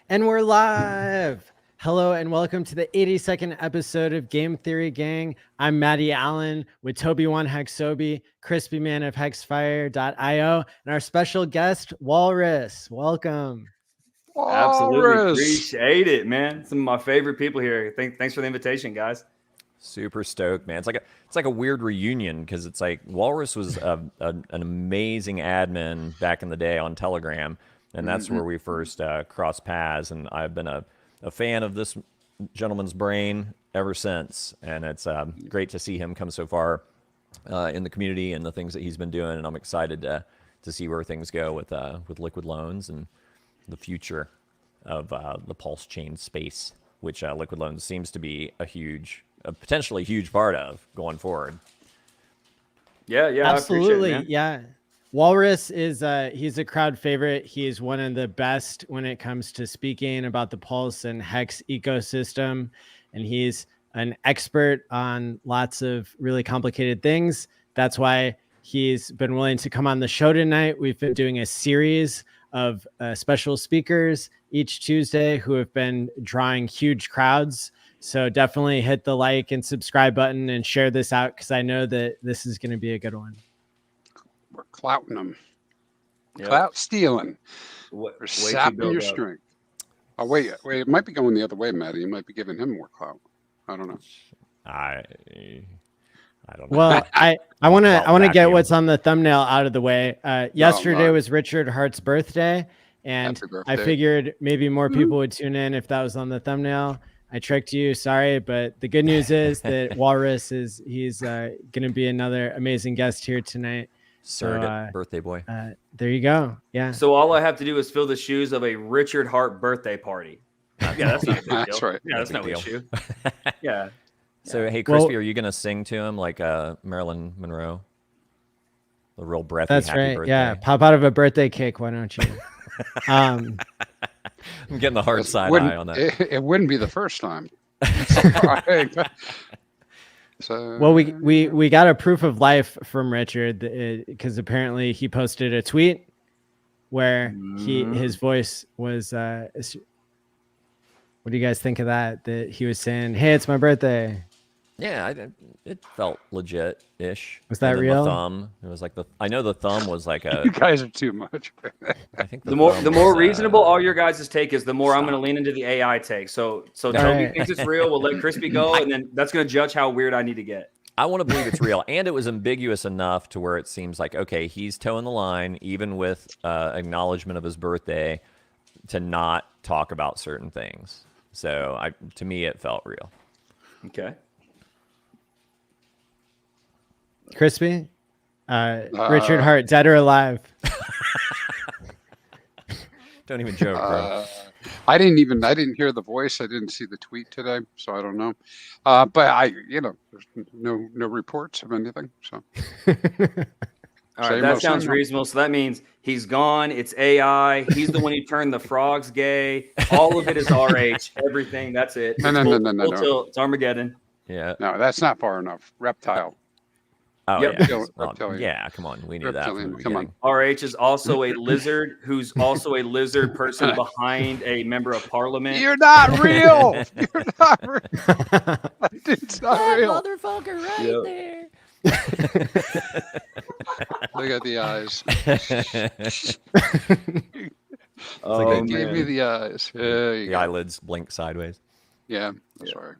And we're live. Hello and welcome to the 82nd episode of Game Theory Gang. I'm Matty Allen with Tobiwan Hexobi, ChrispyMan of HexFire.io, and our special guest, Walrus. Welcome. Absolutely appreciate it, man. Some of my favorite people here. Thanks for the invitation, guys. Super stoked, man. It's like a weird reunion because it's like Walrus was an amazing admin back in the day on Telegram, and that's where we first crossed paths. And I've been a fan of this gentleman's brain ever since. And it's great to see him come so far in the community and the things that he's been doing. And I'm excited to see where things go with liquid loans and the future of the Pulse chain space, which liquid loans seems to be a potentially huge part of going forward. Yeah, Absolutely. I appreciate it, man. Yeah. Walrus is he's a crowd favorite. He's one of the best when it comes to speaking about the Pulse and Hex ecosystem. And he's an expert on lots of really complicated things. That's why he's been willing to come on the show tonight. We've been doing a series of special speakers each Tuesday who have been drawing huge crowds. So definitely hit the like and subscribe button and share this out because I know that this is going to be a good one. We're clouting them. Yep. Clout stealing. We're sapping your strength. Oh, wait. It might be going the other way, Matty. You might be giving him more clout. I don't know. I don't know. Well, I want to get what's on the thumbnail out of the way. Yesterday was Richard Hart's birthday, and I figured maybe more people would tune in if that was on the thumbnail. I tricked you, sorry, but the good news is that Walrus he's going to be another amazing guest here tonight. Surrogate birthday boy. There you go. Yeah. So all I have to do is fill the shoes of a Richard Hart birthday party. Yeah, that's not a big deal. That's right. Yeah, that's no issue. Yeah. So hey, Crispy, are you going to sing to him like Marilyn Monroe? The real breathy That's happy right. birthday. Yeah. Pop out of a birthday cake. Why don't you? I'm getting the hard side eye on that. It wouldn't be the first time. So, well, we got a proof of life from Richard because apparently he posted a tweet where his voice was. What do you guys think of that? That he was saying, "Hey, it's my birthday." Yeah, it felt legit-ish. Was that real? The thumb. It was like I know the thumb was like a. You guys are too much. I think the more reasonable all your guys' take is, the more I'm going to lean into the AI take. So Toby thinks it's real. We'll let Crispy go, and then that's going to judge how weird I need to get. I want to believe it's real, and it was ambiguous enough to where it seems like, okay, he's towing the line, even with acknowledgement of his birthday, to not talk about certain things. So to me, it felt real. Okay. Crispy, Richard Hart, dead or alive? Don't even joke, bro. I didn't hear the voice. I didn't see the tweet today, so I don't know. But there's no reports of anything. So. All right, that sounds reasonable. So that means he's gone. It's AI. He's the one who turned the frogs gay. All of it is RH. Everything. That's it. No. It's Armageddon. Yeah. No, that's not far enough. Reptile. Oh, yep. Yeah, come on. We knew that. Come on. RH is also a lizard who's also a lizard person behind a member of parliament. You're not real. You're not real. It's not real. Motherfucker right there. Look at the eyes. Gave me the eyes. The eyelids blink sideways. Yeah, that's right.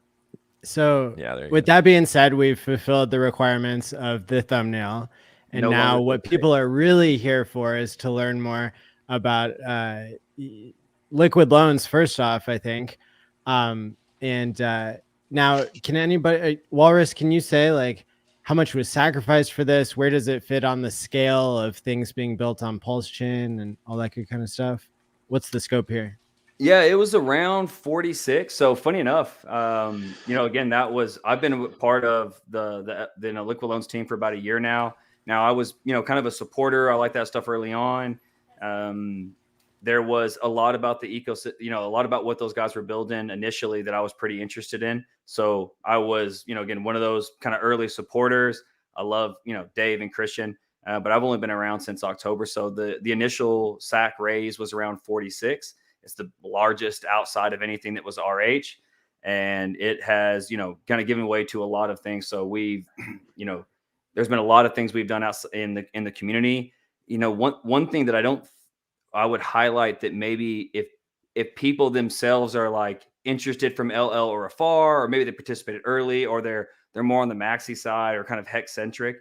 So with that being said, we've fulfilled the requirements of the thumbnail. And now what people are really here for is to learn more about liquid loans, first off, I think. Now, can anybody, Walrus, can you say like how much was sacrificed for this? Where does it fit on the scale of things being built on Pulse Chain and all that good kind of stuff? What's the scope here? Yeah, it was around 46. So funny enough, again, I've been a part of the liquid loans team for about a year now. Now I was, kind of a supporter. I like that stuff early on. There was a lot about the ecosystem, a lot about what those guys were building initially that I was pretty interested in. So I was, again, one of those kind of early supporters. I love, Dave and Christian, but I've only been around since October. So the initial SAC raise was around 46. It's the largest outside of anything that was RH. And it has, kind of given way to a lot of things. So we've, there's been a lot of things we've done out in the community. One thing that I would highlight that maybe if people themselves are like interested from LL or afar, or maybe they participated early, or they're more on the maxi side or kind of hex centric.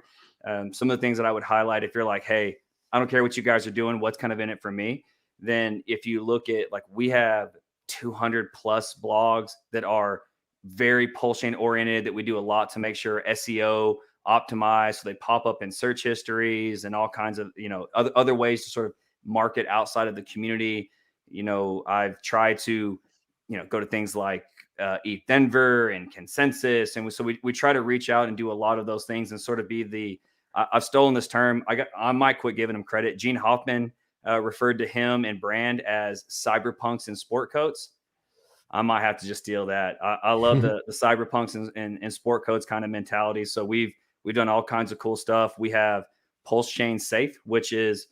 Some of the things that I would highlight, if you're like, hey, I don't care what you guys are doing, what's kind of in it for me, then if you look at, like, we have 200 plus blogs that are very pulse chain oriented, that we do a lot to make sure SEO optimized, so they pop up in search histories and all kinds of, other ways to sort of market outside of the community. I've tried to, go to things like ETH Denver and Consensus. And so we try to reach out and do a lot of those things and sort of be I've stolen this term. I might quit giving him credit. Gene Hoffman referred to him and brand as cyberpunks in sport coats. I might have to just steal that. I love the cyberpunks and sport coats kind of mentality. So we've done all kinds of cool stuff. We have Pulse Chain Safe, which is,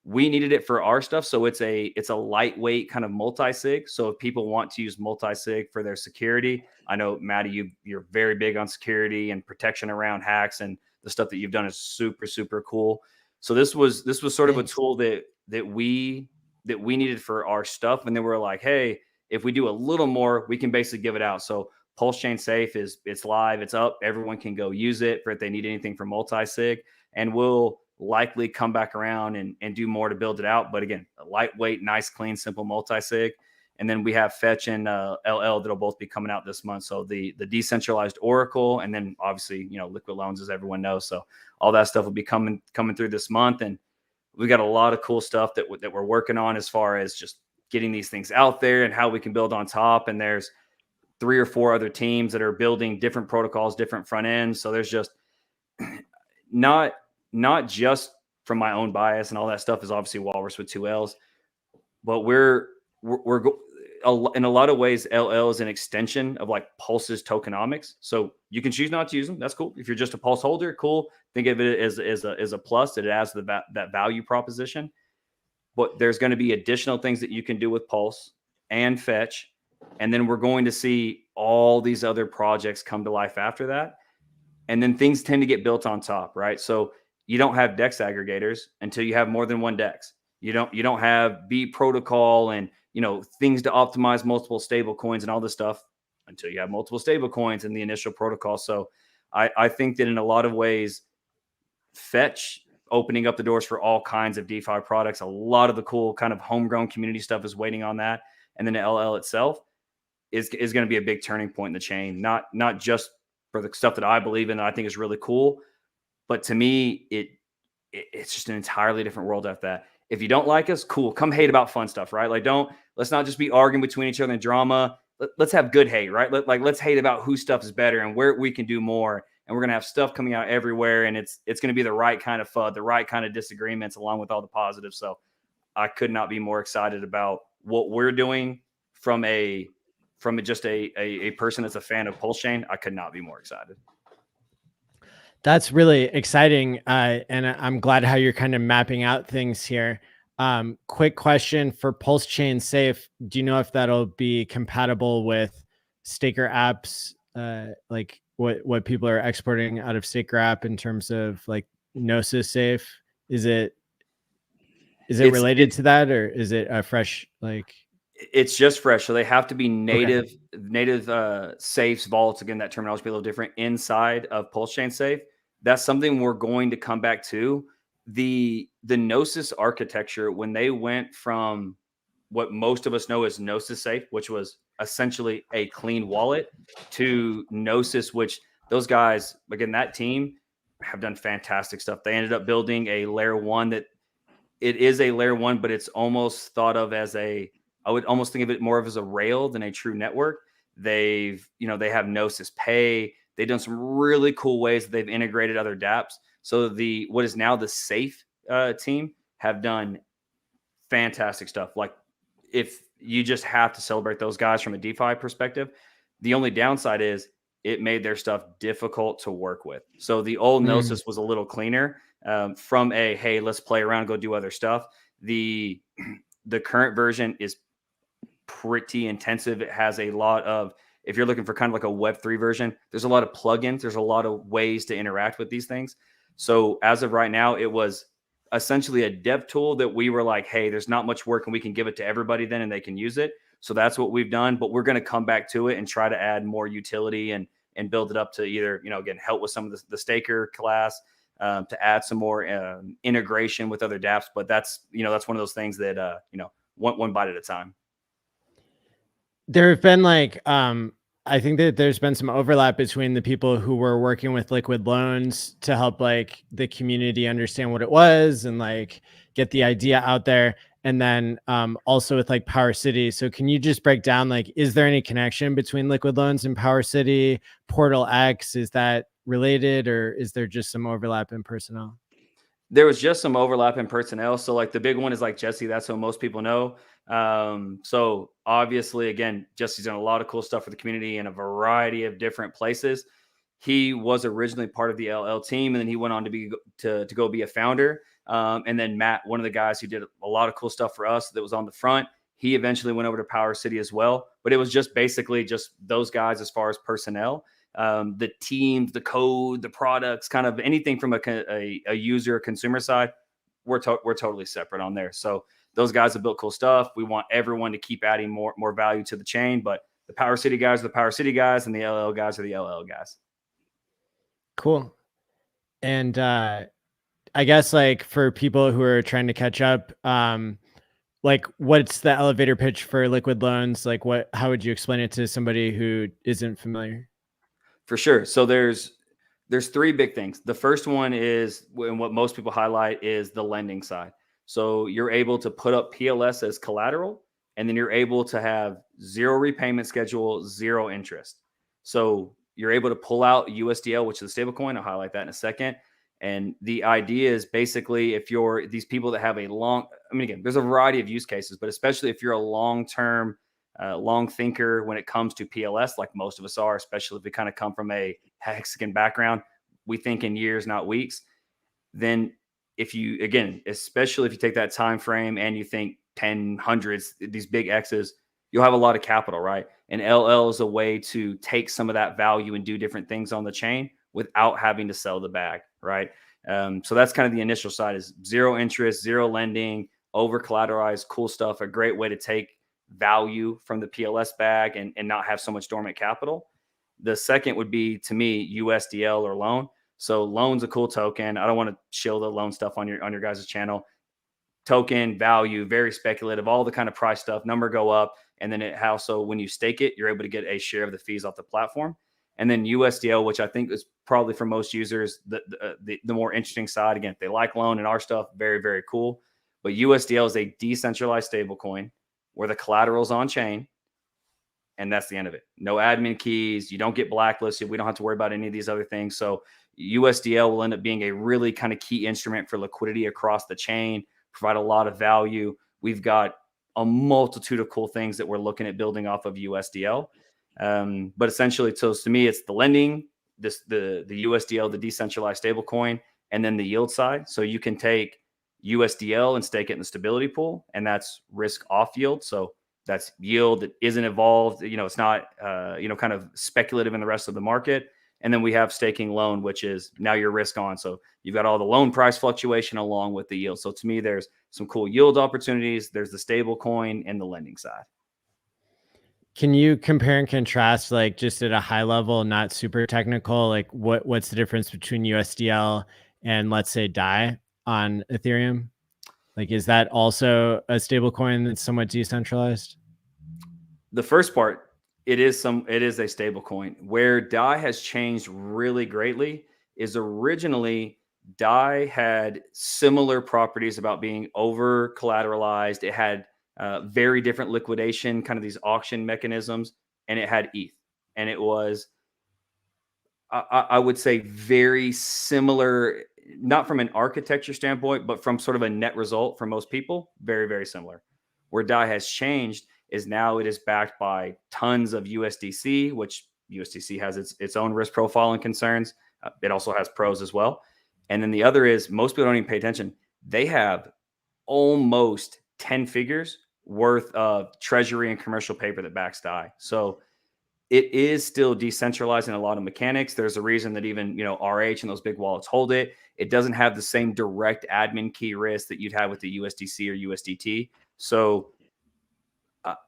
we needed it for our stuff. So it's a lightweight kind of multi-sig. So if people want to use multi-sig for their security, I know, Maddie, you're very big on security and protection around hacks, and the stuff that you've done is super, super cool. So this was sort of a tool that we needed for our stuff. And then we're like, hey, if we do a little more, we can basically give it out. So Pulse Chain Safe it's live, it's up. Everyone can go use it for if they need anything for multi-sig, and we'll likely come back around and do more to build it out. But again, a lightweight, nice, clean, simple multi-sig. And then we have Fetch and LL that'll both be coming out this month. So the decentralized Oracle, and then obviously, liquid loans, as everyone knows. So all that stuff will be coming through this month. And we got a lot of cool stuff that we're working on as far as just getting these things out there and how we can build on top. And there's 3 or 4 other teams that are building different protocols, different front ends. So there's just not just from my own bias, and all that stuff is obviously Walrus with 2 L's, but we're in a lot of ways, LL is an extension of like Pulse's tokenomics. So you can choose not to use them. That's cool. If you're just a Pulse holder, cool. Think of it as a plus, that it adds that value proposition. But there's going to be additional things that you can do with Pulse and Fetch. And then we're going to see all these other projects come to life after that. And then things tend to get built on top, right? So you don't have DEX aggregators until you have more than one DEX. You don't have B protocol and, things to optimize multiple stable coins and all this stuff until you have multiple stable coins in the initial protocol. So I think that in a lot of ways, Fetch opening up the doors for all kinds of DeFi products, a lot of the cool kind of homegrown community stuff is waiting on that. And then the LL itself is going to be a big turning point in the chain, not just for the stuff that I believe in that I think is really cool, but to me, it's just an entirely different world after that. If you don't like us, cool. Come hate about fun stuff, right? Like, let's not just be arguing between each other and drama. Let's have good hate, right? Let's hate about whose stuff is better and where we can do more. And we're going to have stuff coming out everywhere. And it's going to be the right kind of FUD, the right kind of disagreements, along with all the positives. So I could not be more excited about what we're doing from just a person that's a fan of Pulse Chain. I could not be more excited. That's really exciting. And I'm glad how you're kind of mapping out things here. Quick question for Pulse Chain Safe. Do you know if that'll be compatible with Staker apps, like what people are exporting out of Staker app in terms of like Gnosis Safe? Is it related to that, or is it a fresh, like? It's just fresh. So they have to be native safes, vaults. Again, that terminology will be a little different inside of Pulse Chain Safe. That's something we're going to come back to. The Gnosis architecture, when they went from what most of us know as Gnosis Safe, which was essentially a clean wallet, to Gnosis, which those guys, again, that team have done fantastic stuff. They ended up building a layer 1 that it is a layer 1, but it's almost thought of as I would almost think of it more of as a rail than a true network. They have Gnosis Pay. They've done some really cool ways that they've integrated other dApps. So what is now the Safe team have done fantastic stuff. Like, if you just have to celebrate those guys from a DeFi perspective. The only downside is it made their stuff difficult to work with. So the old Gnosis was a little cleaner from hey, let's play around, go do other stuff. The current version is pretty intensive. It has a lot of, if you're looking for kind of like a Web3 version, there's a lot of plugins. There's a lot of ways to interact with these things. So as of right now, it was essentially a dev tool that we were like, hey, there's not much work and we can give it to everybody then and they can use it. So that's what we've done. But we're going to come back to it and try to add more utility and build it up to either, again, help with some of the staker class, to add some more integration with other dApps. But that's one of those things that, one bite at a time. There have been I think that there's been some overlap between the people who were working with liquid loans to help the community understand what it was and get the idea out there. And then also with Power City. So can you just break down, is there any connection between liquid loans and Power City? Portal X, is that related, or is there just some overlap in personnel? There was just some overlap in personnel. So the big one is Jesse. That's what most people know. So obviously, again, Jesse's done a lot of cool stuff for the community in a variety of different places. He was originally part of the LL team, and then he went on to go be a founder. And then Matt, one of the guys who did a lot of cool stuff for us that was on the front, he eventually went over to Power City as well. But it was just basically just those guys as far as personnel. The teams, the code, the products, kind of anything from a user, consumer side, we're totally separate on there. So those guys have built cool stuff. We want everyone to keep adding more value to the chain, but the Power City guys are the Power City guys, and the LL guys are the LL guys. Cool. And I guess for people who are trying to catch up, what's the elevator pitch for liquid loans? How would you explain it to somebody who isn't familiar? For sure. So there's three big things. The first one is, and what most people highlight, is the lending side. So you're able to put up PLS as collateral, and then you're able to have zero repayment schedule, zero interest. So you're able to pull out USDL, which is a stablecoin. I'll highlight that in a second. And the idea is basically, if you're these people that have again, there's a variety of use cases, but especially if you're a long-term, long thinker when it comes to PLS, like most of us are, especially if we kind of come from a hexagon background, we think in years, not weeks. Then especially if you take that time frame and you think 10, hundreds, these big X's, you'll have a lot of capital, right? And LL is a way to take some of that value and do different things on the chain without having to sell the bag, right? So that's kind of the initial side, is zero interest, zero lending, over collateralized, cool stuff. A great way to take value from the PLS bag and not have so much dormant capital. The second would be, to me, USDL or loan. So loan's a cool token. I don't want to shill the loan stuff on your guys' channel. Token value, very speculative, all the kind of price stuff, number go up. And then so when you stake it, you're able to get a share of the fees off the platform. And then USDL, which I think is probably for most users, the more interesting side. Again, if they like loan and our stuff, very, very cool. But USDL is a decentralized stablecoin where the collateral's on chain. And that's the end of it. No admin keys. You don't get blacklisted. We don't have to worry about any of these other things. So USDL will end up being a really kind of key instrument for liquidity across the chain, provide a lot of value. We've got a multitude of cool things that we're looking at building off of USDL. But essentially, so to me, it's the lending, the USDL, the decentralized stablecoin, and then the yield side. So you can take USDL and stake it in the stability pool, and that's risk off yield. So that's yield that isn't involved. It's not, kind of speculative in the rest of the market. And then we have staking loan, which is now your risk on. So you've got all the loan price fluctuation along with the yield. So to me, there's some cool yield opportunities. There's the stable coin and the lending side. Can you compare and contrast, just at a high level, not super technical, what's the difference between USDL and, let's say, Bday on Ethereum? Is that also a stable coin that's somewhat decentralized? The first part, it is a stable coin. Where Bday has changed really greatly is originally Bday had similar properties about being over collateralized. It had very different liquidation, kind of these auction mechanisms, and it had ETH. And it was, I would say, very similar, not from an architecture standpoint, but from sort of a net result for most people, very, very similar. Where Bday has changed is now it is backed by tons of USDC, which USDC has its own risk profile and concerns. It also has pros as well. And then the other is, most people don't even pay attention. They have almost 10 figures worth of treasury and commercial paper that backs DAI. So it is still decentralizing a lot of mechanics. There's a reason that even, RH and those big wallets hold it. It doesn't have the same direct admin key risk that you'd have with the USDC or USDT. So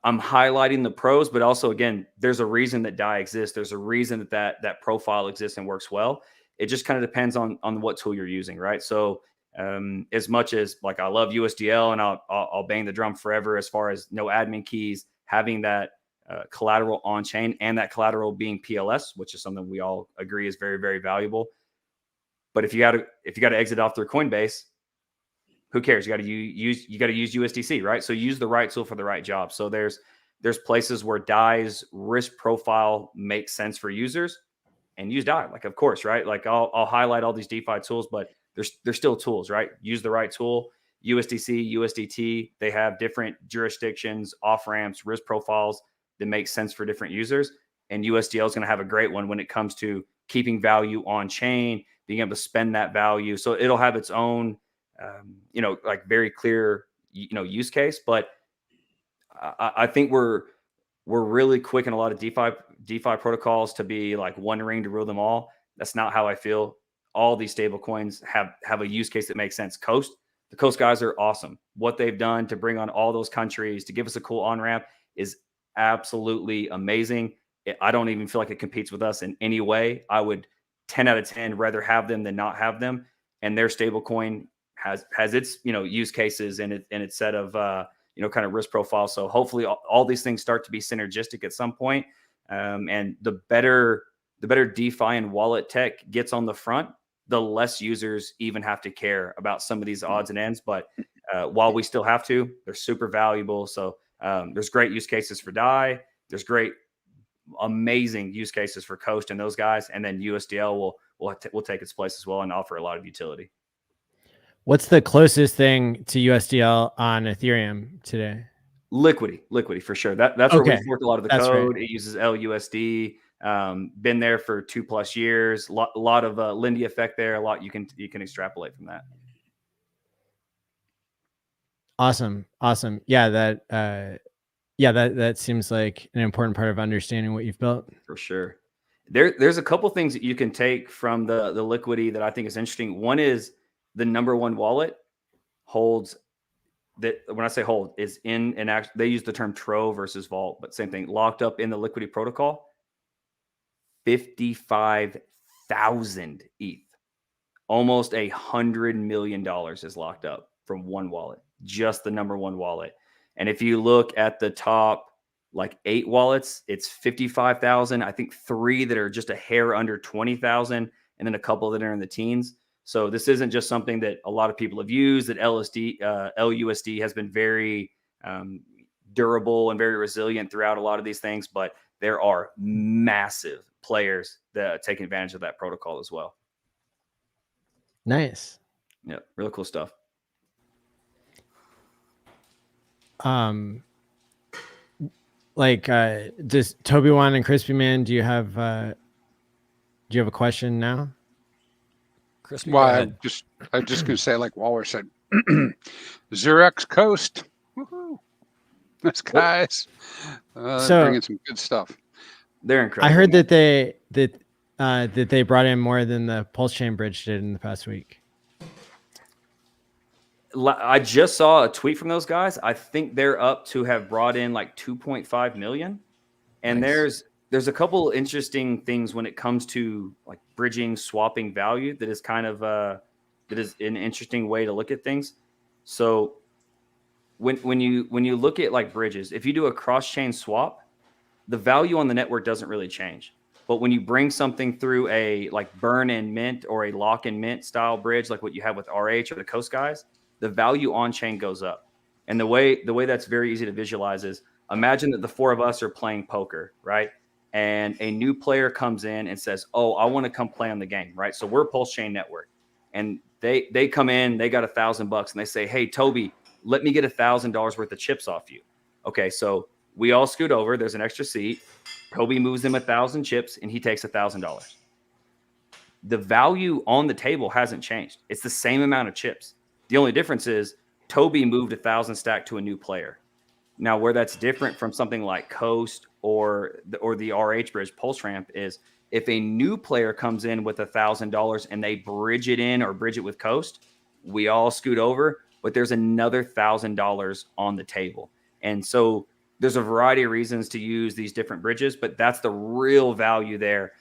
I'm highlighting the pros, but also, again, there's a reason that DAI exists. There's a reason that profile exists and works well. It just kind of depends on what tool you're using, right? So as much as like I love USDL and I'll bang the drum forever as far as no admin keys, having that collateral on chain and that collateral being PLS, which is something we all agree is very, very valuable. But if you got to exit off through Coinbase, who cares? You got to use USDC, right? So use the right tool for the right job. So there's places where DAI's risk profile makes sense for users, and use DAI. Like, of course, right? Like I'll highlight all these DeFi tools, but they're still tools, right? Use the right tool. USDC, USDT, they have different jurisdictions, off ramps, risk profiles that make sense for different users. And USDL is going to have a great one when it comes to keeping value on chain, being able to spend that value. So it'll have its own, like very clear, use case. But I think we're really quick in a lot of DeFi protocols to be like one ring to rule them all. That's not how I feel. All these stable coins have a use case that makes sense. The Coast guys are awesome. What they've done to bring on all those countries to give us a cool on-ramp is absolutely amazing. I don't even feel like it competes with us in any way. I would 10 out of 10 rather have them than not have them. And their stable coin has its, use cases and its set of, kind of risk profile. So hopefully all these things start to be synergistic at some point. And the better DeFi and wallet tech gets on the front, the less users even have to care about some of these odds and ends. But while we still have to, they're super valuable. So there's great use cases for DAI. There's great, amazing use cases for Coast and those guys. And then USDL will take its place as well and offer a lot of utility. What's the closest thing to USDL on Ethereum today? Liquidity for sure. That's where we forked a lot of the code. Right. It uses LUSD. Been there for 2+ years. A lot of Lindy effect there. A lot you can extrapolate from that. Awesome. Yeah, that seems like an important part of understanding what you've built. For sure. There's a couple things that you can take from the liquidity that I think is interesting. One is the number one wallet holds that. When I say hold, is in an act. They use the term Trove versus Vault, but same thing. Locked up in the liquidity protocol. 55,000 ETH, almost $100 million is locked up from one wallet, just the number one wallet. And if you look at the top, like 8 wallets, it's 55,000. I think 3 that are just a hair under 20,000, and then a couple that are in the teens. So this isn't just something that a lot of people have used. That LUSD has been very durable and very resilient throughout a lot of these things, but there are massive players that are taking advantage of that protocol as well. Nice. Yeah, really cool stuff. Does Tobiwan and ChrispyMan, do you have a question now? Crispy, well, I'm just going to say, like Waller said, 0x Coast. Woohoo! Those guys bringing some good stuff. They're incredible. I heard that they brought in more than the Pulse Chain Bridge did in the past week. I just saw a tweet from those guys. I think they're up to have brought in like 2.5 million. And nice. There's a couple interesting things when it comes to like bridging, swapping value that is kind of that is an interesting way to look at things. So when you look at like bridges, if you do a cross-chain swap, the value on the network doesn't really change. But when you bring something through a like burn and mint or a lock and mint style bridge, like what you have with RH or the Coast guys, the value on chain goes up. And the way that's very easy to visualize is, imagine that the 4 of us are playing poker, right? And a new player comes in and says, "Oh, I want to come play on the game," right? So we're a Pulse Chain network, and they come in, they got $1,000 and they say, "Hey, Toby, let me get $1,000 worth of chips off you." Okay, so we all scoot over. There's an extra seat. Toby moves him 1,000 chips, and he takes $1,000. The value on the table hasn't changed. It's the same amount of chips. The only difference is Toby moved 1,000 stack to a new player. Now, where that's different from something like Coast or the RH Bridge Pulse Ramp is if a new player comes in with $1,000 and they bridge it in or bridge it with Coast, we all scoot over, but there's another $1,000 on the table. And so there's a variety of reasons to use these different bridges, but that's the real value there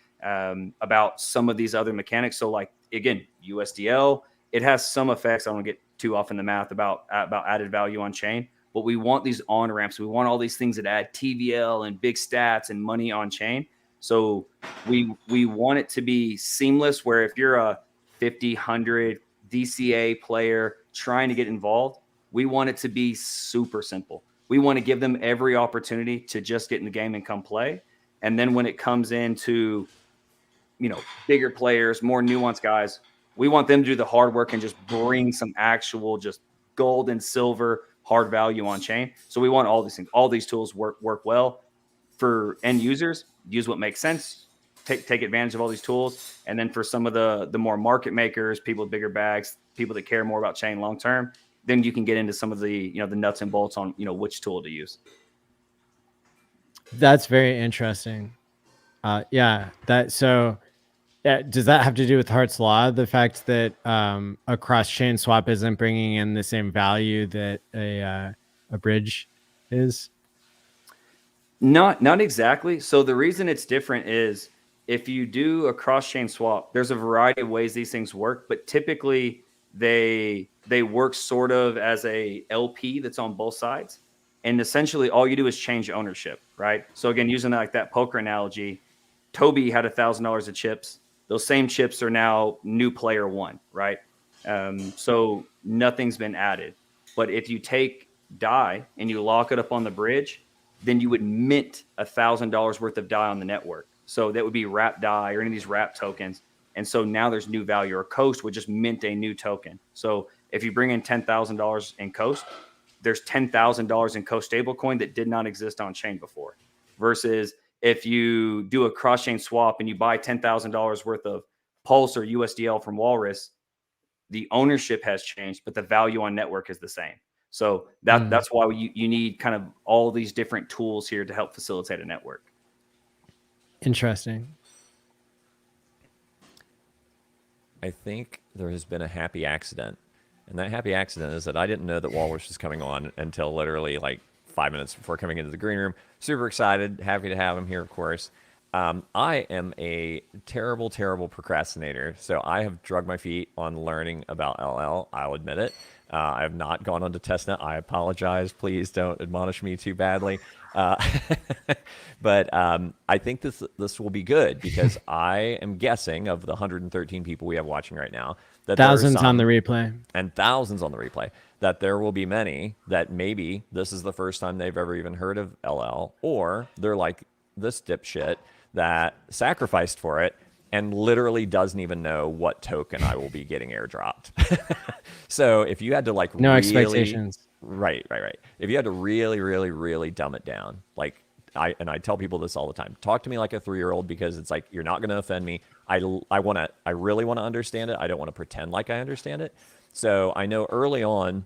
about some of these other mechanics. So like, again, USDL, it has some effects. I don't want to get too off in the math about added value on chain, but we want these on ramps. We want all these things that add TVL and big stats and money on chain. So we want it to be seamless where if you're a 50, 100 DCA player trying to get involved, we want it to be super simple. We want to give them every opportunity to just get in the game and come play. And then when it comes into, bigger players, more nuanced guys, we want them to do the hard work and just bring some actual just gold and silver hard value on chain. So we want all these things, all these tools work well for end users. Use what makes sense. Take advantage of all these tools. And then for some of the more market makers, people with bigger bags, people that care more about chain long term, then you can get into some of the the nuts and bolts on which tool to use. That's very interesting. Does that have to do with Hart's law? The fact that a cross-chain swap isn't bringing in the same value that a bridge is? Not exactly. So the reason it's different is if you do a cross-chain swap, there's a variety of ways these things work, but typically they work sort of as a LP that's on both sides. And essentially all you do is change ownership, right? So again, using that poker analogy, Toby had $1,000 of chips. Those same chips are now new player one, right? So nothing's been added. But if you take DAI and you lock it up on the bridge, then you would mint $1,000 worth of DAI on the network. So that would be wrap DAI or any of these wrap tokens. And so now there's new value, or Coast would just mint a new token. So if you bring in $10,000 in Coast, there's $10,000 in Coast stablecoin that did not exist on chain before. Versus if you do a cross-chain swap and you buy $10,000 worth of Pulse or USDL from Walrus, the ownership has changed, but the value on network is the same. So that's why you need kind of all these different tools here to help facilitate a network. Interesting. I think there has been a happy accident. And that happy accident is that I didn't know that Walrus was coming on until literally like 5 minutes before coming into the green room. Super excited. Happy to have him here, of course. I am a terrible, terrible procrastinator. So I have drugged my feet on learning about LL. I'll admit it. I have not gone on to testnet. I apologize. Please don't admonish me too badly. But I think this will be good because I am guessing of the 113 people we have watching right now, that thousands on the replay and thousands on the replay, that there will be many that maybe this is the first time they've ever even heard of LL, or they're like this dipshit that sacrificed for it and literally doesn't even know what token I will be getting airdropped. So if you had to like no expectations. Right. If you had to really, really, really dumb it down, like I tell people this all the time, talk to me like a 3-year-old, because it's like, you're not going to offend me. I really want to understand it. I don't want to pretend like I understand it. So I know early on,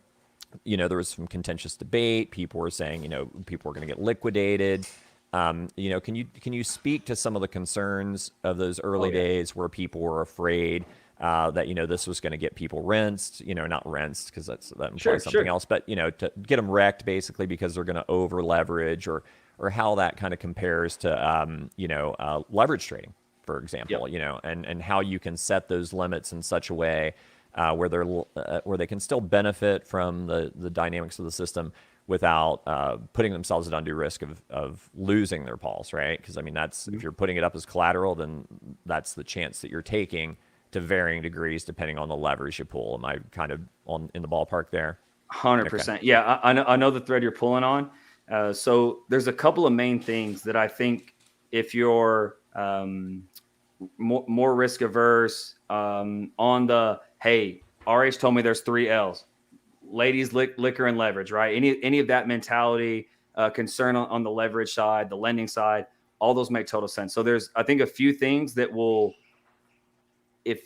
there was some contentious debate. People were saying, people were going to get liquidated. Can you speak to some of the concerns of those early days where people were afraid that this was going to get people rinsed, not rinsed because that implies something else, but to get them wrecked basically because they're going to over leverage, or how that kind of compares to leverage trading, for example, and how you can set those limits in such a way where they can still benefit from the dynamics of the system without putting themselves at undue risk of losing their pulse, right? Because that's if you're putting it up as collateral, then that's the chance that you're taking to varying degrees depending on the leverage you pull. Am I kind of in the ballpark there? 100%. Okay. Yeah, I know the thread you're pulling on. So there's a couple of main things that I think if you're more risk averse on the, hey, RH told me there's 3 L's. Ladies, liquor, and leverage, right? Any of that mentality, concern on the leverage side, the lending side, all those make total sense. So there's, I think, a few things that will, if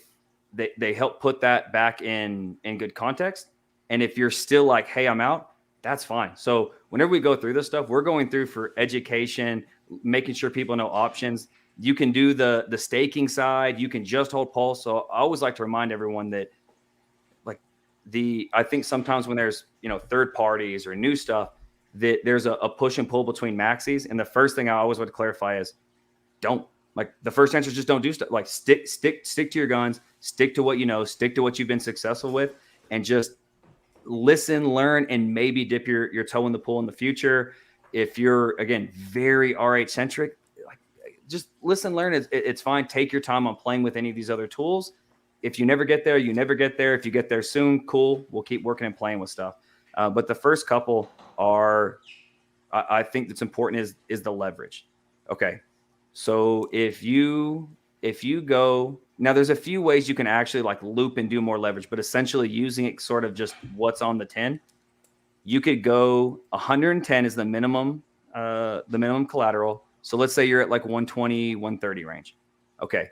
they help put that back in good context. And if you're still like, hey, I'm out, that's fine. So whenever we go through this stuff, we're going through for education, making sure people know options. You can do the staking side. You can just hold pulse. So I always like to remind everyone that, like, I think sometimes when there's, third parties or new stuff, that there's a push and pull between maxis. And the first thing I always want to clarify is, don't, like, the first answer is just don't do stuff. Like, stick to your guns, stick to what you know, stick to what you've been successful with, and just listen, learn, and maybe dip your toe in the pool in the future. If you're, again, very RH centric, like, just listen, learn. It's fine. Take your time on playing with any of these other tools. If you never get there, you never get there. If you get there soon, cool. We'll keep working and playing with stuff. But the first couple are, I think that's important is the leverage. Okay. So if you go, now there's a few ways you can actually like loop and do more leverage, but essentially using it sort of just what's on the 10, you could go 110 is the minimum collateral. So let's say you're at like 120, 130 range. Okay.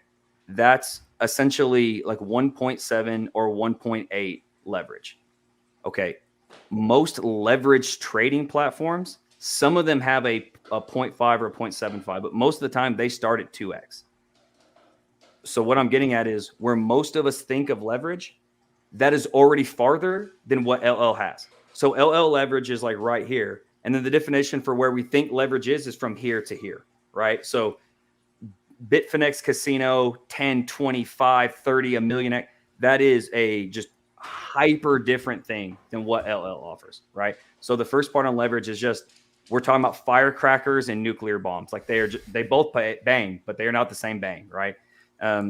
That's essentially like 1.7 or 1.8 leverage. Okay. Most leverage trading platforms, some of them have a 0.5 or 0.75, but most of the time they start at 2x. So what I'm getting at is where most of us think of leverage, that is already farther than what LL has. So LL leverage is like right here. And then the definition for where we think leverage is from here to here, right? So Bitfinex Casino, 10, 25, 30, a million, that is a just hyper different thing than what LL offers, right? So the first part on leverage is just, we're talking about firecrackers and nuclear bombs. Like they both bang, but they are not the same bang, right?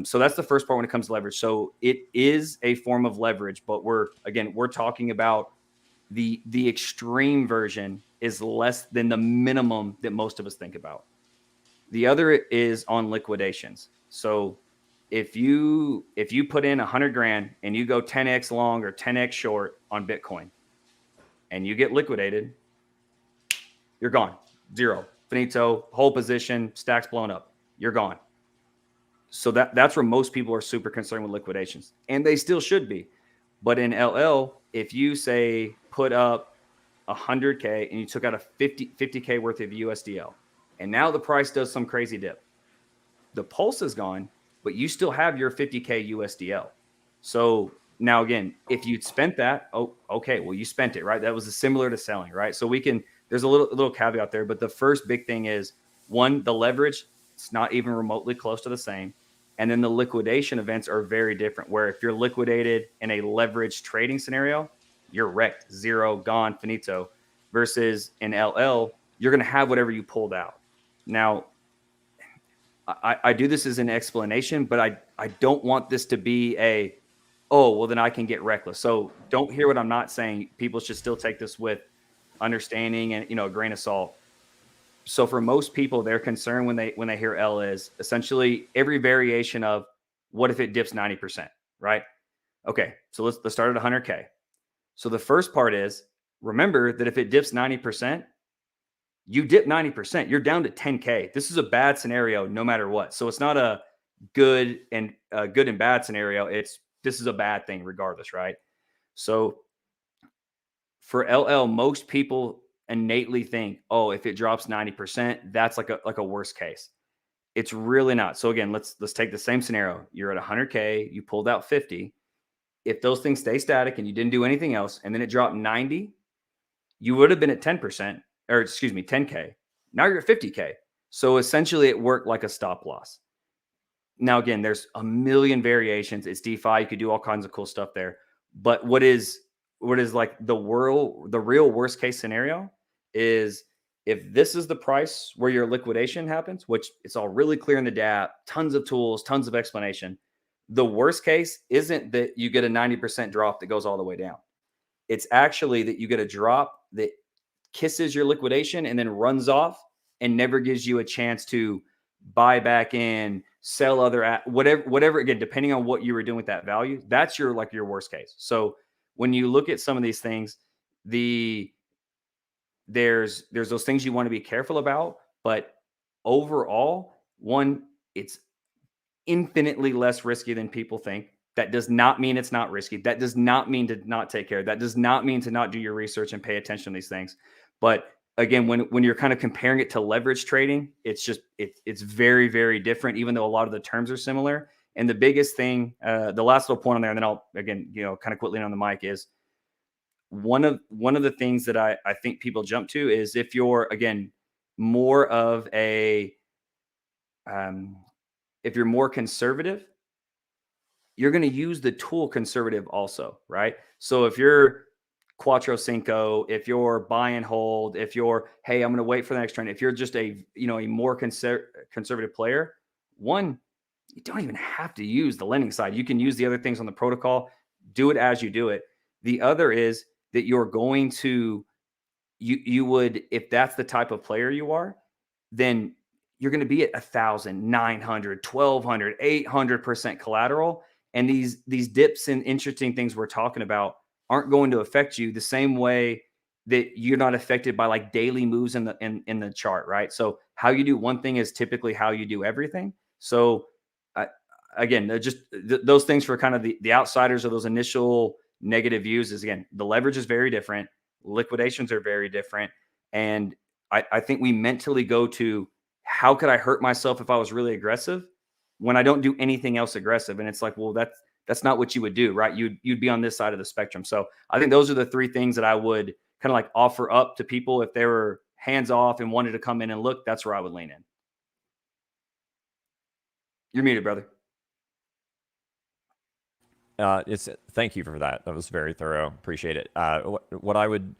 So that's the first part when it comes to leverage. So it is a form of leverage, but we're talking about the extreme version is less than the minimum that most of us think about. The other is on liquidations. So if you put in 100 grand and you go 10x long or 10x short on Bitcoin and you get liquidated, you're gone. Zero. Finito, whole position, stacks blown up. You're gone. So that's where most people are super concerned with liquidations. And they still should be. But in LL, if you say put up 100K and you took out a 50K worth of USDL, and now the price does some crazy dip, the pulse is gone, but you still have your 50K USDL. So now again, if you'd spent that, oh, okay, well, you spent it, right? That was similar to selling, right? So there's a little caveat there, but the first big thing is, one, the leverage, it's not even remotely close to the same. And then the liquidation events are very different, where if you're liquidated in a leveraged trading scenario, you're wrecked, zero, gone, finito, versus in LL, you're going to have whatever you pulled out. Now, I do this as an explanation, but I don't want this to be well, then I can get reckless. So don't hear what I'm not saying. People should still take this with understanding and, a grain of salt. So for most people, their concern when they hear L is essentially every variation of what if it dips 90%, right? Okay, so let's start at 100K. So the first part is, remember that if it dips 90%, you dip 90%, you're down to 10K. This is a bad scenario no matter what. So it's not a good and bad scenario. This is a bad thing regardless, right? So for LL, most people innately think, oh, if it drops 90%, that's like a worst case. It's really not. So again, let's take the same scenario. You're at 100K, you pulled out 50. If those things stay static and you didn't do anything else, and then it dropped 90, you would have been at 10%, or excuse me, 10K. Now you're at 50K. So essentially it worked like a stop loss. Now, again, there's a million variations. It's DeFi. You could do all kinds of cool stuff there. But what is like the real worst case scenario is if this is the price where your liquidation happens, which it's all really clear in the DApp, tons of tools, tons of explanation. The worst case isn't that you get a 90% drop that goes all the way down. It's actually that you get a drop that kisses your liquidation and then runs off and never gives you a chance to buy back in, sell other, whatever, again, depending on what you were doing with that value, that's your worst case. So when you look at some of these things, there's those things you want to be careful about, but overall, one, it's infinitely less risky than people think. That does not mean it's not risky. That does not mean to not take care. That does not mean to not do your research and pay attention to these things. But again, when you're kind of comparing it to leverage trading, it's very, very different, even though a lot of the terms are similar. And the biggest thing, the last little point on there, and then I'll, again, kind of quit leaning on the mic, is one of the things that I think people jump to is if you're, again, more of a, if you're more conservative, you're going to use the tool conservative also, right? So if you're Quattro Cinco, if you're buy and hold, if you're, hey, I'm going to wait for the next trend, if you're just a more conservative player, one, you don't even have to use the lending side. You can use the other things on the protocol, do it as you do it. The other is that you're going to, you would, if that's the type of player you are, then you're going to be at 1,000, 900, 1,200, 800% collateral. And these dips and interesting things we're talking about aren't going to affect you the same way that you're not affected by like daily moves in the chart, right? So how you do one thing is typically how you do everything. So again, those things for kind of the outsiders or those initial negative views is, again, the leverage is very different. Liquidations are very different. And I think we mentally go to, how could I hurt myself if I was really aggressive when I don't do anything else aggressive? And it's like, well, that's not what you would do, right? You'd be on this side of the spectrum. So I think those are the three things that I would kind of like offer up to people if they were hands off and wanted to come in and look. That's where I would lean in. You're muted, brother. Thank you for that. That was very thorough. Appreciate it. What I would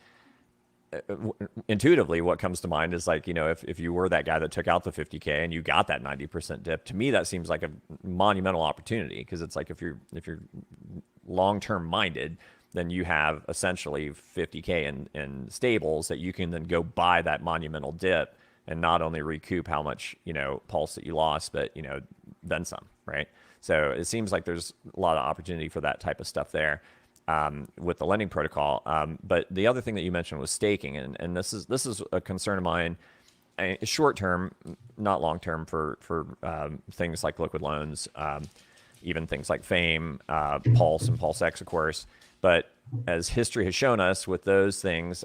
intuitively, what comes to mind is like, if you were that guy that took out the 50K and you got that 90% dip, to me that seems like a monumental opportunity, because it's like if you're long-term minded, then you have essentially 50K in stables that you can then go buy that monumental dip and not only recoup how much pulse that you lost, but then some, right? So it seems like there's a lot of opportunity for that type of stuff there. With the lending protocol. But the other thing that you mentioned was staking. And this is a concern of mine, short term, not long term, for things like liquid loans, even things like Fame, Pulse, and Pulse X, of course. But as history has shown us with those things,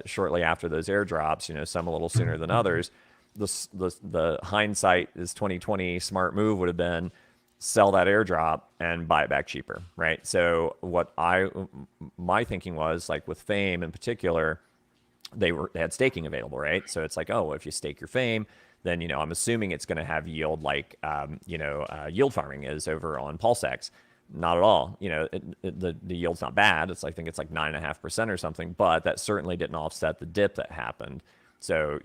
shortly after those airdrops, some a little sooner than others, the hindsight is 2020 smart move would have been sell that airdrop and buy it back cheaper, right? So my thinking was, like with Fame in particular, they had staking available, right? So it's like, oh, if you stake your Fame, then I'm assuming it's going to have yield like yield farming is over on PulseX. Not at all. The yield's not bad. I think it's like 9.5% or something, but that certainly didn't offset the dip that happened. So,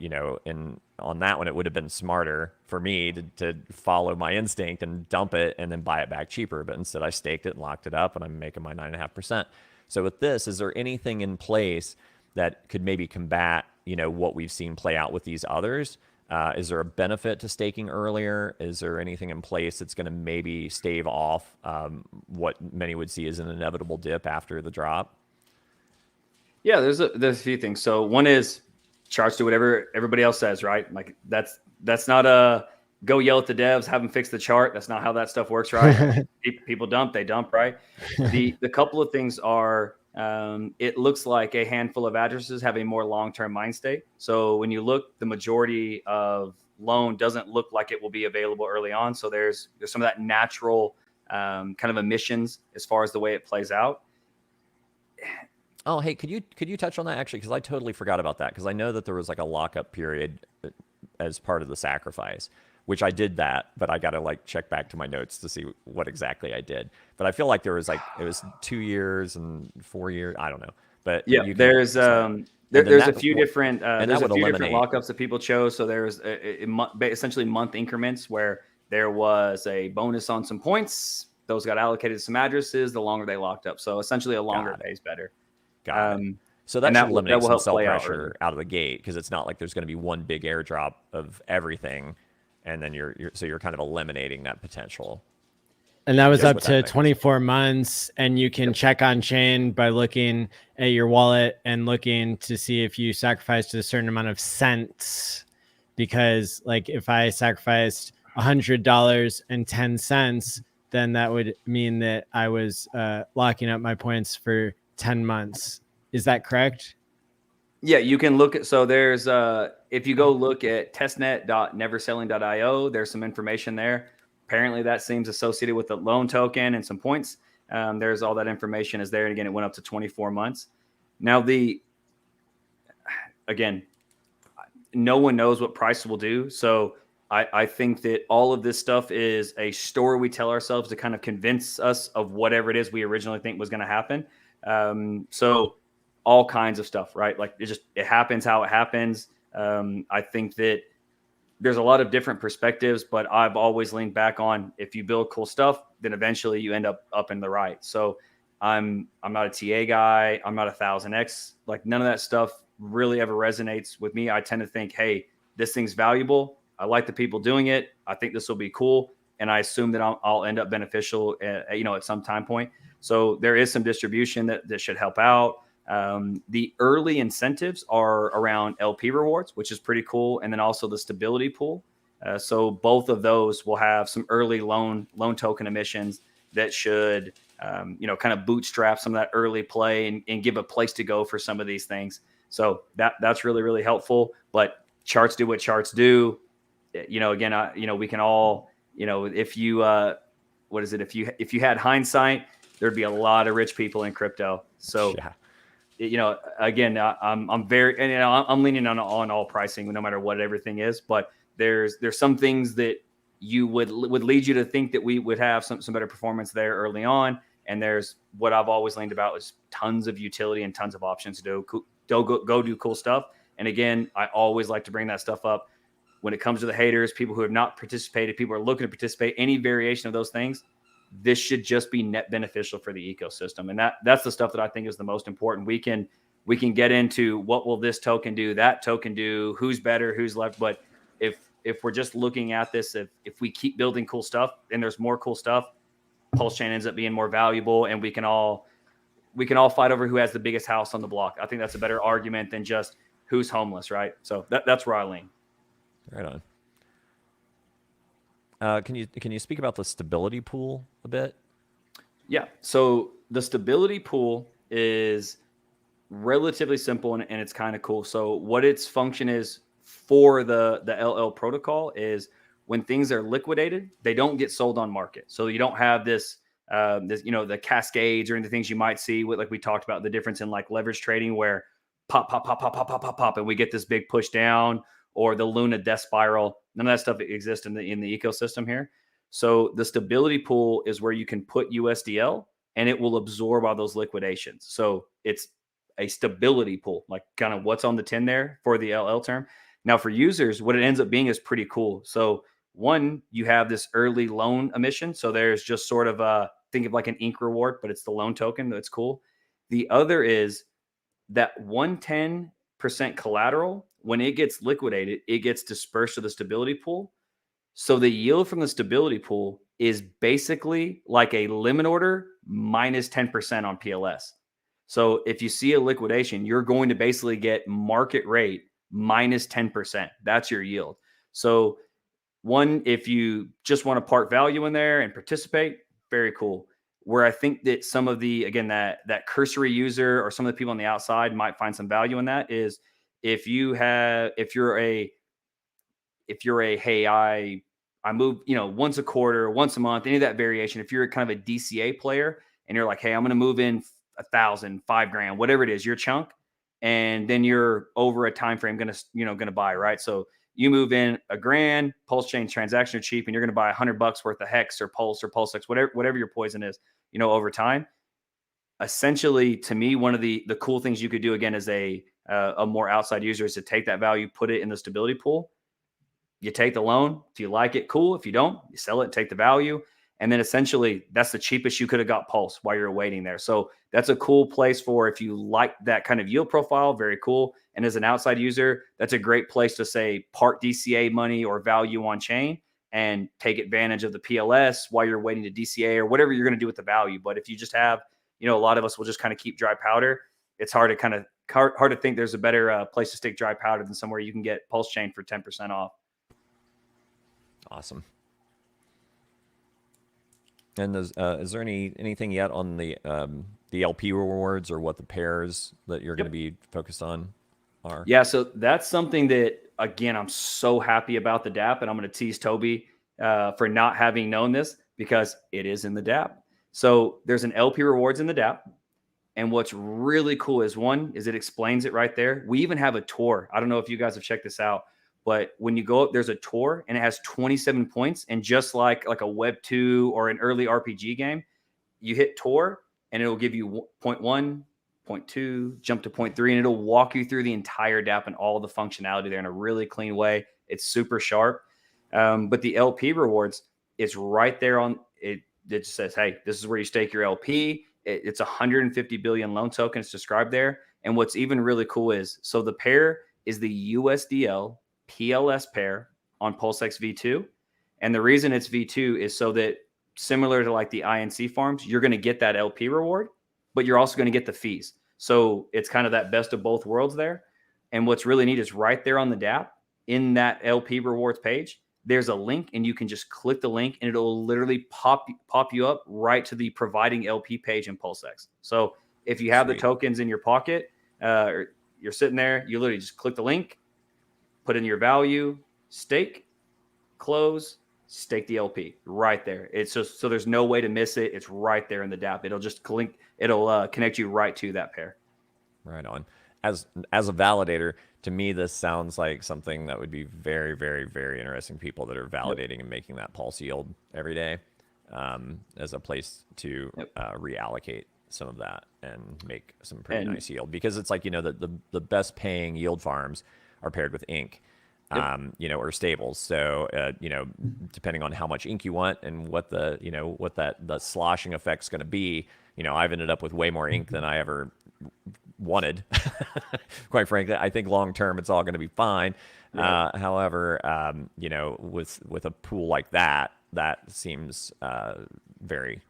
on that one, it would have been smarter for me to follow my instinct and dump it and then buy it back cheaper. But instead I staked it and locked it up, and I'm making my 9.5%. So with this, is there anything in place that could maybe combat, what we've seen play out with these others? Is there a benefit to staking earlier? Is there anything in place that's going to maybe stave off what many would see as an inevitable dip after the drop? Yeah, there's a few things. So one is, charts do whatever everybody else says, right? Like that's not a go yell at the devs, have them fix the chart. That's not how that stuff works, right? People dump, they dump, right? The couple of things are, it looks like a handful of addresses have a more long-term mind state. So when you look, the majority of loan doesn't look like it will be available early on. So there's some of that natural kind of emissions as far as the way it plays out. Oh, hey, could you touch on that actually? Because I totally forgot about that. Because I know that there was like a lockup period as part of the sacrifice, which I did that, but I got to like check back to my notes to see what exactly I did. But I feel like there was like, it was 2 years and 4 years. I don't know. But yeah, there's a few different lockups that people chose. So there's essentially month increments where there was a bonus on some points. Those got allocated to some addresses. The longer they locked up. So essentially a longer pays better. Got it. So that should eliminate some sell pressure out of the gate, because it's not like there's going to be one big airdrop of everything, and then you're kind of eliminating that potential. And that was up to 24 months, and you can check on chain by looking at your wallet and looking to see if you sacrificed a certain amount of cents. Because like if I sacrificed $100.10, then that would mean that I was locking up my points for 10 months. Is that correct? Yeah, you can look at, so there's, if you go look at testnet.neverselling.io, there's some information there. Apparently that seems associated with the loan token and some points. There's all that information is there. And again, it went up to 24 months. Now again, no one knows what price will do. So I think that all of this stuff is a story we tell ourselves to kind of convince us of whatever it is we originally think was going to happen. So all kinds of stuff, right? Like it happens how it happens. I think that there's a lot of different perspectives, but I've always leaned back on, if you build cool stuff, then eventually you end up in the right. So I'm not a TA guy. I'm not a 1000X. Like none of that stuff really ever resonates with me. I tend to think, hey, this thing's valuable. I like the people doing it. I think this will be cool. And I assume that I'll end up beneficial at some time point. So there is some distribution that should help out. The early incentives are around LP rewards, which is pretty cool. And then also the stability pool. So both of those will have some early loan token emissions that should, kind of bootstrap some of that early play and give a place to go for some of these things. So that's really, really helpful. But charts do what charts do. Again, we can all, if you, what is it? If you had hindsight, there'd be a lot of rich people in crypto. So, yeah. Again, I'm very, and I'm leaning on all pricing, no matter what everything is. But there's some things that you would lead you to think that we would have some better performance there early on. And there's what I've always leaned about is tons of utility and tons of options to go do cool stuff. And again, I always like to bring that stuff up when it comes to the haters, people who have not participated, people who are looking to participate, any variation of those things. This should just be net beneficial for the ecosystem. And that's the stuff that I think is the most important. We can get into what will this token do, that token do, who's better, who's left. But if we're just looking at this, if we keep building cool stuff and there's more cool stuff, Pulse Chain ends up being more valuable, and we can all fight over who has the biggest house on the block. I think that's a better argument than just who's homeless, right? So that's where I lean. Right on. Can you speak about the stability pool a bit? Yeah. So the stability pool is relatively simple and it's kind of cool. So what its function is for the LL protocol is when things are liquidated, they don't get sold on market. So you don't have this the cascades or any things you might see with, like we talked about, the difference in like leverage trading where pop, and we get this big push down, or the Luna death spiral. None of that stuff exists in the ecosystem here. So the stability pool is where you can put USDL and it will absorb all those liquidations. So it's a stability pool, like kind of what's on the tin there for the LL term. Now for users, what it ends up being is pretty cool. So one, you have this early loan emission. So there's just sort of think of like an ink reward, but it's the loan token. That's cool. The other is that 110% collateral, when it gets liquidated, it gets dispersed to the stability pool. So the yield from the stability pool is basically like a limit order minus 10% on PLS. So if you see a liquidation, you're going to basically get market rate minus 10%. That's your yield. So one, if you just want to park value in there and participate, very cool. Where I think that some of the, again, that cursory user or some of the people on the outside might find some value in that is if you're a, hey, I move, once a quarter, once a month, any of that variation. If you're kind of a DCA player and you're like, hey, I'm going to move in 1,000, $5,000, whatever it is, your chunk, and then you're over a time frame going to buy, right? So you move in $1,000, Pulse Chain transaction are cheap, and you're going to buy $100 worth of Hex or Pulse Hex, whatever your poison is, over time. Essentially, to me, one of the cool things you could do, again, as a more outside user, is to take that value, put it in the stability pool. You take the loan. If you like it, cool. If you don't, you sell it, take the value. And then essentially that's the cheapest you could have got Pulse while you're waiting there. So that's a cool place for, if you like that kind of yield profile, very cool. And as an outside user, that's a great place to say park DCA money or value on chain and take advantage of the PLS while you're waiting to DCA or whatever you're going to do with the value. But if you just have, a lot of us will just kind of keep dry powder. It's hard to think there's a better place to stick dry powder than somewhere you can get Pulse Chain for 10% off. Awesome. And is there anything yet on the LP rewards or what the pairs that you're going to be focused on are? Yeah, so that's something that, again, I'm so happy about the DApp, and I'm going to tease Toby for not having known this because it is in the DApp. So there's an LP rewards in the DApp. And what's really cool is it explains it right there. We even have a tour. I don't know if you guys have checked this out, but when you go up, there's a tour and it has 27 points. And just like a Web 2 or an early RPG game, you hit tour and it'll give you 0.1, 0.2, jump to 0.3, and it'll walk you through the entire DApp and all the functionality there in a really clean way. It's super sharp. But the LP rewards, it's right there on it. It just says, hey, this is where you stake your LP. It's 150 billion loan tokens described there. And what's even really cool is, so the pair is the USDL PLS pair on PulseX V2. And the reason it's V2 is so that, similar to like the INC farms, you're going to get that LP reward, but you're also going to get the fees. So it's kind of that best of both worlds there. And what's really neat is right there on the DApp in that LP rewards page, there's a link and you can just click the link and it'll literally pop you up right to the providing LP page in PulseX. So if you have the tokens in your pocket, or you're sitting there, you literally just click the link, put in your value, stake, close, stake the LP right there. It's just, so there's no way to miss it. It's right there in the DApp. It'll just connect you right to that pair. Right on. As a validator, to me, this sounds like something that would be very, very, very interesting. People that are validating and making that pulse yield every day, as a place to reallocate some of that and make some pretty nice yield. Because it's like, the best paying yield farms are paired with ink, or stables. So, depending on how much ink you want and what the sloshing effect's going to be, I've ended up with way more ink than I ever wanted. Quite frankly, I think long term it's all going to be fine. However, with a pool like that seems very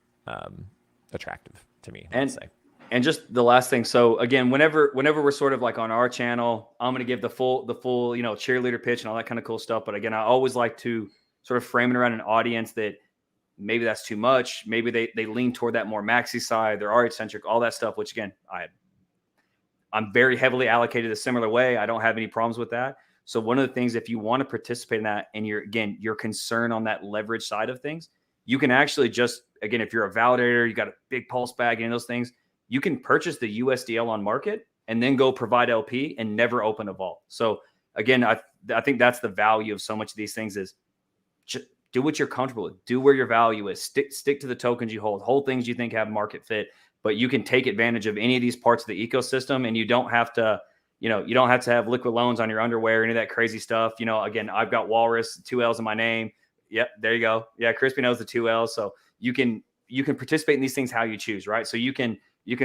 attractive to me. And just the last thing. So again, whenever we're sort of like on our channel, I'm going to give the full cheerleader pitch and all that kind of cool stuff. But again, I always like to sort of frame it around an audience that maybe that's too much. Maybe they lean toward that more maxi side. They're RH centric, all that stuff, which again, I'm very heavily allocated a similar way. I don't have any problems with that. So one of the things, if you want to participate in that and you're concerned on that leverage side of things, you can actually just, again, if you're a validator, you got a big pulse bag and those things, you can purchase the USDL on market and then go provide LP and never open a vault. So again, I think that's the value of so much of these things is just do what you're comfortable with, do where your value is, stick to the tokens you hold things you think have market fit. But you can take advantage of any of these parts of the ecosystem, and you don't have to, have liquid loans on your underwear, any of that crazy stuff. Again, I've got Walrus, 2 L's in my name. Yep, there you go. Yeah, Crispy knows the 2 L's. So you can participate in these things how you choose, right? So you can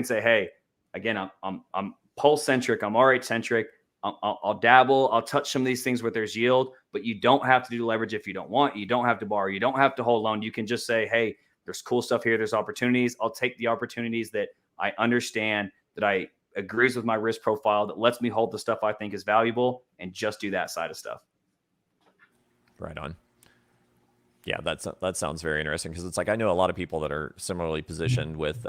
say, hey, again, I'm pulse centric, I'm RH centric. I'll dabble, I'll touch some of these things where there's yield, but you don't have to do leverage if you don't want. You don't have to borrow. You don't have to hold loan. You can just say, hey, there's cool stuff here. There's opportunities. I'll take the opportunities that I understand, that I agrees with my risk profile, that lets me hold the stuff I think is valuable, and just do that side of stuff. Right on. Yeah, that sounds very interesting, because it's like I know a lot of people that are similarly positioned with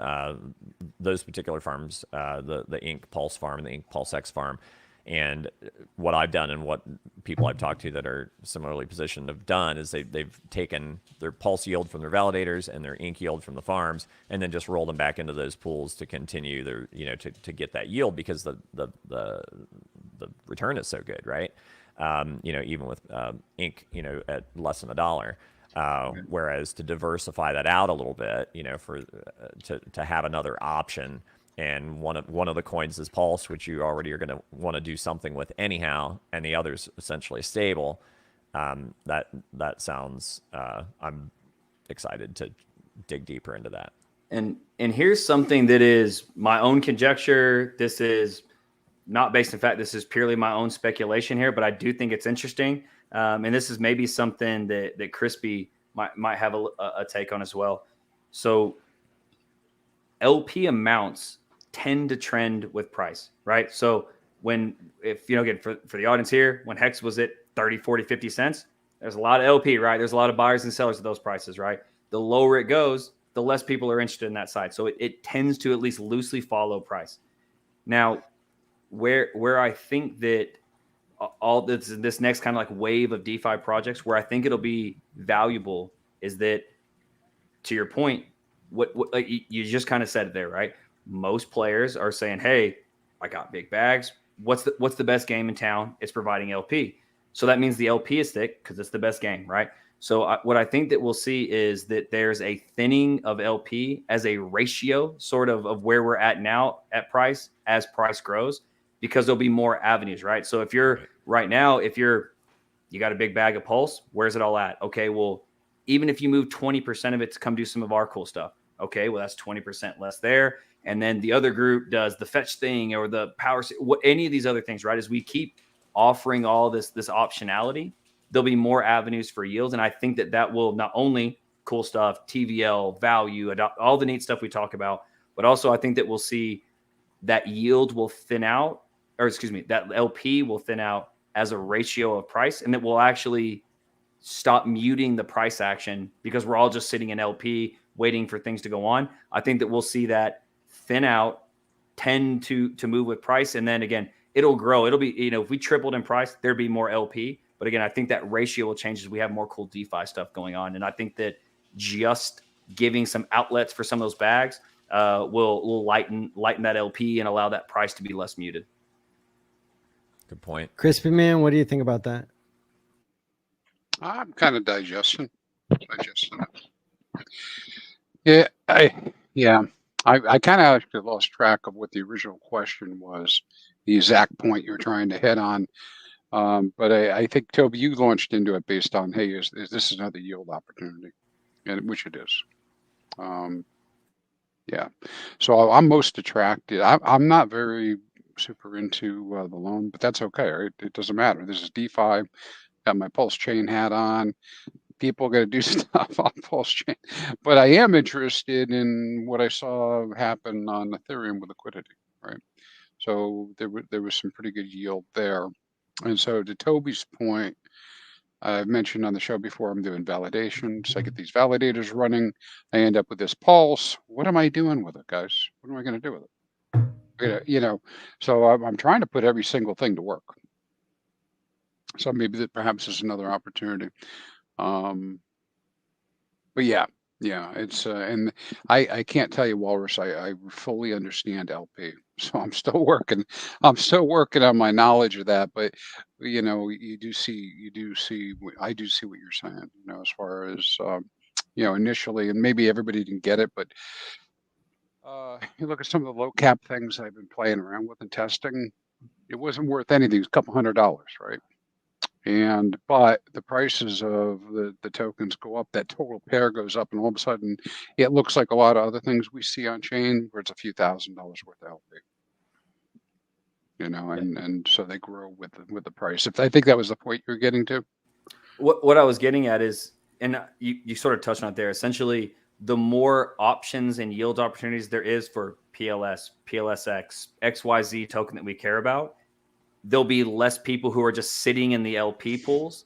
those particular farms, the Ink Pulse farm and the Ink Pulse X farm. And what I've done and what people I've talked to that are similarly positioned have done is they've taken their pulse yield from their validators and their ink yield from the farms, and then just rolled them back into those pools to continue their, to get that yield, because the return is so good, right? Even with ink, at less than $1. Whereas to diversify that out a little bit, to have another option. And one of the coins is Pulse, which you already are going to want to do something with anyhow, and the other's essentially stable. That sounds. I'm excited to dig deeper into that. And here's something that is my own conjecture. This is not based in fact. This is purely my own speculation here, but I do think it's interesting. And this is maybe something that Crispy might have a take on as well. So LP amounts tend to trend with price, right? So again, for the audience here, when HEX was at 30, 40, 50 cents, there's a lot of LP, right? There's a lot of buyers and sellers at those prices, right? The lower it goes, the less people are interested in that side. So it tends to at least loosely follow price. Now, where I think that all this next kind of like wave of DeFi projects, where I think it'll be valuable, is that, to your point, what like you just kind of said it there, right? Most players are saying, "Hey, I got big bags. What's the best game in town? It's providing LP." So that means the LP is thick because it's the best game, right? So what I think that we'll see is that there's a thinning of LP as a ratio sort of where we're at now at price as price grows, because there'll be more avenues, right? So if you're right now, you got a big bag of Pulse, where's it all at? Okay, well, even if you move 20% of it to come do some of our cool stuff, okay, well, that's 20% less there. And then the other group does the fetch thing or the power, any of these other things, right? As we keep offering all this optionality, there'll be more avenues for yields. And I think that will not only cool stuff, TVL, value, all the neat stuff we talk about, but also I think that we'll see that yield will thin out, or excuse me, that LP will thin out as a ratio of price, and that will actually stop muting the price action because we're all just sitting in LP waiting for things to go on. I think that we'll see that thin out, tend to move with price. And then again, it'll grow. It'll be, if we tripled in price, there'd be more LP. But again, I think that ratio will change as we have more cool DeFi stuff going on. And I think that just giving some outlets for some of those bags will lighten that LP and allow that price to be less muted. Good point. ChrispyMan, what do you think about that? I'm kind of digesting it. I kind of actually lost track of what the original question was, the exact point you're trying to hit on. But I think, Toby, you launched into it based on, hey, is this another yield opportunity? And which it is. So I'm most attracted. I'm not very super into the loan, but that's okay. Right? It doesn't matter. This is DeFi. Got my Pulse Chain hat on. People got to do stuff on Pulse Chain, but I am interested in what I saw happen on Ethereum with liquidity. Right. So there was some pretty good yield there. And so to Toby's point, I've mentioned on the show before, I'm doing validations. I get these validators running. I end up with this Pulse. What am I doing with it, guys? What am I going to do with it? So I'm trying to put every single thing to work. So maybe that perhaps is another opportunity. But yeah, it's and I can't tell you, Walrus, I fully understand LP. So I'm still working on my knowledge of that. But I do see what you're saying, as far as initially, and maybe everybody didn't get it, but you look at some of the low cap things I've been playing around with and testing, it wasn't worth anything. It's a couple $100, right? But the prices of the tokens go up, that total pair goes up, and all of a sudden it looks like a lot of other things we see on chain where it's a few $1,000s worth of LP. And so they grow with the price. If I think that was the point you're getting to. What I was getting at is, and you sort of touched on it there, essentially the more options and yield opportunities there is for PLS, PLSX, XYZ token that we care about, there'll be less people who are just sitting in the LP pools,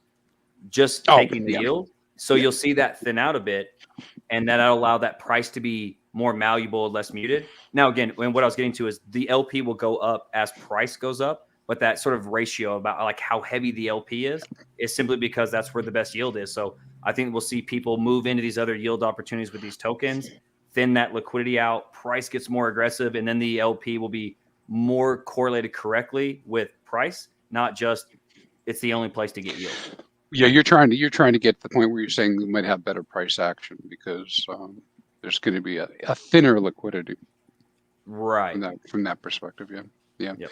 just taking the yield. So you'll see that thin out a bit, and that'll allow that price to be more malleable, less muted. Now, again, what I was getting to is the LP will go up as price goes up, but that sort of ratio about like how heavy the LP is simply because that's where the best yield is. So I think we'll see people move into these other yield opportunities with these tokens, thin that liquidity out, price gets more aggressive, and then the LP will be more correlated correctly with price, not just it's the only place to get yield. Yeah, you're trying to get to the point where you're saying we might have better price action because there's going to be a thinner liquidity, right? From that perspective, yeah. Yep.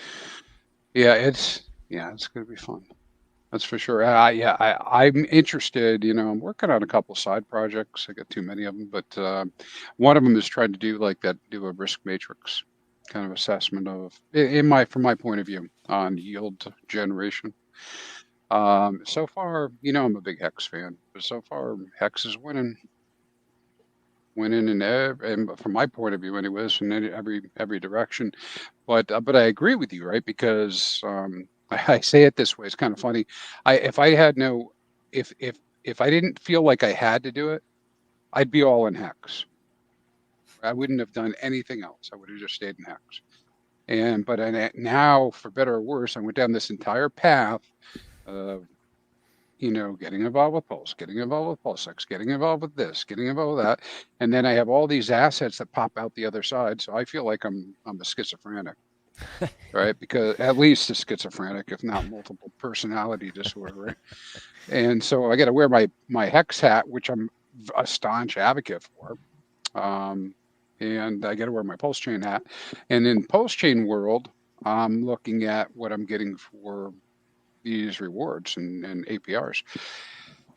It's going to be fun. That's for sure. I'm interested. I'm working on a couple side projects. I got too many of them, but one of them is trying to do a risk matrix kind of assessment of, from my point of view, on yield generation. So far, I'm a big HEX fan, but so far HEX is winning and from my point of view, anyways, in every direction. But I agree with you, right? Because I say it this way. It's kind of funny. If I didn't feel like I had to do it, I'd be all in HEX. I wouldn't have done anything else. I would have just stayed in HEX. But now, for better or worse, I went down this entire path of, getting involved with Pulse, getting involved with PulseX, getting involved with this, getting involved with that. And then I have all these assets that pop out the other side. So I feel like I'm a schizophrenic, right? Because at least a schizophrenic, if not multiple personality disorder, right? And so I got to wear my HEX hat, which I'm a staunch advocate for. And I got to wear my Pulse Chain hat. And in Pulse Chain world, I'm looking at what I'm getting for these rewards and APRs.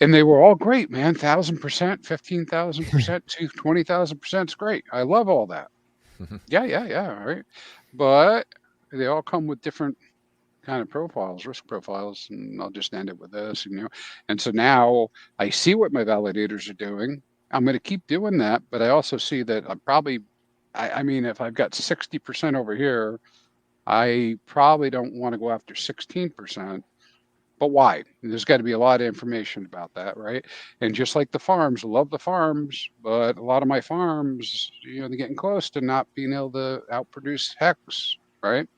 And they were all great, man. 1,000%, 15,000%, 20,000% is great. I love all that. Yeah. Right. But they all come with different kind of profiles, risk profiles, and I'll just end it with this, And so now I see what my validators are doing. I'm going to keep doing that, but I also see that I mean, if I've got 60% over here, I probably don't want to go after 16%. But why? There's got to be a lot of information about that, right? And just like the farms, love the farms, but a lot of my farms, they're getting close to not being able to outproduce HEX, right?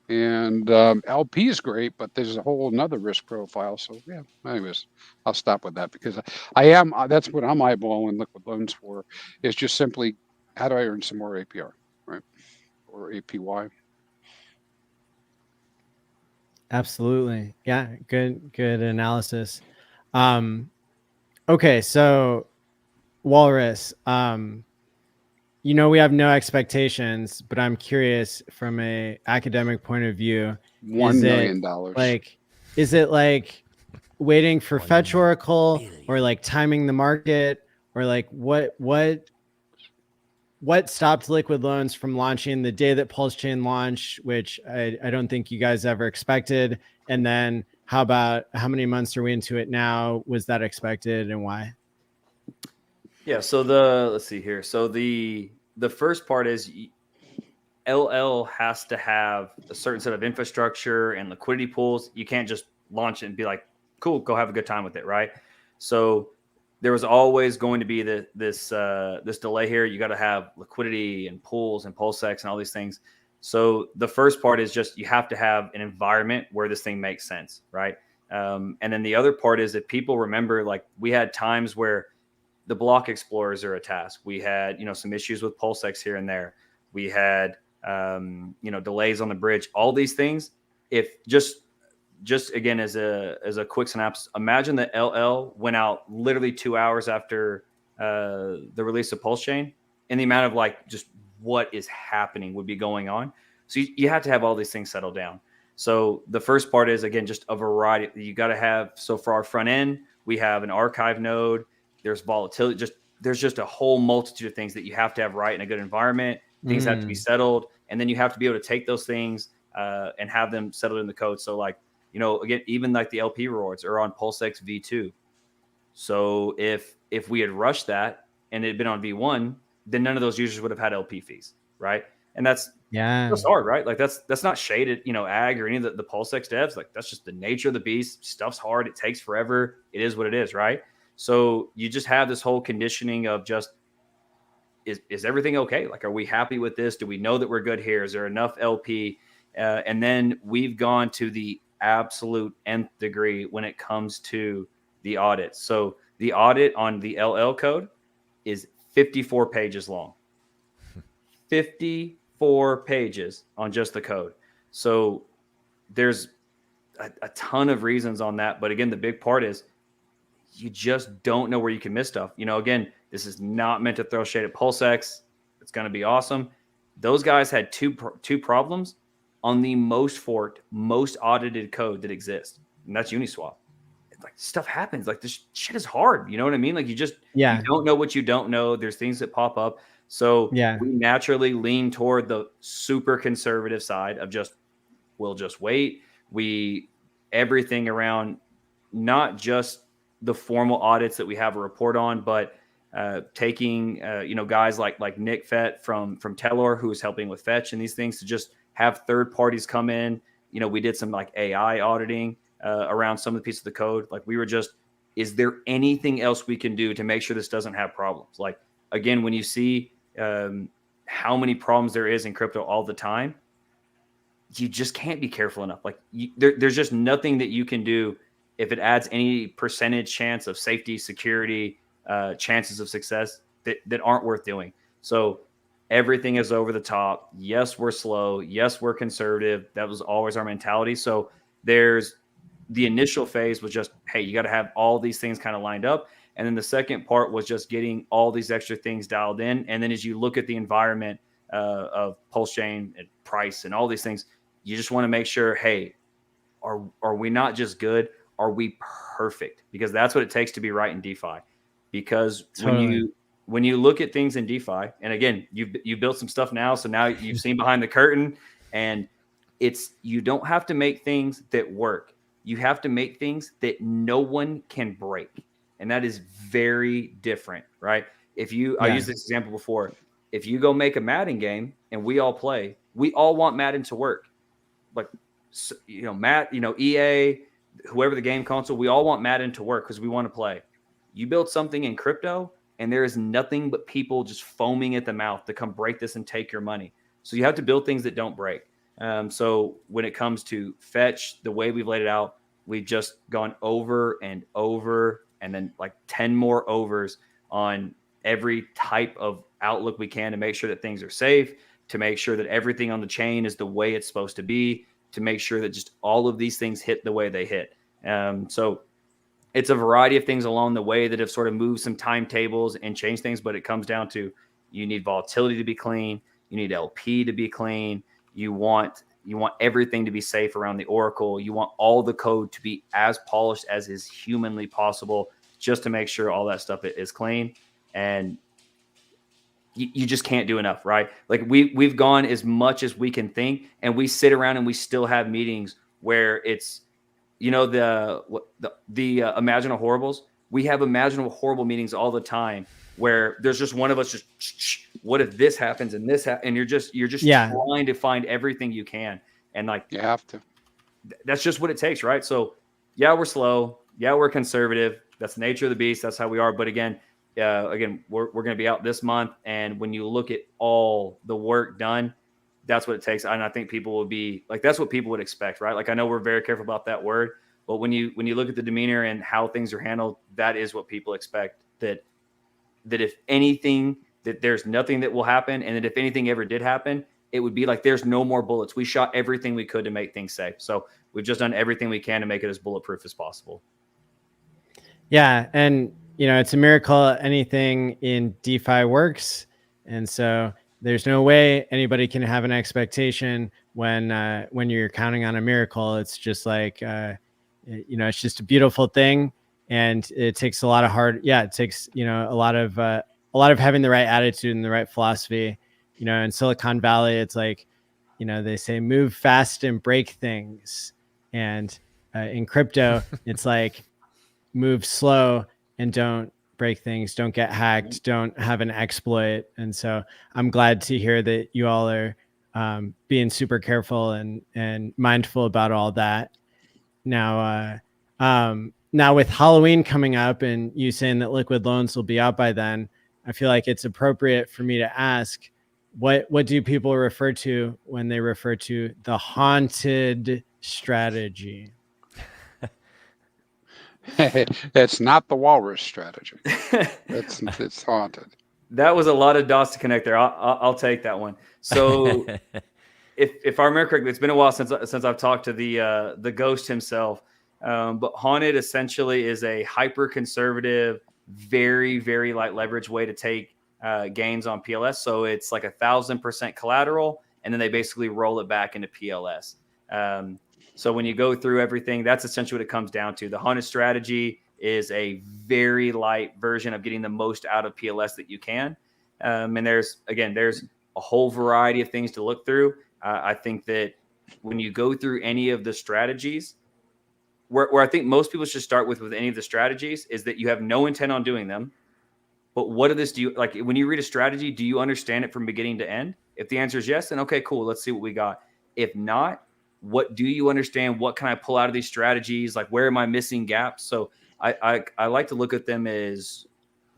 And LP is great, but there's a whole another risk profile. So yeah, anyways, I'll stop with that because that's what I'm eyeballing liquid loans for, is just simply how do I earn some more APR, right? Or APY. Absolutely. Yeah. Good analysis. Okay. So Walrus, we have no expectations, but I'm curious from a academic point of view, $1 million. Is it like waiting for Fetch Oracle or like timing the market or like what stopped liquid loans from launching the day that Pulse Chain launched, which I don't think you guys ever expected? And then how many months are we into it now? Was that expected and why? Yeah. So let's see here. So the first part is LL has to have a certain set of infrastructure and liquidity pools. You can't just launch it and be like, cool, go have a good time with it. Right. So there was always going to be this delay here. You got to have liquidity and pools and PulseX and all these things. So the first part is just you have to have an environment where this thing makes sense, right? And then the other part is that people remember, like, we had times where the block explorers are a task. We had some issues with PulseX here and there. We had delays on the bridge. All these things. If just again, as a quick synopsis, imagine that LL went out literally 2 hours after the release of Pulse Chain, and the amount of like just what is happening would be going on. So you have to have all these things settled down. So the first part is, again, just a variety. You got to have, so for our front end, we have an archive node. There's volatility. There's just a whole multitude of things that you have to have right in a good environment. Things have to be settled, and then you have to be able to take those things and have them settled in the code. So like, again, even like the LP rewards are on PulseX V2. So if we had rushed that and it had been on V1, then none of those users would have had LP fees, right? And that's hard, right? Like that's not shaded, ag or any of the PulseX devs. Like that's just the nature of the beast. Stuff's hard. It takes forever. It is what it is, right? So you just have this whole conditioning of just, is everything okay? Like, are we happy with this? Do we know that we're good here? Is there enough LP? And then we've gone to the absolute nth degree when it comes to the audit. So the audit on the LL code is 54 pages long. 54 pages on just the code. So there's a ton of reasons on that. But again, the big part is you just don't know where you can miss stuff. Again, this is not meant to throw shade at PulseX. It's going to be awesome. Those guys had two problems on the most forked, most audited code that exists, and that's Uniswap. Like, stuff happens. Like, this shit is hard. You know what I mean? Like, you don't know what you don't know. There's things that pop up. So we naturally lean toward the super conservative side of we'll just wait. Everything around not just the formal audits that we have a report on, but taking guys like Nick Fett from Telor, who is helping with Fetch and these things, to just have third parties come in. We did some like AI auditing around some of the pieces of the code. Like, we were is there anything else we can do to make sure this doesn't have problems? Like, again, when you see how many problems there is in crypto all the time, you just can't be careful enough. Like there's just nothing that you can do if it adds any percentage chance of safety, security, chances of success that aren't worth doing. So everything is over the top. Yes, we're slow. Yes, we're conservative. That was always our mentality. So there's the initial phase was just, hey, you got to have all these things kind of lined up. And then the second part was just getting all these extra things dialed in. And then as you look at the environment of Pulse Chain and price and all these things, you just want to make sure, hey, are we not just good? Are we perfect? Because that's what it takes to be right in DeFi. Because Totally. when you look at things in DeFi, and again, you've built some stuff now, so now you've seen behind the curtain, and you don't have to make things that work. You have to make things that no one can break. And that is very different, right? I used this example before. If you go make a Madden game and we all play, we all want Madden to work. Like, EA, whoever the game console, we all want Madden to work because we want to play. You build something in crypto and there is nothing but people just foaming at the mouth to come break this and take your money. So you have to build things that don't break. So when it comes to Fetch, the way we've laid it out, we've just gone over and over and then like 10 more overs on every type of outlook we can to make sure that things are safe, to make sure that everything on the chain is the way it's supposed to be, to make sure that just all of these things hit the way they hit. So it's a variety of things along the way that have sort of moved some timetables and changed things, but it comes down to you need volatility to be clean. You need LP to be clean. You want everything to be safe around the Oracle. You want all the code to be as polished as is humanly possible just to make sure all that stuff is clean. And you just can't do enough, right? Like we've gone as much as we can think, and we sit around and we still have meetings where it's, the imaginable horribles. We have imaginable horrible meetings all the time where there's just one of us just, what if this happens and this and you're just trying to find everything you can. And like, You have to. That's just what it takes, right? So yeah, we're slow. Yeah, we're conservative. That's the nature of the beast. That's how we are. But again, we're going to be out this month. And when you look at all the work done, that's what it takes. And I think people will be like, that's what people would expect, right? Like, I know we're very careful about that word, but when you look at the demeanor and how things are handled, that is what people expect, that if anything, that there's nothing that will happen. And that if anything ever did happen, it would be like, there's no more bullets. We shot everything we could to make things safe. So we've just done everything we can to make it as bulletproof as possible. Yeah. And, it's a miracle anything in DeFi works. And so there's no way anybody can have an expectation when you're counting on a miracle. It's just like, it's just a beautiful thing. And it takes a lot of it takes, a lot of having the right attitude and the right philosophy. In Silicon Valley, it's like, they say move fast and break things. And in crypto, it's like move slow and don't break things, don't get hacked, don't have an exploit. And so I'm glad to hear that you all are being super careful and mindful about all that. Now, now with Halloween coming up and you saying that liquid loans will be out by then, I feel like it's appropriate for me to ask, what do people refer to when they refer to the haunted strategy? It's not the walrus strategy. It's haunted. That was a lot of dots to connect there. I'll take that one. So if I remember correctly, it's been a while since I've talked to the ghost himself. But haunted essentially is a hyper conservative, very, very light leverage way to take gains on PLS. So it's like 1,000% collateral, and then they basically roll it back into PLS. So when you go through everything, that's essentially what it comes down to. The haunted strategy is a very light version of getting the most out of PLS that you can. And there's a whole variety of things to look through. I think that when you go through any of the strategies, where I think most people should start with any of the strategies is that you have no intent on doing them. But what of this do you like? When you read a strategy, do you understand it from beginning to end? If the answer is yes, then okay, cool. Let's see what we got. If not, what do you understand? What can I pull out of these strategies? Like, where am I missing gaps? So I like to look at them as,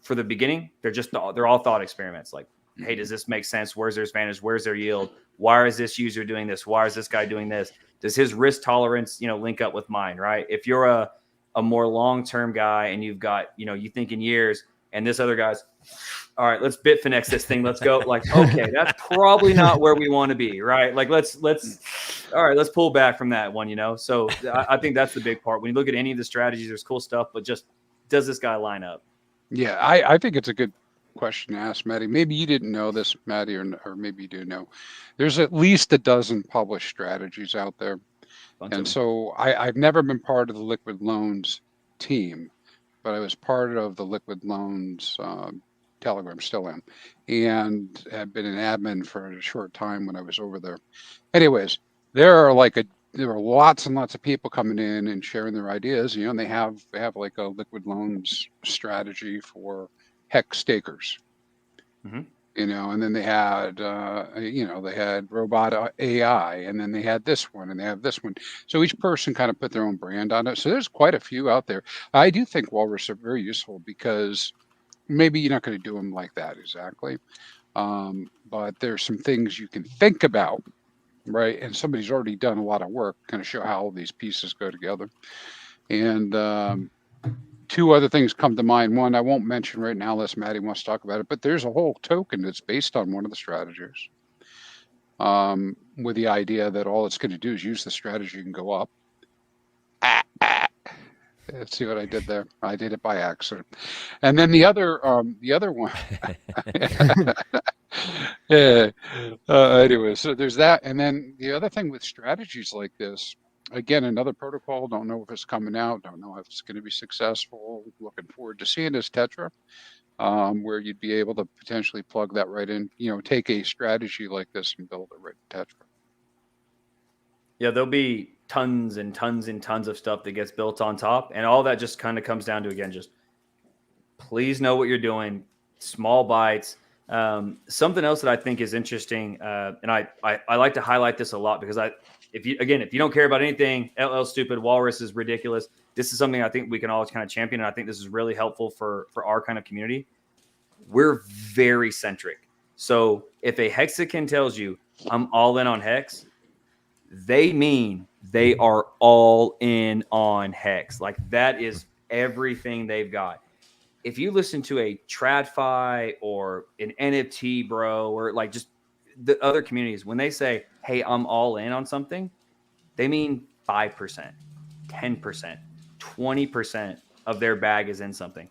for the beginning, they're all thought experiments. Like, hey, does this make sense? Where's their advantage? Where's their yield? Why is this user doing this? Why is this guy doing this? Does his risk tolerance, link up with mine, right? If you're a more long-term guy and you've got, you think in years, and this other guy's, all right, let's Bitfinex this thing. Let's go. Like, okay, that's probably not where we want to be, right? Like, let's pull back from that one, So I think that's the big part. When you look at any of the strategies, there's cool stuff, but just does this guy line up? Yeah, I think it's a good question to ask, Maddie. Maybe you didn't know this, Maddie, or maybe you do know. There's at least a dozen published strategies out there. And so I've never been part of the liquid loans team, but I was part of the liquid loans Telegram, still am, and have been an admin for a short time when I was over there. Anyways, there are lots and lots of people coming in and sharing their ideas, and they have like a liquid loans strategy for HEX stakers. Mm-hmm. And then they had, they had robot AI, and then they had this one, and they have this one. So each person kind of put their own brand on it. So there's quite a few out there. I do think Walrus are very useful because maybe you're not going to do them like that exactly. But there's some things you can think about, right? And somebody's already done a lot of work, kind of show how all these pieces go together. And two other things come to mind. One, I won't mention right now unless Maddie wants to talk about it, but there's a whole token that's based on one of the strategies, with the idea that all it's going to do is use the strategy and go up. Let's see what I did there. I did it by accident. And then the other one. Anyway, so there's that. And then the other thing with strategies like this, again, another protocol, don't know if it's coming out, don't know if it's going to be successful. Looking forward to seeing this Tetra, where you'd be able to potentially plug that right in, take a strategy like this and build it right in Tetra. Yeah, there'll be tons and tons and tons of stuff that gets built on top. And all that just kind of comes down to, again, just please know what you're doing, small bites. Something else that I think is interesting, and I like to highlight this a lot because if you don't care about anything, LL's stupid, Walrus is ridiculous. This is something I think we can all kind of champion. And I think this is really helpful for our kind of community. We're very centric. So if a Hexagon tells you I'm all in on Hex, they mean they are all in on Hex. Like that is everything they've got. If you listen to a TradFi or an NFT bro, or like just the other communities, when they say, hey, I'm all in on something, they mean 5%, 10%, 20% of their bag is in something.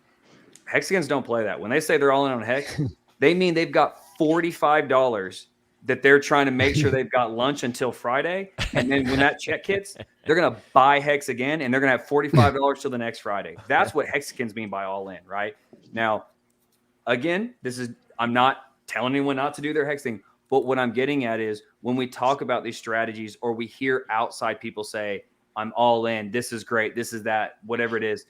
Hexagons don't play that. When they say they're all in on Hex, they mean they've got $45 that they're trying to make sure they've got lunch until Friday. And then when that check hits, they're going to buy Hex again, and they're going to have $45 till the next Friday. That's what Hexagons mean by all in, right? Now, again, I'm not telling anyone not to do their Hex thing, but what I'm getting at is when we talk about these strategies or we hear outside people say, I'm all in, this is great, this is that, whatever it is,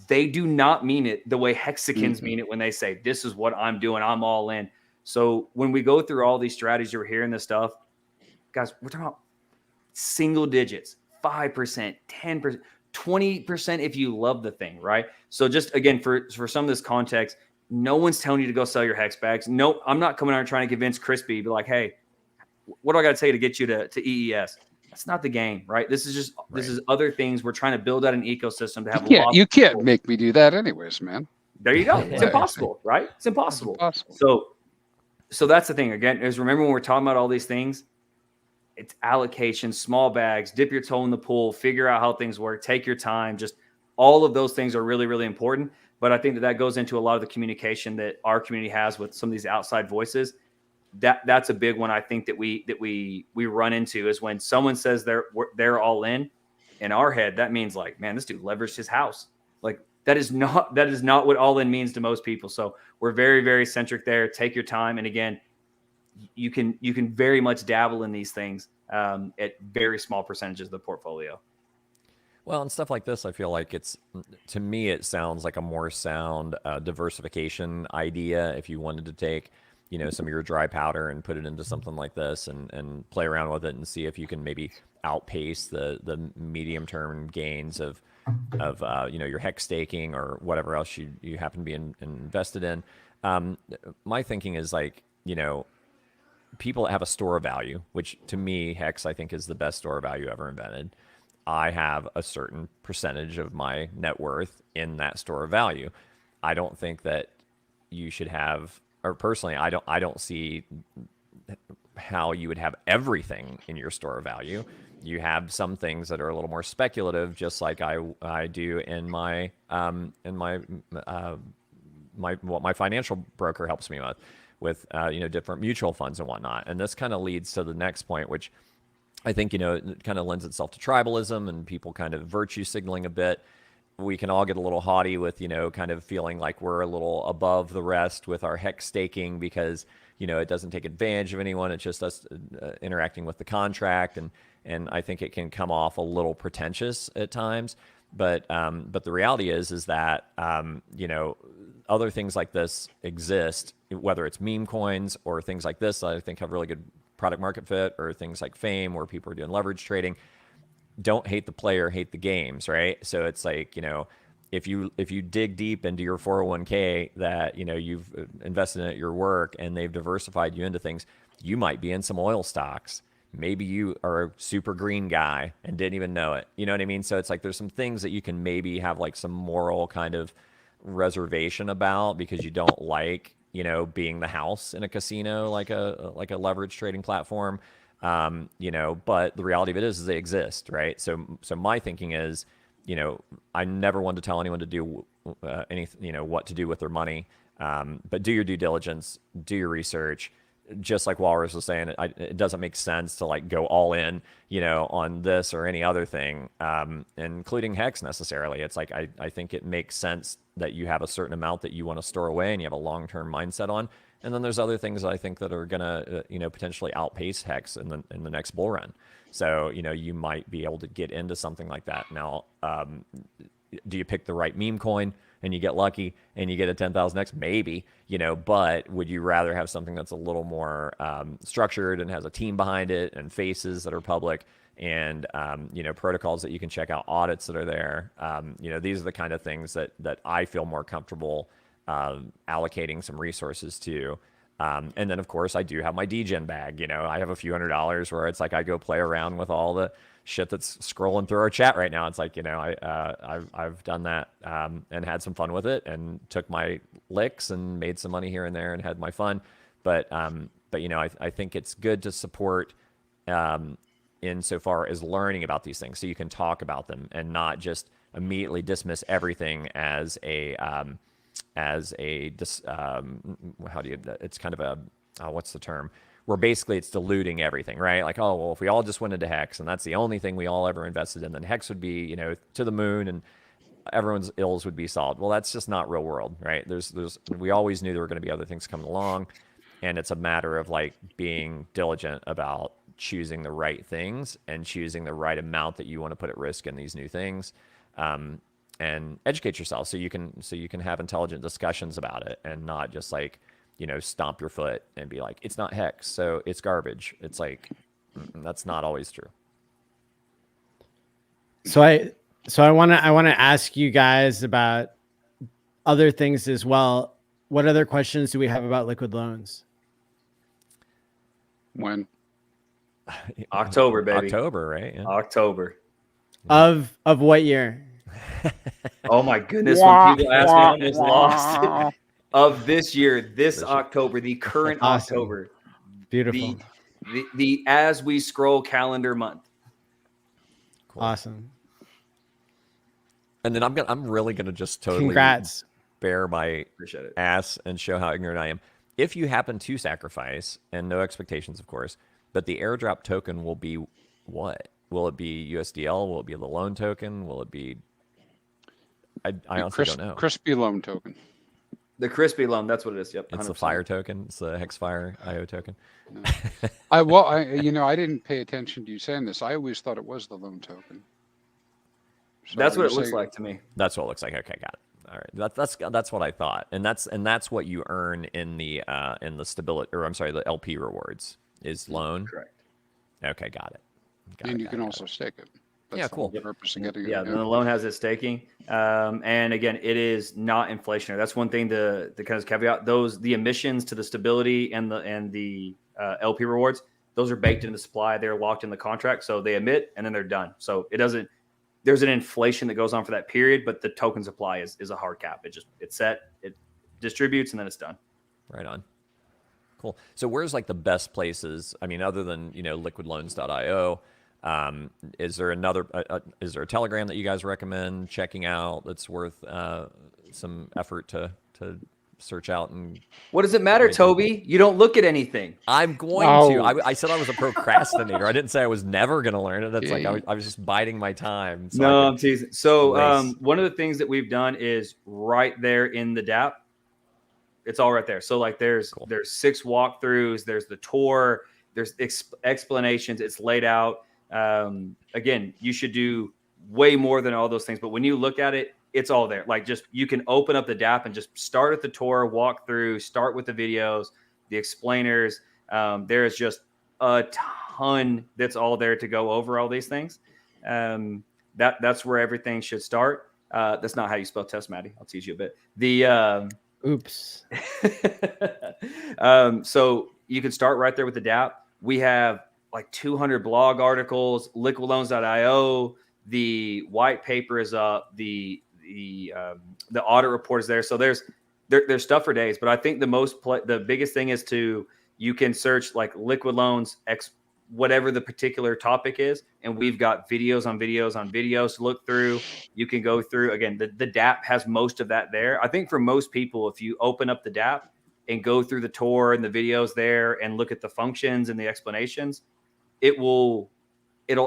they do not mean it the way Hexagons mean it when they say, this is what I'm doing, I'm all in. So when we go through all these strategies, we're hearing this stuff, guys, we're talking about single digits, 5%, 10%, 20% if you love the thing, right? So just again, for some of this context, no one's telling you to go sell your Hex bags. No, I'm not coming out and trying to convince Crispy, be like, hey, what do I got to say to get you to EES? That's not the game, right? This is other things. We're trying to build out an ecosystem to have. You can't make me do that anyways, man. There you go. It's impossible, right? It's impossible. So that's the thing. Again, is remember when we're talking about all these things, it's allocation, small bags, dip your toe in the pool, figure out how things work, take your time. Just all of those things are really, really important. But I think that goes into a lot of the communication that our community has with some of these outside voices. That's a big one. I think that we run into is when someone says they're all in our head, that means like, man, this dude leveraged his house. Like that is not what all in means to most people. So we're very, very centric there. Take your time. And again, you can very much dabble in these things at very small percentages of the portfolio. Well, and stuff like this, I feel like to me, it sounds like a more sound diversification idea. If you wanted to take, some of your dry powder and put it into something like this and play around with it and see if you can maybe outpace the medium term gains of your Hex staking or whatever else you happen to be invested in. My thinking is like, people that have a store of value, which to me, Hex, I think is the best store of value ever invented. I have a certain percentage of my net worth in that store of value. I don't think that you should have, or personally, I don't see how you would have everything in your store of value. You have some things that are a little more speculative, just like I do in my what my financial broker helps me with different mutual funds and whatnot. And this kind of leads to the next point, which I think it kind of lends itself to tribalism and people kind of virtue signaling a bit. We can all get a little haughty with kind of feeling like we're a little above the rest with our hex staking because it doesn't take advantage of anyone. It's just us interacting with the contract, and I think it can come off a little pretentious at times. But the reality is that other things like this exist, whether it's meme coins or things like this that I think have really good product market fit, or things like Fame where people are doing leverage trading. Don't hate the player, hate the games, right? So it's like, if you dig deep into your 401k that you've invested in at your work and they've diversified you into things, you might be in some oil stocks. Maybe you are a super green guy and didn't even know it. You know what I mean? So it's like there's some things that you can maybe have like some moral kind of reservation about because you don't like being the house in a casino like a leverage trading platform. But the reality of it is they exist, right? So my thinking is, I never want to tell anyone to do anything, what to do with their money. But do your due diligence, do your research. Just like Walrus was saying, it doesn't make sense to like go all in, on this or any other thing, including Hex necessarily. It's like, I think it makes sense that you have a certain amount that you want to store away and you have a long-term mindset on. And then there's other things that I think that are going to, potentially outpace Hex in the next bull run. So, you might be able to get into something like that. Now, do you pick the right meme coin and you get lucky and you get a 10,000X? Maybe, but would you rather have something that's a little more structured and has a team behind it and faces that are public and, protocols that you can check out, audits that are there? These are the kind of things that I feel more comfortable allocating some resources to. And then, of course, I do have my degen bag. I have a few $100s where it's like I go play around with all the shit that's scrolling through our chat right now. It's like, I've done that and had some fun with it and took my licks and made some money here and there and had my fun. But I think it's good to support insofar as learning about these things so you can talk about them and not just immediately dismiss everything as it's kind of a, what's the term? Where basically it's diluting everything, right? Like, oh, well, if we all just went into Hex and that's the only thing we all ever invested in, then Hex would be, to the moon and everyone's ills would be solved. Well, that's just not real world, right? We always knew there were going to be other things coming along, and it's a matter of like being diligent about choosing the right things and choosing the right amount that you want to put at risk in these new things. And educate yourself so you can have intelligent discussions about it and not just like, stomp your foot and be like, it's not Hex, so it's garbage. It's like, that's not always true. So I want to ask you guys about other things as well. What other questions do we have about liquid loans? When? October, baby. October, right? Yeah. October. Of what year? Oh my goodness! When people ask me, I almost lost it. Of this year, this October, the current Awesome. October. Beautiful. The as we scroll calendar month. Cool. Awesome. And then I'm really gonna just totally Congrats. bare my Appreciate it. ass and show how ignorant I am. If you happen to sacrifice, and no expectations, of course, but the airdrop token will be what? Will it be USDL? Will it be the loan token? Will it be? I honestly don't know. Crispy loan token. The crispy loan, that's what it is. Yep. 100%. It's the Fire token. It's the Hex Fire IO token. I didn't pay attention to you saying this. I always thought it was the loan token. So that's what it looks like to me. That's what it looks like. Okay, got it. All right, that's what I thought, and that's what you earn in the stability, or I'm sorry, the LP rewards is loan. Correct. Okay, got it. And you can also stake it. That's Yeah, the whole cool. purpose of getting it. Yeah, then the loan has its staking. And again, it is not inflationary. That's one thing to kind of caveat. The emissions to the stability and the LP rewards, those are baked into the supply. They're locked in the contract. So they emit and then they're done. So there's an inflation that goes on for that period, but the token supply is a hard cap. It's set, it distributes, and then it's done. Right on. Cool. So where's like the best places? I mean, other than, liquidloans.io, is there is there a Telegram that you guys recommend checking out that's worth some effort to search out? And What does it matter, Toby? You don't look at anything. I'm going to. I said I was a procrastinator. I didn't say I was never going to learn it. That's I was just biding my time. So I'm teasing. So one of the things that we've done is right there in the DApp. It's all right there. So like there's 6 walkthroughs, there's the tour, there's explanations, it's laid out. Again, you should do way more than all those things. But when you look at it, it's all there. Like you can open up the DApp and just start at the tour, walk through, start with the videos, the explainers. There is just a ton that's all there to go over all these things. That's where everything should start. That's not how you spell test, Maddie. I'll tease you a bit. Oops. So you can start right there with the DApp. We have like 200 blog articles, liquidloans.io. The white paper is up. The audit report is there. So there's stuff for days. But I think the biggest thing is you can search like liquid loans X, whatever the particular topic is. And we've got videos on videos on videos to look through. You can go through, again, the DApp has most of that there. I think for most people, if you open up the DApp and go through the tour and the videos there and look at the functions and the explanations, it'll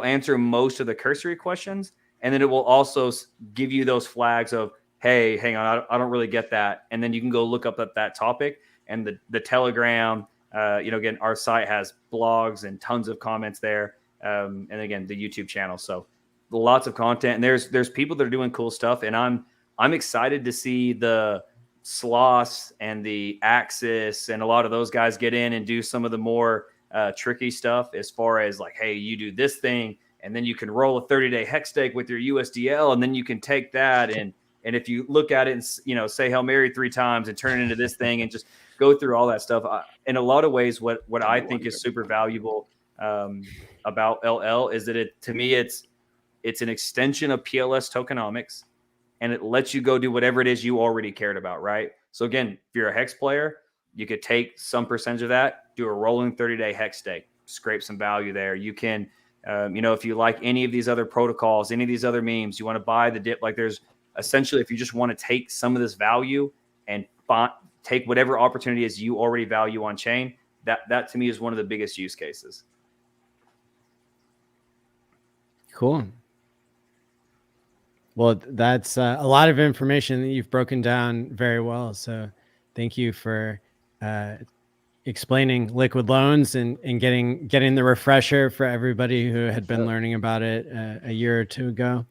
answer most of the cursory questions. And then it will also give you those flags of, hey, hang on, I don't really get that. And then you can go look up at that topic. And the Telegram, again, our site has blogs and tons of comments there. And again, the YouTube channel. So lots of content. And there's people that are doing cool stuff. And I'm excited to see the Sloss and the Axis and a lot of those guys get in and do some of the more tricky stuff as far as like, hey, you do this thing and then you can roll a 30-day hex stake with your USDL and then you can take that and if you look at it and say Hail Mary 3 times and turn it into this thing and just go through all that stuff. In a lot of ways, what I think is super valuable about LL is that to me it's an extension of PLS tokenomics, and it lets you go do whatever it is you already cared about, right? So again, if you're a hex player, you could take some percentage of that, do a rolling 30-day hex stake, scrape some value there. You can, if you like any of these other protocols, any of these other memes, you want to buy the dip. Like there's essentially, if you just want to take some of this value and take whatever opportunity is you already value on chain, that to me is one of the biggest use cases. Cool. Well, that's a lot of information that you've broken down very well. So thank you for explaining liquid loans and getting the refresher for everybody who had been learning about it a year or two ago.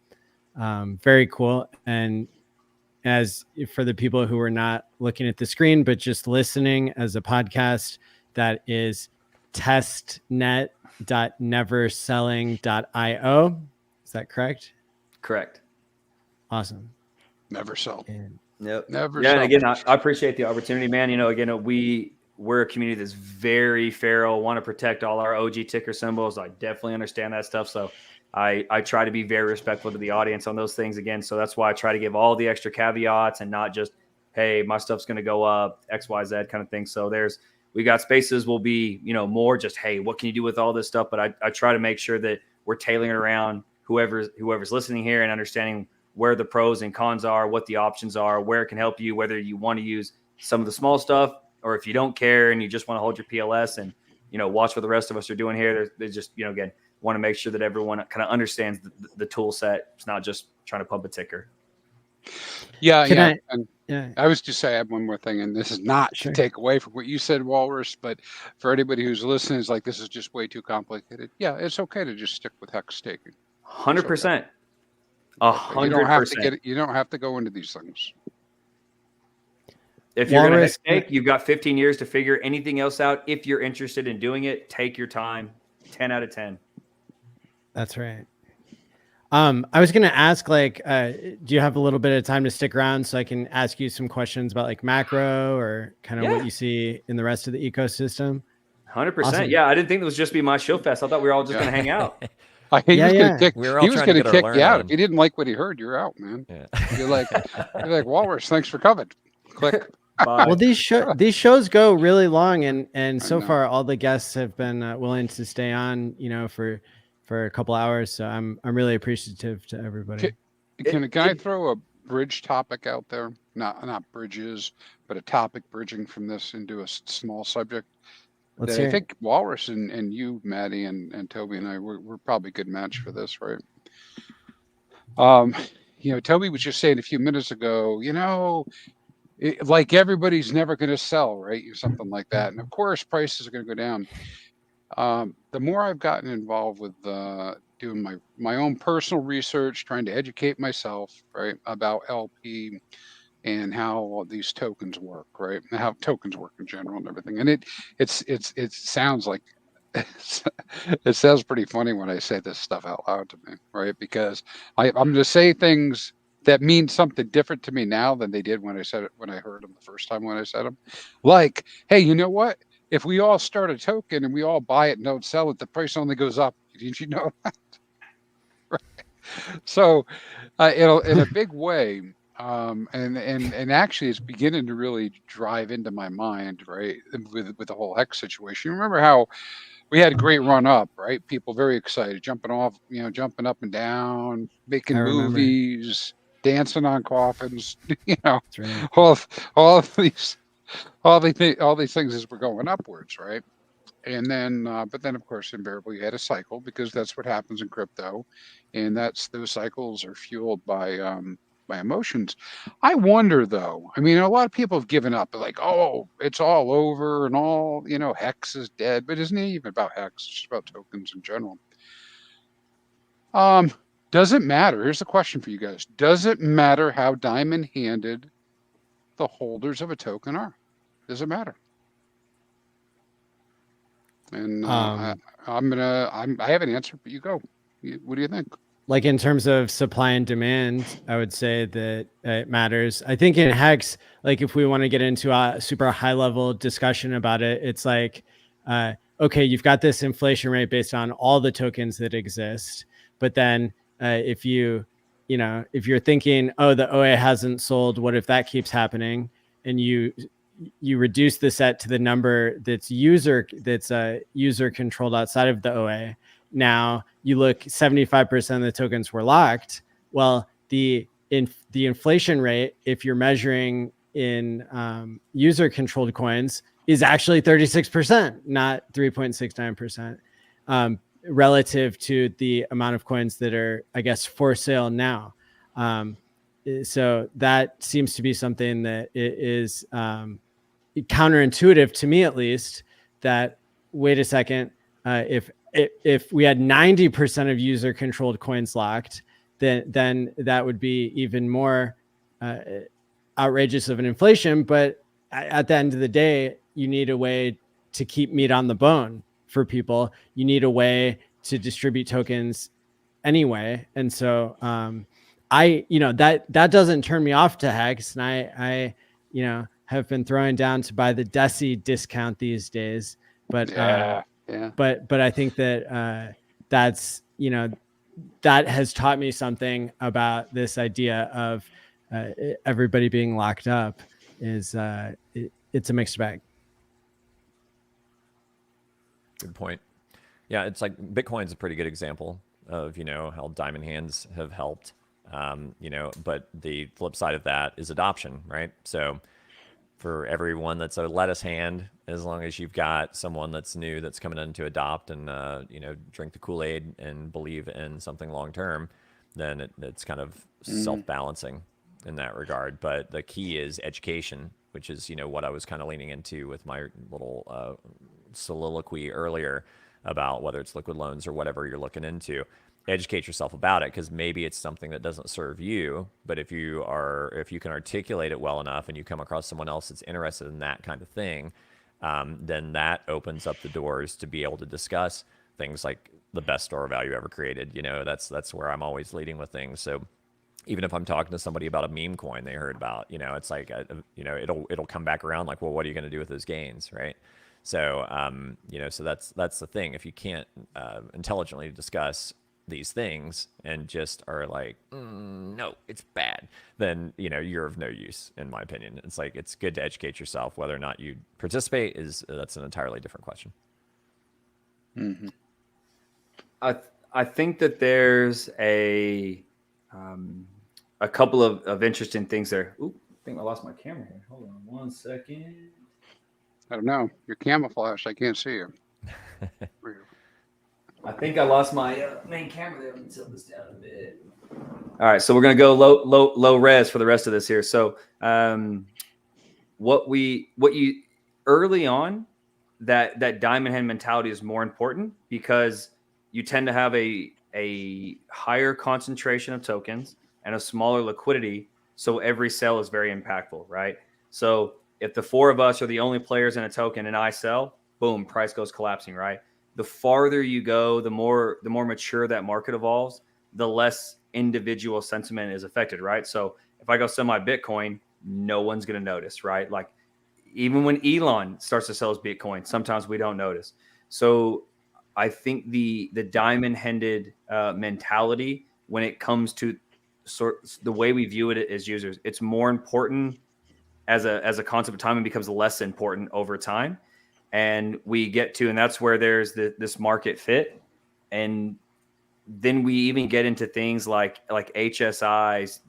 Very cool. And as for the people who are not looking at the screen, but just listening as a podcast, that is testnet.neverselling.io. Is that correct? Correct. Awesome. Never sell. Yep. Never sell. sell. And again, I appreciate the opportunity, man. Again, we're a community that's very feral, want to protect all our OG ticker symbols. I definitely understand that stuff. So I try to be very respectful to the audience on those things again. So that's why I try to give all the extra caveats and not just, hey, my stuff's going to go up, X, Y, Z kind of thing. So we got spaces will be, more just, hey, what can you do with all this stuff? But I try to make sure that we're tailoring around whoever's listening here and understanding where the pros and cons are, what the options are, where it can help you, whether you want to use some of the small stuff or if you don't care and you just want to hold your PLS and, watch what the rest of us are doing here. They just, again, want to make sure that everyone kind of understands the tool set. It's not just trying to pump a ticker. Yeah. I was just say I have one more thing, and this is not to take away from what you said, Walrus, but for anybody who's listening, is like, this is just way too complicated. Yeah, it's okay to just stick with hex staking. 100%. 100%. You don't have to go into these things. If you're going to stake, you've got 15 years to figure anything else out. If you're interested in doing it, take your time. 10 out of 10. That's right. I was going to ask, like, do you have a little bit of time to stick around so I can ask you some questions about like macro or kind of what you see in the rest of the ecosystem? 100%. Awesome. Yeah, I didn't think it was just be my show fest. I thought we were all just going to hang out. He was gonna kick. We were all He was trying to gonna get our kick learn you out on. if you didn't like what he heard. You're out, man. Yeah. You're like Walrus. Thanks for coming. Click. Bye. Well, these shows go really long, and so know. far all the guests have been willing to stay on, for a couple hours. So I'm really appreciative to everybody. Can I throw a bridge topic out there? Not bridges, but a topic bridging from this into a small subject. Let's That hear I it. think Walrus and you, Maddie, and Toby and I, we're probably a good match for this, right? Toby was just saying a few minutes ago, like everybody's never going to sell, right? Or something like that. And of course, prices are going to go down. The more I've gotten involved with doing my own personal research, trying to educate myself, right, about LP and how these tokens work, right, and how tokens work in general and everything. And it sounds like it sounds pretty funny when I say this stuff out loud to me, right? Because I'm going to say things that mean something different to me now than they did when I said it, when I heard them the first time when I said them. Like, hey, you know what? If we all start a token and we all buy it and don't sell it, the price only goes up. Did you know that? Right. So, in a big way, and actually, it's beginning to really drive into my mind, right? With the whole HEX situation. You remember how we had a great run up, right? People very excited, jumping off, jumping up and down, making I remember. movies, dancing on coffins, That's right. all these things as we're going upwards, right? And then, but then of course, invariably you had a cycle because that's what happens in crypto, and those cycles are fueled by emotions. I wonder though. I mean, a lot of people have given up. They're like, oh, it's all over, and all Hex is dead. But isn't it even about Hex? It's just about tokens in general. Does it matter? Here's the question for you guys: does it matter how diamond-handed the holders of a token are? Does it matter? And I have an answer, but you go. What do you think? Like in terms of supply and demand, I would say that it matters. I think in HEX, like if we want to get into a super high level discussion about it, it's like, okay, you've got this inflation rate based on all the tokens that exist. But then if you're thinking, oh, the OA hasn't sold, what if that keeps happening? And you reduce the set to the number that's user controlled outside of the OA. Now you look, 75% of the tokens were locked. Well, the inflation rate, if you're measuring in user controlled coins, is actually 36%, not 3.69%, relative to the amount of coins that are, I guess, for sale now. So that seems to be something that is counterintuitive to me, at least, that wait a second, if we had 90% of user controlled coins locked, then that would be even more outrageous of an inflation. But at the end of the day, you need a way to keep meat on the bone for people. You need a way to distribute tokens anyway. And so that doesn't turn me off to HEX. And I have been throwing down to buy the Deci discount these days. But Yeah. But I think that that's that has taught me something about this idea of everybody being locked up. It's a mixed bag. Good point. Yeah, it's like Bitcoin's a pretty good example of how diamond hands have helped. But the flip side of that is adoption, right? So for everyone that's a lettuce hand, as long as you've got someone that's new that's coming in to adopt and drink the Kool-Aid and believe in something long term, then it's kind of self-balancing in that regard. But the key is education, which is what I was kind of leaning into with my little soliloquy earlier about whether it's liquid loans or whatever you're looking into. Educate yourself about it, because maybe it's something that doesn't serve you, but if you can articulate it well enough and you come across someone else that's interested in that kind of thing, then that opens up the doors to be able to discuss things like the best store value ever created. You know, that's where I'm always leading with things. So even if I'm talking to somebody about a meme coin they heard about, you know, it's like, you know, it'll come back around like, well, what are you going to do with those gains, right? So, you know, so that's the thing. If you can't intelligently discuss these things and just are like, no, it's bad, then, you know, you're of no use, in my opinion. It's like, it's good to educate yourself. Whether or not you participate that's an entirely different question. Mm-hmm. I think that there's a couple of interesting things there. Ooh, I think I lost my camera here. Hold on 1 second. I don't know. You're camouflaged. I can't see you. I think I lost my main camera there. Let me tilt this down a bit. All right, so we're gonna go low res for the rest of this here. So, what you early on, that diamond hand mentality is more important because you tend to have a higher concentration of tokens and a smaller liquidity. So every sell is very impactful, right? So if the four of us are the only players in a token and I sell, boom, price goes collapsing, right? The farther you go, the more mature that market evolves, the less individual sentiment is affected, right? So if I go sell my Bitcoin, no one's going to notice, right? Like even when Elon starts to sell his Bitcoin, sometimes we don't notice. So I think the diamond-handed mentality when it comes to the way we view it as users, it's more important as a concept of time and becomes less important over time. And we get to, and that's where there's this market fit. And then we even get into things like HSIs,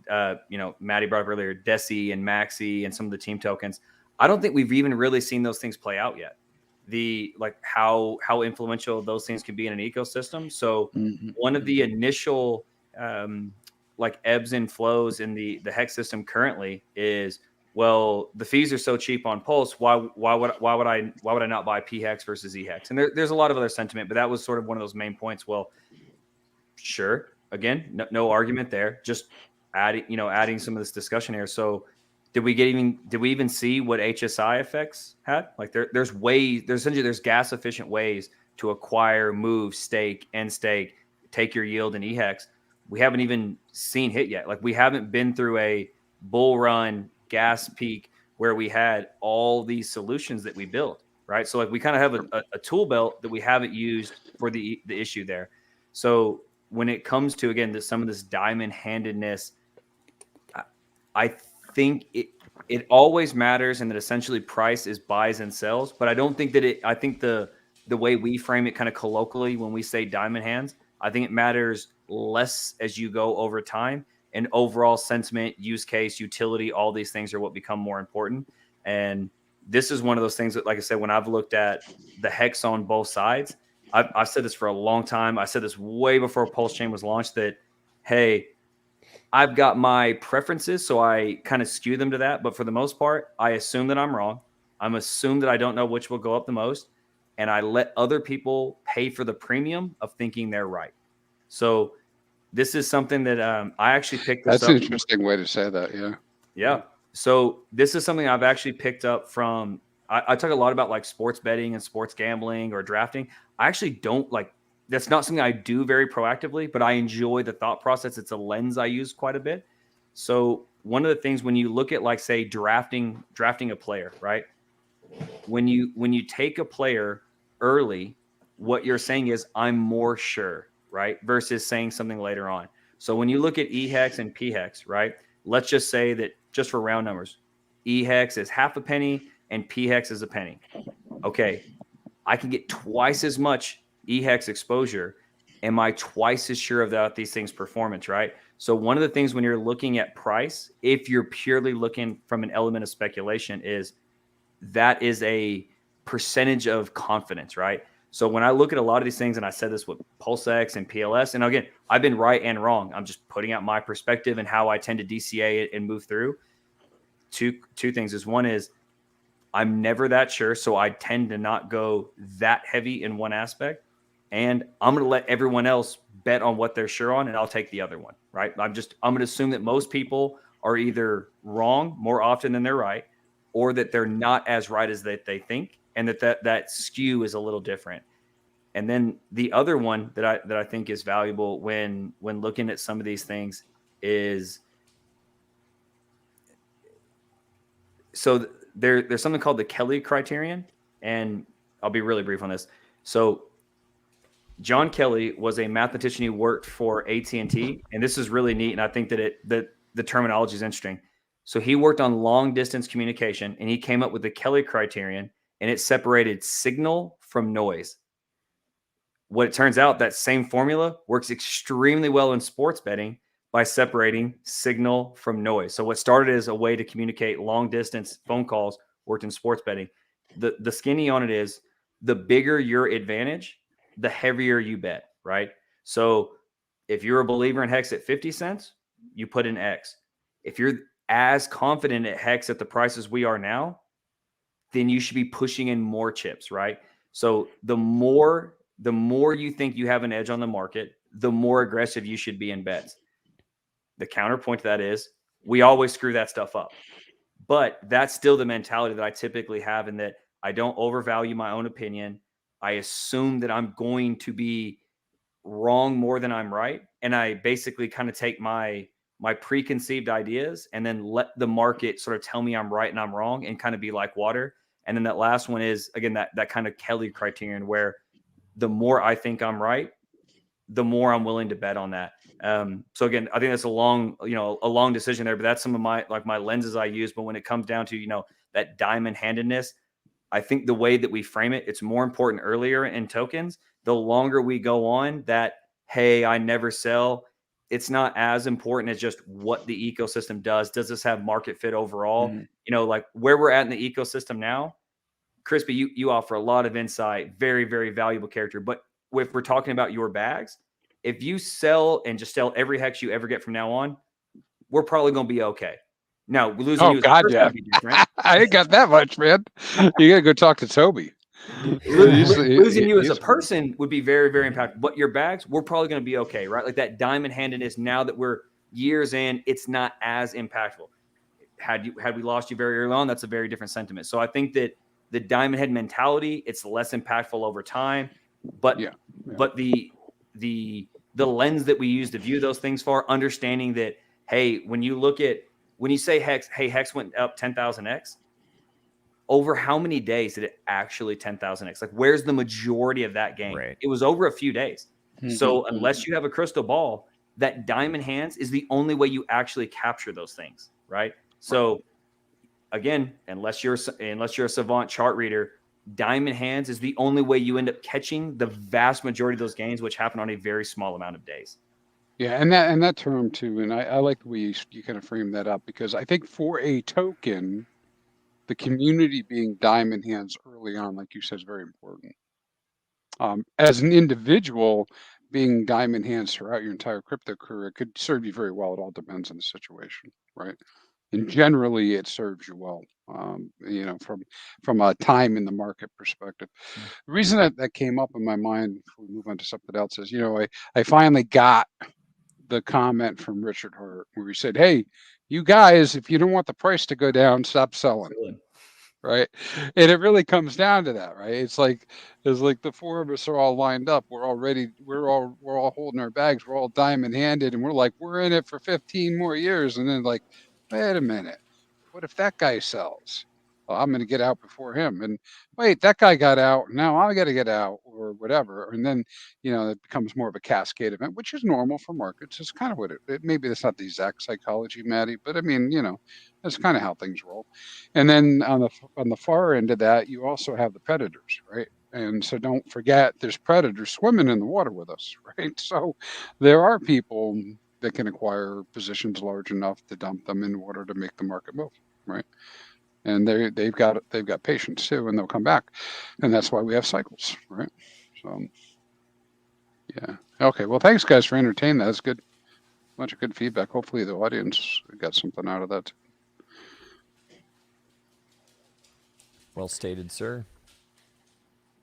you know, Maddie brought up earlier, Deci and Maxi and some of the team tokens. I don't think we've even really seen those things play out yet. Like how influential those things can be in an ecosystem. So one of the initial like ebbs and flows in the HEX system currently is, well, the fees are so cheap on Pulse. Why would I not buy PHEX versus EHEX? And there's a lot of other sentiment, but that was sort of one of those main points. Well, sure. Again, no argument there. Just adding some of this discussion here. So did we even see what HSI effects had? Like there's gas efficient ways to acquire, move, stake, take your yield in EHEX. We haven't even seen hit yet. Like we haven't been through a bull run gas peak where we had all these solutions that we built, right? So like we kind of have a tool belt that we haven't used for the issue there. So when it comes to, again, some of this diamond handedness, I think it always matters, and that essentially price is buys and sells. But I don't think that I think the way we frame it kind of colloquially when we say diamond hands, I think it matters less as you go over time, and overall sentiment, use case, utility, all these things are what become more important. And this is one of those things that, like I said, when I've looked at the HEX on both sides, I've said this for a long time. I said this way before Pulse Chain was launched that, hey, I've got my preferences, so I kind of skew them to that. But for the most part, I assume that I'm wrong. I'm assumed that I don't know which will go up the most. And I let other people pay for the premium of thinking they're right. So this is something that I actually picked this up. That's an interesting way to say that, yeah. Yeah. So this is something I've actually picked up from, I talk a lot about like sports betting and sports gambling or drafting. I actually don't like, that's not something I do very proactively, but I enjoy the thought process. It's a lens I use quite a bit. So one of the things when you look at, like, say, drafting a player, right? When you take a player early, what you're saying is I'm more sure, right? Versus saying something later on. So when you look at EHEX and PHEX, right? Let's just say that, just for round numbers, EHEX is half a penny and PHEX is a penny. Okay, I can get twice as much EHEX exposure. Am I twice as sure about these things' performance, right? So one of the things when you're looking at price, if you're purely looking from an element of speculation, is that is a percentage of confidence, right? So when I look at a lot of these things, and I said this with PulseX and PLS, and again, I've been right and wrong. I'm just putting out my perspective and how I tend to DCA it and move through. Two things is, one is I'm never that sure, so I tend to not go that heavy in one aspect, and I'm going to let everyone else bet on what they're sure on, and I'll take the other one, right? I'm going to assume that most people are either wrong more often than they're right, or that they're not as right as they think, and that skew is a little different. And then the other one that I think is valuable when looking at some of these things is, so there's something called the Kelly criterion, and I'll be really brief on this. So John Kelly was a mathematician who worked for AT&T, and this is really neat, and I think that the terminology is interesting. So he worked on long distance communication, and he came up with the Kelly criterion, and it separated signal from noise. What it turns out, that same formula works extremely well in sports betting by separating signal from noise. So what started as a way to communicate long distance phone calls worked in sports betting. The skinny on it is, the bigger your advantage, the heavier you bet, right? So if you're a believer in HEX at 50 cents, you put in X. If you're as confident at HEX at the prices we are now, then you should be pushing in more chips, right? So the more you think you have an edge on the market, the more aggressive you should be in bets. The counterpoint to that is, we always screw that stuff up. But that's still the mentality that I typically have, in that I don't overvalue my own opinion. I assume that I'm going to be wrong more than I'm right. And I basically kind of take my preconceived ideas and then let the market sort of tell me I'm right and I'm wrong, and kind of be like water. And then that last one is, again, that kind of Kelly criterion, where the more I think I'm right, the more I'm willing to bet on that. So again, I think that's a long decision there, but that's some of my lenses I use. But when it comes down to, that diamond handedness, I think the way that we frame it, it's more important earlier in tokens. The longer we go on that, hey, I never sell, it's not as important as just what the ecosystem does. Does this have market fit overall? Mm-hmm. Like where we're at in the ecosystem now, Crispy, you offer a lot of insight, very, very valuable character. But if we're talking about your bags, if you sell and just sell every HEX you ever get from now on, we're probably going to be okay. Now, losing you as a person would be different. I ain't got that much, man. You got to go talk to Toby. Losing you as a person would be very, very impactful. But your bags, we're probably going to be okay, right? Like that diamond handedness, now that we're years in, it's not as impactful. Had we lost you very early on, that's a very different sentiment. So I think that the diamond head mentality, it's less impactful over time. But but the lens that we use to view those things for, understanding that, hey, when you say HEX, hey, HEX went up 10,000x, over how many days did it actually 10,000x? Like, where's the majority of that gain? Right. It was over a few days. Mm-hmm. So unless you have a crystal ball, that diamond hands is the only way you actually capture those things, right? So again, unless you're a savant chart reader, diamond hands is the only way you end up catching the vast majority of those gains, which happen on a very small amount of days. Yeah, and that term too, and I like the way you kind of frame that up, because I think for a token, the community being diamond hands early on, like you said, is very important. As an individual, being diamond hands throughout your entire crypto career could serve you very well. It all depends on the situation, right? And generally, it serves you well, from a time in the market perspective. The reason that came up in my mind before we move on to something else is, I finally got the comment from Richard Hart where he said, "Hey, you guys, if you don't want the price to go down, stop selling." Right. And it really comes down to that, right? It's like the four of us are all lined up. We're all holding our bags. We're all diamond handed, and we're in it for 15 more years. And then like, wait a minute, what if that guy sells? Well, I'm going to get out before him. And wait, that guy got out. Now I got to get out, or whatever. And then, it becomes more of a cascade event, which is normal for markets. It's kind of what maybe that's not the exact psychology, Maddie, but I mean, that's kind of how things roll. And then on the far end of that, you also have the predators, right? And so don't forget, there's predators swimming in the water with us, right? So there are people that can acquire positions large enough to dump them in order to make the market move, right? And they've got patience too, and they'll come back, and that's why we have cycles, right? So yeah, okay. Well, thanks guys for entertaining that. That's good, bunch of good feedback. Hopefully the audience got something out of that. Well stated, sir.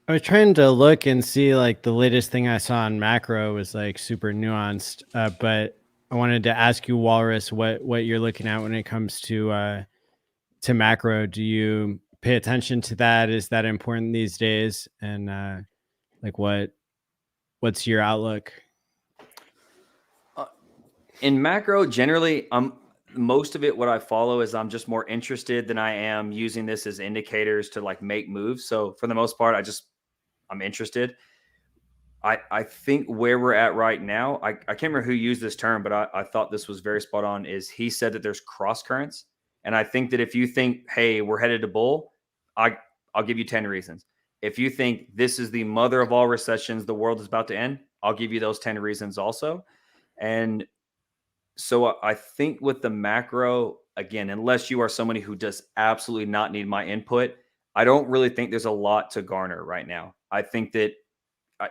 I was trying to look and see, like, the latest thing I saw on macro was like super nuanced, but I wanted to ask you, Walrus, what you're looking at when it comes to macro. Do you pay attention to that? Is that important these days? And like, what What's your outlook? In macro, generally, most of it, what I follow is I'm just more interested than I am using this as indicators to like make moves. So for the most part, I'm interested. I think where we're at right now, I can't remember who used this term, but I thought this was very spot on, is he said that there's cross currents. And I think that if you think, hey, we're headed to bull, I'll give you 10 reasons. If you think this is the mother of all recessions, the world is about to end, I'll give you those 10 reasons also. And so I think with the macro, again, unless you are somebody who does absolutely not need my input, I don't really think there's a lot to garner right now. I think that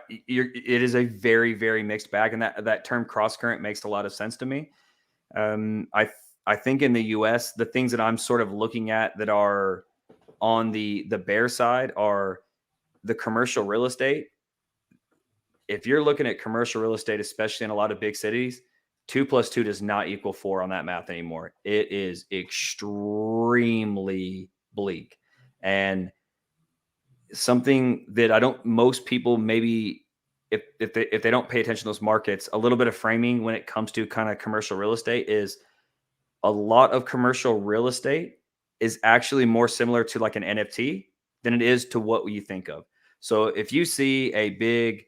it is a very, very mixed bag, and that term cross current makes a lot of sense to me. I think in the U.S., the things that I'm sort of looking at that are on the bear side are the commercial real estate. If you're looking at commercial real estate, especially in a lot of big cities, 2 + 2 does not equal 4 on that math anymore. It is extremely bleak. And something that most people maybe, if they don't pay attention to those markets, a little bit of framing when it comes to kind of commercial real estate is a lot of commercial real estate is actually more similar to like an NFT than it is to what you think of. So if you see a big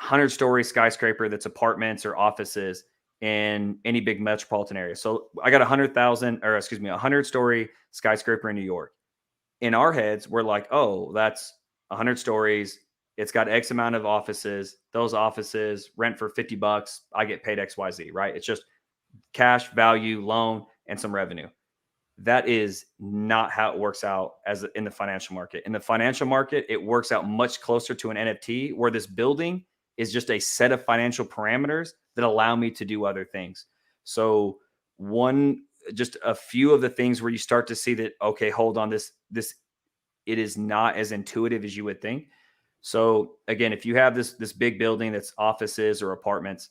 100-story skyscraper that's apartments or offices in any big metropolitan area. So I got 100-story skyscraper in New York. In our heads, we're like, oh, that's 100 stories. It's got X amount of offices. Those offices rent for $50. I get paid XYZ, right? It's just cash value, loan, and some revenue. That is not how it works out as in the financial market. In the financial market, it works out much closer to an NFT, where this building is just a set of financial parameters that allow me to do other things. So just a few of the things where you start to see that, okay, hold on, this it is not as intuitive as you would think. So again, if you have this big building that's offices or apartments,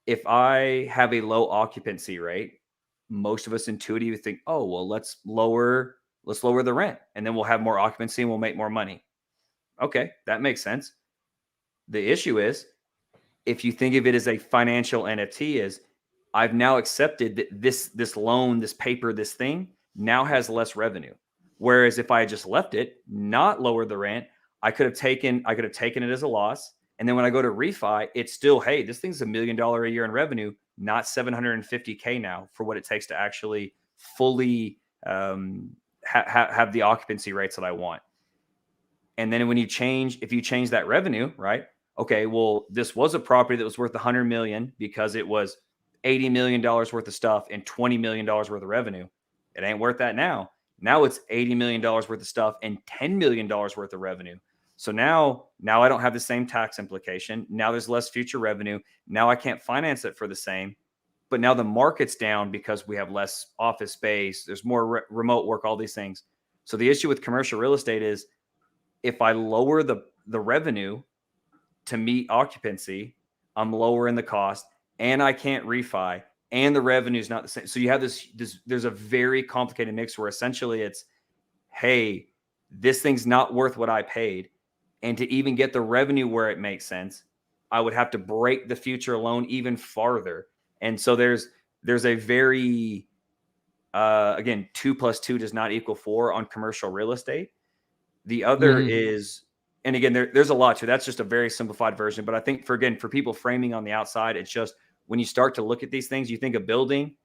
if I have a low occupancy rate, most of us intuitively think, oh, well, let's lower the rent, and then we'll have more occupancy and we'll make more money. Okay, that makes sense. The issue is, if you think of it as a financial NFT, is I've now accepted that this loan, this paper, this thing now has less revenue. Whereas if I had just left it, not lowered the rent, I could have taken it as a loss. And then when I go to refi, it's still, hey, this thing's $1 million a year in revenue, not $750K now for what it takes to actually fully have the occupancy rates that I want. And then if you change that revenue, right? Okay, well, this was a property that was worth $100 million because it was $80 million worth of stuff and $20 million worth of revenue. It ain't worth that now. Now it's $80 million worth of stuff and $10 million worth of revenue. So now I don't have the same tax implication. Now there's less future revenue. Now I can't finance it for the same. But now the market's down because we have less office space. There's more remote work, all these things. So the issue with commercial real estate is, if I lower the revenue to meet occupancy, I'm lowering the cost, and I can't refi, and the revenue is not the same. So you have this there's a very complicated mix where essentially it's, hey, this thing's not worth what I paid. And to even get the revenue where it makes sense, I would have to break the future loan even farther. And so there's a very, again, 2 + 2 does not equal 4 on commercial real estate. The other is, and again, there's a lot to it. That's just a very simplified version. But I think for people framing on the outside, it's just, when you start to look at these things, you think a building,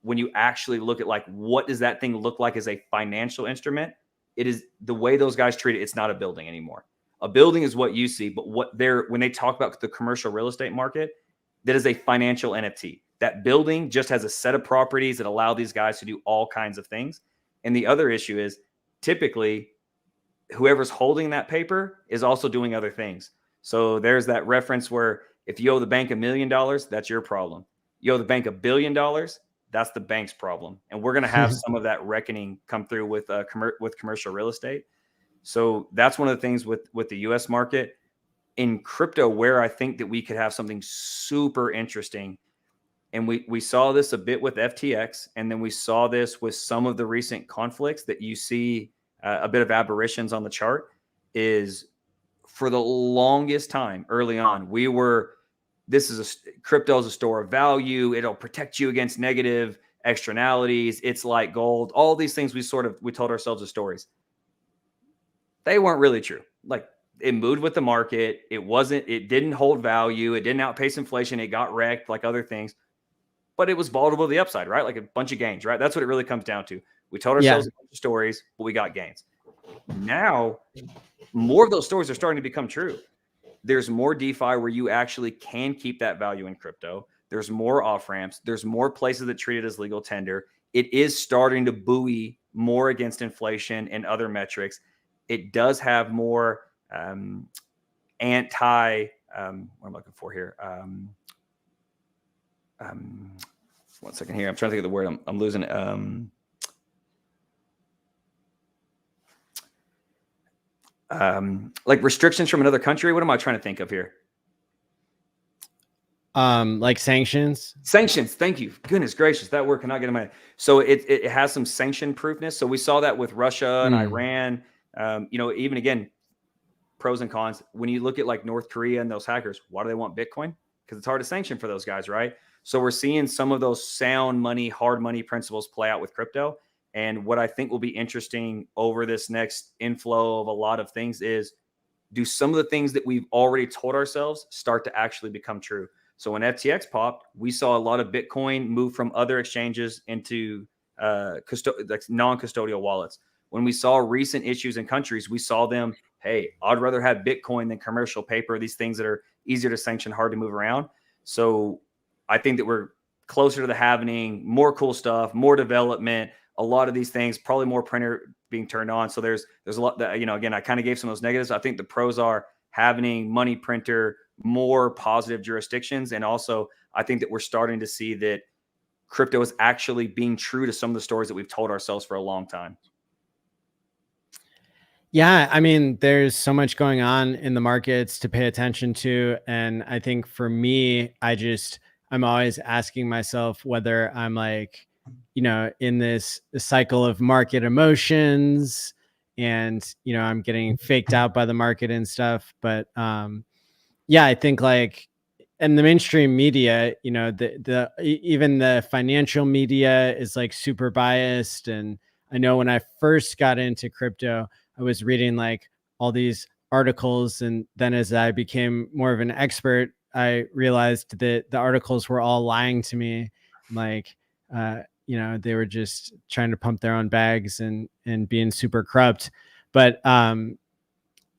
when you actually look at like, what does that thing look like as a financial instrument? It is the way those guys treat it. It's not a building anymore. A building is what you see, but when they talk about the commercial real estate market, that is a financial NFT. That building just has a set of properties that allow these guys to do all kinds of things. And the other issue is, typically, whoever's holding that paper is also doing other things. So there's that reference where if you owe the bank $1 million, that's your problem. You owe the bank $1 billion, that's the bank's problem. And we're going to have some of that reckoning come through with commercial real estate. So that's one of the things with the US market. In crypto, where I think that we could have something super interesting, and we saw this a bit with FTX, and then we saw this with some of the recent conflicts that you see, a bit of aberrations on the chart, is for the longest time early on, crypto is a store of value. It'll protect you against negative externalities. It's like gold. All these things we told ourselves as stories. They weren't really true. Like, it moved with the market. It didn't hold value. It didn't outpace inflation. It got wrecked like other things, but it was volatile to the upside, right? Like a bunch of gains, right? That's what it really comes down to. We told ourselves a bunch of stories, but we got gains. Now, more of those stories are starting to become true. There's more DeFi where you actually can keep that value in crypto. There's more off ramps. There's more places that treat it as legal tender. It is starting to buoy more against inflation and other metrics. It does have more what am I looking for here? 1 second here. I'm trying to think of the word. I'm losing it. Like restrictions from another country. What am I trying to think of here? Like sanctions. Sanctions. Thank you. Goodness gracious, that word cannot get in my head. So it has some sanction proofness. So we saw that with Russia and Iran. Even again, pros and cons. When you look at like North Korea and those hackers, why do they want Bitcoin? Because it's hard to sanction for those guys, right? So we're seeing some of those sound money, hard money principles play out with crypto. And what I think will be interesting over this next inflow of a lot of things is, do some of the things that we've already told ourselves start to actually become true? So when FTX popped, we saw a lot of Bitcoin move from other exchanges into non-custodial wallets. When we saw recent issues in countries, we saw them, hey, I'd rather have Bitcoin than commercial paper, these things that are easier to sanction, hard to move around. So I think that we're closer to the happening, more cool stuff, more development, a lot of these things, probably more printer being turned on. So there's a lot that, again, I kind of gave some of those negatives. I think the pros are having money printer, more positive jurisdictions. And also I think that we're starting to see that crypto is actually being true to some of the stories that we've told ourselves for a long time. Yeah, I mean, there's so much going on in the markets to pay attention to. And I think for me, I'm always asking myself whether I'm like, in this cycle of market emotions and, I'm getting faked out by the market and stuff. But yeah, I think like in the mainstream media, even the financial media is like super biased. And I know when I first got into crypto, I was reading like all these articles, and then as I became more of an expert, I realized that the articles were all lying to me. Like, they were just trying to pump their own bags and being super corrupt. But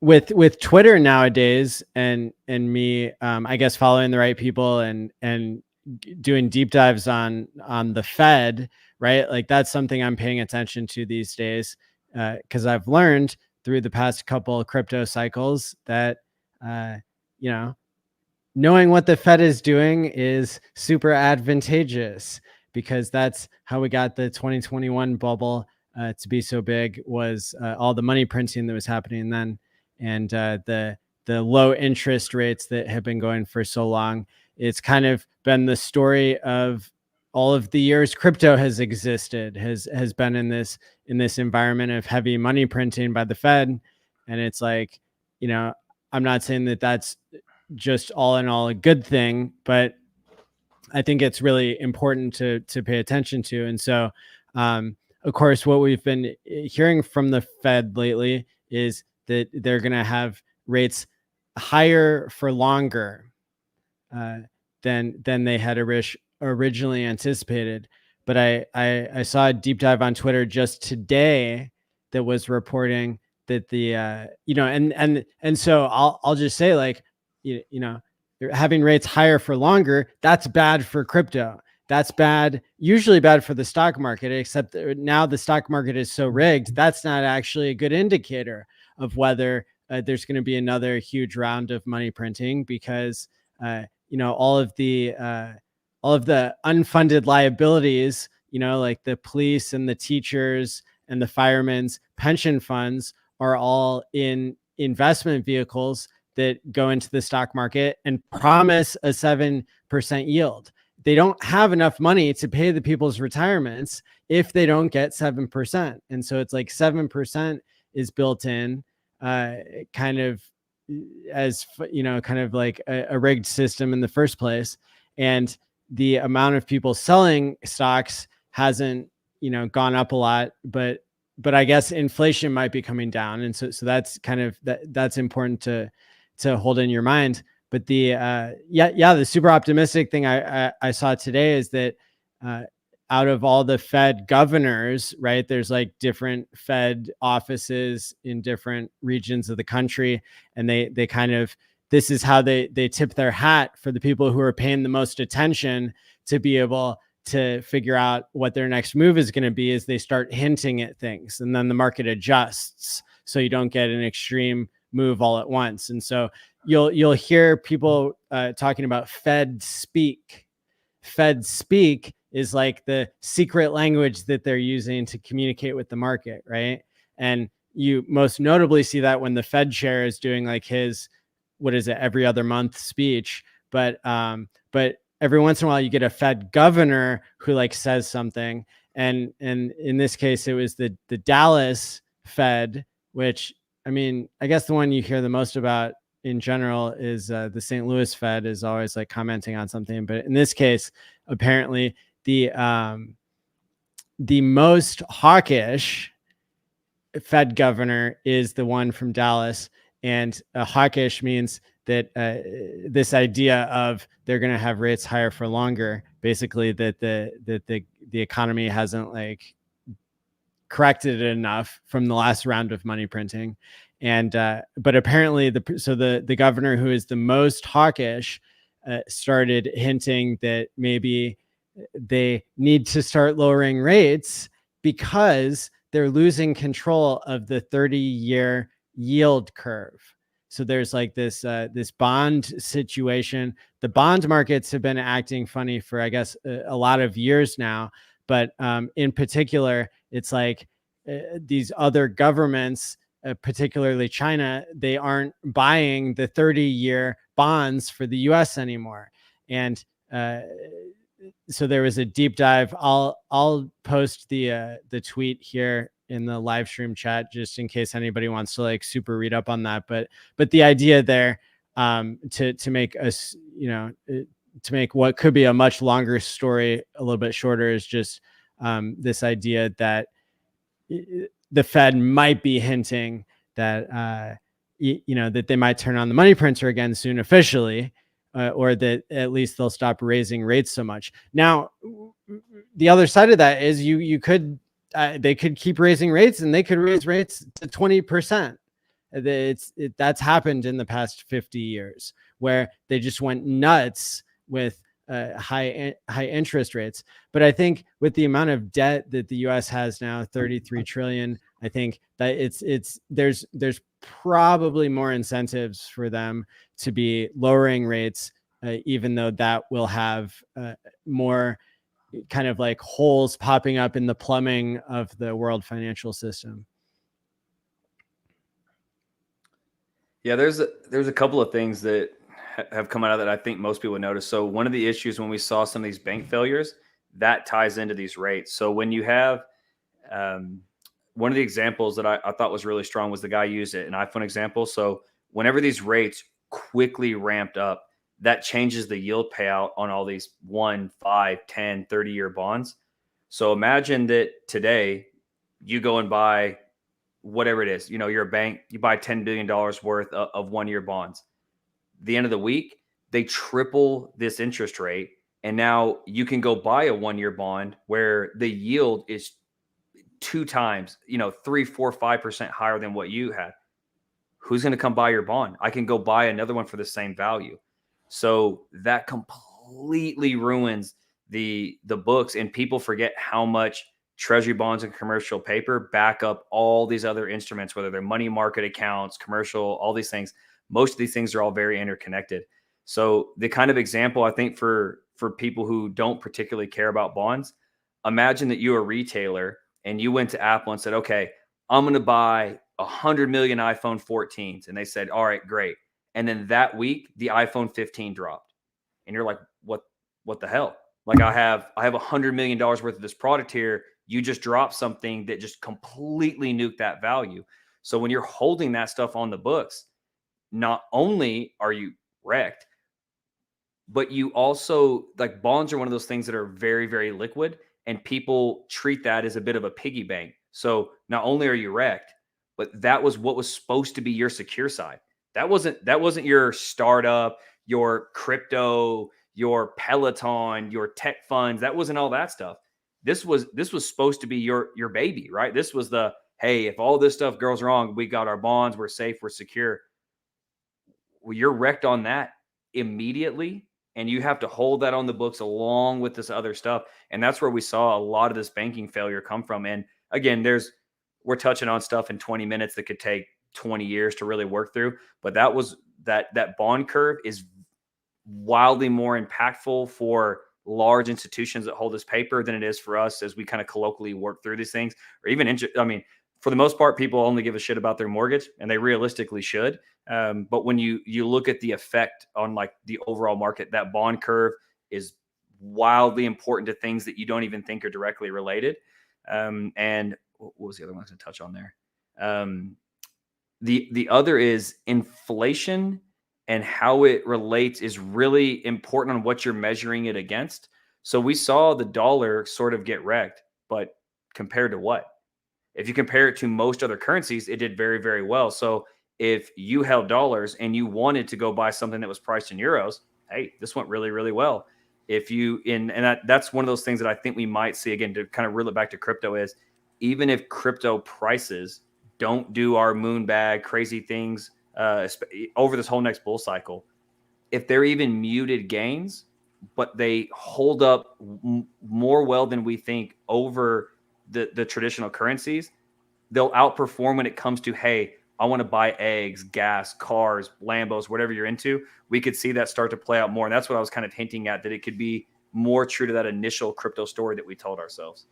with Twitter nowadays, and me, I guess following the right people and doing deep dives on the Fed, right? Like that's something I'm paying attention to these days. Because I've learned through the past couple of crypto cycles that, knowing what the Fed is doing is super advantageous, because that's how we got the 2021 bubble to be so big, was all the money printing that was happening then, and the low interest rates that have been going for so long. It's kind of been the story of all of the years crypto has existed, has been in this environment of heavy money printing by the Fed. And it's like, I'm not saying that that's just all in all a good thing, but I think it's really important to pay attention to. And so, of course, what we've been hearing from the Fed lately is that they're going to have rates higher for longer than they had originally anticipated. But I saw a deep dive on Twitter just today that was reporting that the and so I'll just say, like, having rates higher for longer, that's bad for crypto. That's usually bad for the stock market, except that now the stock market is so rigged. That's not actually a good indicator of whether there's going to be another huge round of money printing, because all of the unfunded liabilities, like the police and the teachers and the firemen's pension funds, are all in investment vehicles that go into the stock market and promise a 7% yield. They don't have enough money to pay the people's retirements if they don't get 7%. And so it's like 7% is built in, kind of as kind of like a rigged system in the first place. And the amount of people selling stocks hasn't, gone up a lot, but I guess inflation might be coming down. And so that's kind of, that's important to hold in your mind. But the super optimistic thing I saw today is that out of all the Fed governors, right, there's like different Fed offices in different regions of the country. And they kind of, this is how they tip their hat for the people who are paying the most attention to be able to figure out what their next move is going to be, as they start hinting at things, and then the market adjusts so you don't get an extreme move all at once. And so you'll hear people talking about Fed speak. Fed speak is like the secret language that they're using to communicate with the market, right? And you most notably see that when the Fed chair is doing like his, what is it, every other month speech. But every once in a while you get a Fed governor who like says something. And in this case, it was the Dallas Fed, which, I mean, I guess the one you hear the most about in general is the St. Louis Fed is always like commenting on something. But in this case, apparently the most hawkish Fed governor is the one from Dallas. And hawkish means that this idea of they're going to have rates higher for longer, basically that the economy hasn't like corrected enough from the last round of money printing. And but apparently the governor who is the most hawkish started hinting that maybe they need to start lowering rates because they're losing control of the 30-year yield curve. So there's like this bond situation. The bond markets have been acting funny for, I guess, a lot of years now. But in particular, it's like these other governments, particularly China, they aren't buying the 30-year bonds for the US anymore. And so there was a deep dive. I'll post the tweet here in the live stream chat, just in case anybody wants to like super read up on that. But the idea there, to make us, to make what could be a much longer story a little bit shorter, is just this idea that the Fed might be hinting that that they might turn on the money printer again soon officially, or that at least they'll stop raising rates so much. Now, the other side of that is you could they could keep raising rates, and they could raise rates to 20%. That's happened in the past 50 years, where they just went nuts with high interest rates. But I think with the amount of debt that the U.S. has now, 33 trillion, I think that there's probably more incentives for them to be lowering rates, even though that will have more kind of like holes popping up in the plumbing of the world financial system. Yeah, there's a couple of things that have come out of that I think most people notice. So one of the issues when we saw some of these bank failures, that ties into these rates. So when you have one of the examples that I thought was really strong was the guy used it, an iPhone example. So whenever these rates quickly ramped up, that changes the yield payout on all these 1, 5, 10, 30-year bonds. So imagine that today you go and buy whatever it is, you're a bank, you buy $10 billion worth of 1-year bonds. The end of the week, they triple this interest rate. And now you can go buy a 1-year bond where the yield is 2 times, 3, 4, 5% higher than what you had. Who's going to come buy your bond? I can go buy another one for the same value. So that completely ruins the books, and people forget how much treasury bonds and commercial paper back up all these other instruments, whether they're money market accounts, commercial, all these things. Most of these things are all very interconnected. So the kind of example, I think, for people who don't particularly care about bonds, imagine that you're a retailer and you went to Apple and said, okay, I'm going to buy 100 million iPhone 14s. And they said, all right, great. And then that week, the iPhone 15 dropped. And you're like, what the hell? Like I have $100 million worth of this product here. You just dropped something that just completely nuked that value. So when you're holding that stuff on the books, not only are you wrecked, but you also, like, bonds are one of those things that are very, very liquid, and people treat that as a bit of a piggy bank. So not only are you wrecked, but that was what was supposed to be your secure side. That wasn't your startup, your crypto, your Peloton, your tech funds. That wasn't all that stuff. This was supposed to be your baby, right? This was the, hey, if all this stuff goes wrong, we got our bonds, we're safe, we're secure. Well, you're wrecked on that immediately, and you have to hold that on the books along with this other stuff. And that's where we saw a lot of this banking failure come from. And again, we're touching on stuff in 20 minutes that could take 20 years to really work through. But that bond curve is wildly more impactful for large institutions that hold this paper than it is for us as we kind of colloquially work through these things. Or even, for the most part, people only give a shit about their mortgage, and they realistically should. But when you look at the effect on like the overall market, that bond curve is wildly important to things that you don't even think are directly related. And what was the other one I was going to touch on there? The other is inflation, and how it relates is really important on what you're measuring it against. So we saw the dollar sort of get wrecked, but compared to what? If you compare it to most other currencies, it did very, very well. So if you held dollars and you wanted to go buy something that was priced in euros, hey, this went really, really well. If you that's one of those things that I think we might see, again, to kind of reel it back to crypto, is even if crypto prices don't do our moon bag crazy things over this whole next bull cycle, if they're even muted gains, but they hold up more well than we think over the traditional currencies, they'll outperform when it comes to, hey, I want to buy eggs, gas, cars, Lambos, whatever you're into. We could see that start to play out more. And that's what I was kind of hinting at, that it could be more true to that initial crypto story that we told ourselves.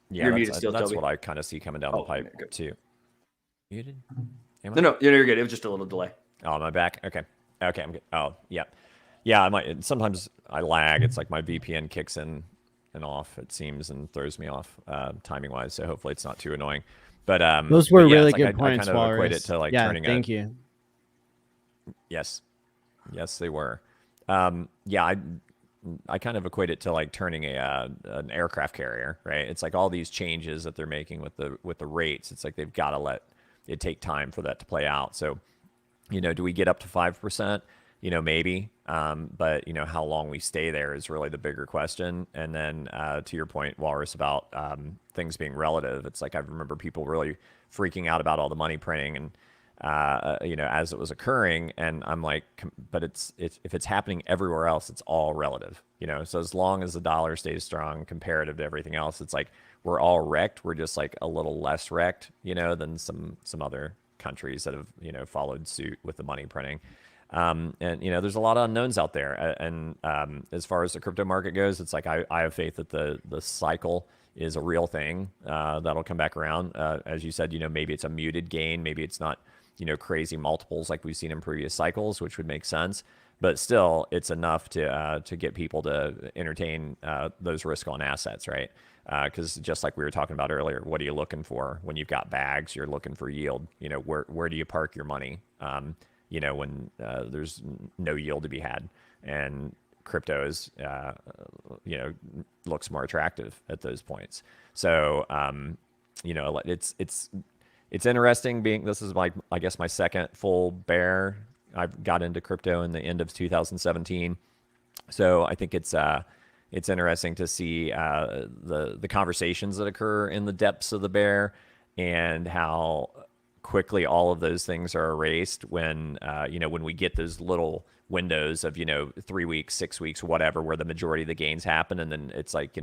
Yeah, that's what I kind of see coming down the pipe too. Muted? No, you're good. It was just a little delay. Oh, am I back? Okay, I'm good. Oh, yeah. Yeah, sometimes I lag. It's like my VPN kicks in and off, it seems, and throws me off timing-wise. So hopefully it's not too annoying. But those were really like good points, I kind of equate it to like turning thank you. Yes, they were. I kind of equate it to like turning an aircraft carrier, right? It's like all these changes that they're making with the rates. It's like they've got to let it take time for that to play out. So, do we get up to 5%? Maybe. But how long we stay there is really the bigger question. And then to your point, Walrus, about things being relative, it's like I remember people really freaking out about all the money printing and as it was occurring, and I'm like, but it's if it's happening everywhere else, it's all relative, So as long as the dollar stays strong comparative to everything else, it's like we're all wrecked. We're just like a little less wrecked, than some other countries that have followed suit with the money printing. And there's a lot of unknowns out there. And as far as the crypto market goes, it's like I have faith that the cycle is a real thing that'll come back around. As you said, maybe it's a muted gain, maybe it's not crazy multiples like we've seen in previous cycles, which would make sense. But still, it's enough to get people to entertain those risk-on assets, right? Because just like we were talking about earlier, what are you looking for when you've got bags? You're looking for yield. Where do you park your money? When there's no yield to be had, and crypto is, looks more attractive at those points. So, it's interesting this is I guess my second full bear. I got into crypto in the end of 2017. So I think it's interesting to see the conversations that occur in the depths of the bear, and how quickly all of those things are erased when when we get those little windows of 3 weeks, 6 weeks, whatever, where the majority of the gains happen, and then it's like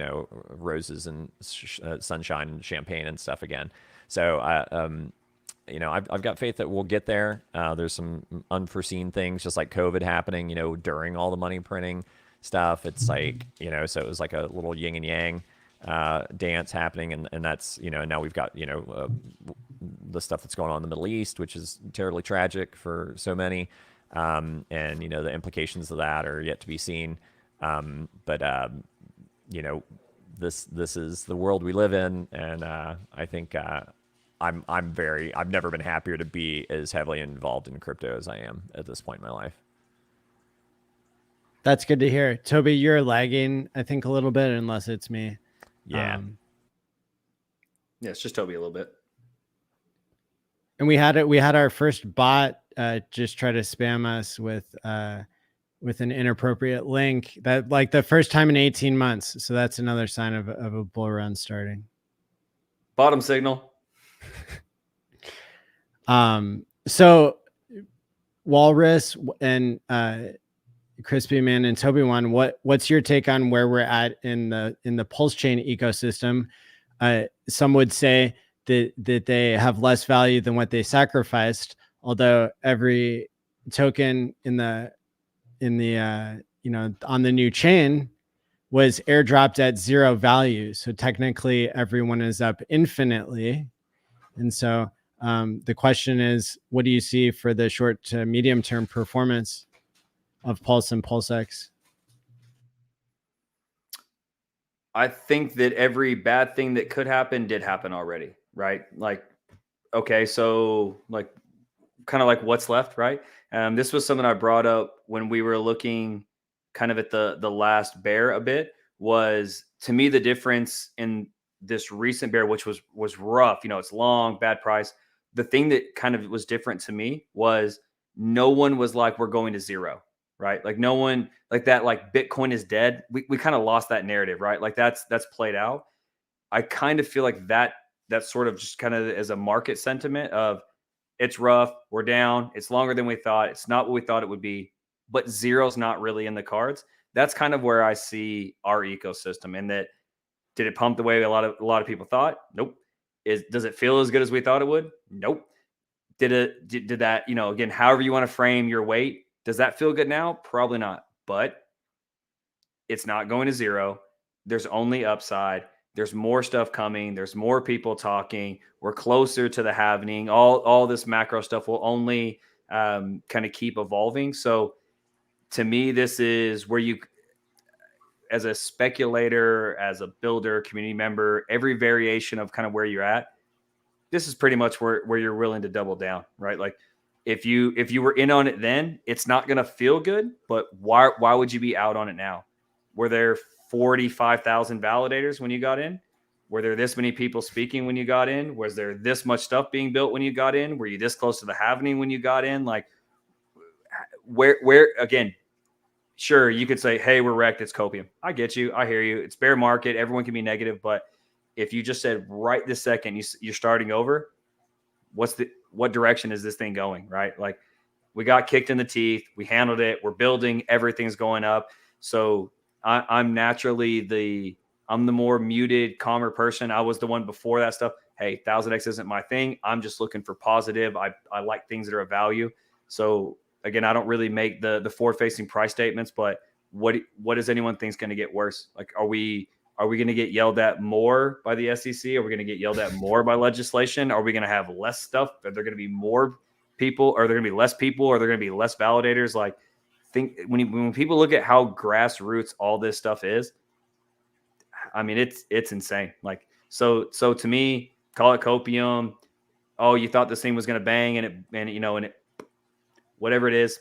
roses and sunshine and champagne and stuff again. So I've got faith that we'll get there. There's some unforeseen things, just like COVID happening, during all the money printing stuff. It's like so it was like a little yin and yang dance happening, and that's now we've got the stuff that's going on in the Middle East, which is terribly tragic for so many, and the implications of that are yet to be seen. But this is the world we live in, and I think I've never been happier to be as heavily involved in crypto as I am at this point in my life. That's good to hear. Toby, you're lagging, I think, a little bit, unless it's me. Yeah. Yeah, it's just Toby a little bit. And we had our first bot just try to spam us with an inappropriate link, that like the first time in 18 months. So that's another sign of a bull run starting. Bottom signal. So Walrus and ChrispyMan and Tobiwan, what's your take on where we're at in the Pulse chain ecosystem? Some would say that they have less value than what they sacrificed, although every token in the on the new chain was airdropped at 0 value. So technically everyone is up infinitely. And so the question is, what do you see for the short to medium term performance of Pulse and PulseX? I think that every bad thing that could happen did happen already, right? Like, okay, so like kind of like what's left, right? This was something I brought up when we were looking kind of at the last bear a bit, was to me the difference in this recent bear, which was rough. It's long, bad price. The thing that kind of was different to me was no one was like, we're going to 0, right? Like no one like that, like Bitcoin is dead. We kind of lost that narrative, right? Like that's played out. I kind of feel like that's sort of just kind of as a market sentiment of, it's rough, we're down, it's longer than we thought, it's not what we thought it would be, but 0's not really in the cards. That's kind of where I see our ecosystem. And that, did it pump the way a lot of people thought? Nope. Does it feel as good as we thought it would? Nope. Did that, again, however you want to frame your weight, does that feel good now? Probably not. But it's not going to 0. There's only upside. There's more stuff coming. There's more people talking. We're closer to the halving. All this macro stuff will only kind of keep evolving. So to me, this is where you, as a speculator, as a builder, community member, every variation of kind of where you're at, this is pretty much where you're willing to double down, right? Like if you were in on it then, it's not going to feel good, but why would you be out on it now? Were there 45,000 validators when you got in? Were there this many people speaking when you got in? Was there this much stuff being built when you got in? Were you this close to the halving when you got in? Like where again, sure, you could say, hey, we're wrecked, it's copium. I get you. I hear you. It's bear market. Everyone can be negative. But if you just said right this second, you're starting over, what direction is this thing going, right? Like we got kicked in the teeth. We handled it. We're building. Everything's going up. So I'm naturally I'm the more muted, calmer person. I was the one before that stuff. Hey, 1000X isn't my thing. I'm just looking for positive. I like things that are of value. So again, I don't really make the forward-facing price statements, but what does anyone think's going to get worse? Like, are we going to get yelled at more by the SEC? Are we going to get yelled at more by legislation? Are we going to have less stuff? Are there going to be more people? Are there going to be less people? Are there going to be less validators? Like, think when people look at how grassroots all this stuff is, I mean, it's insane. Like, so to me, call it copium. Oh, you thought this thing was going to bang and it, whatever it is,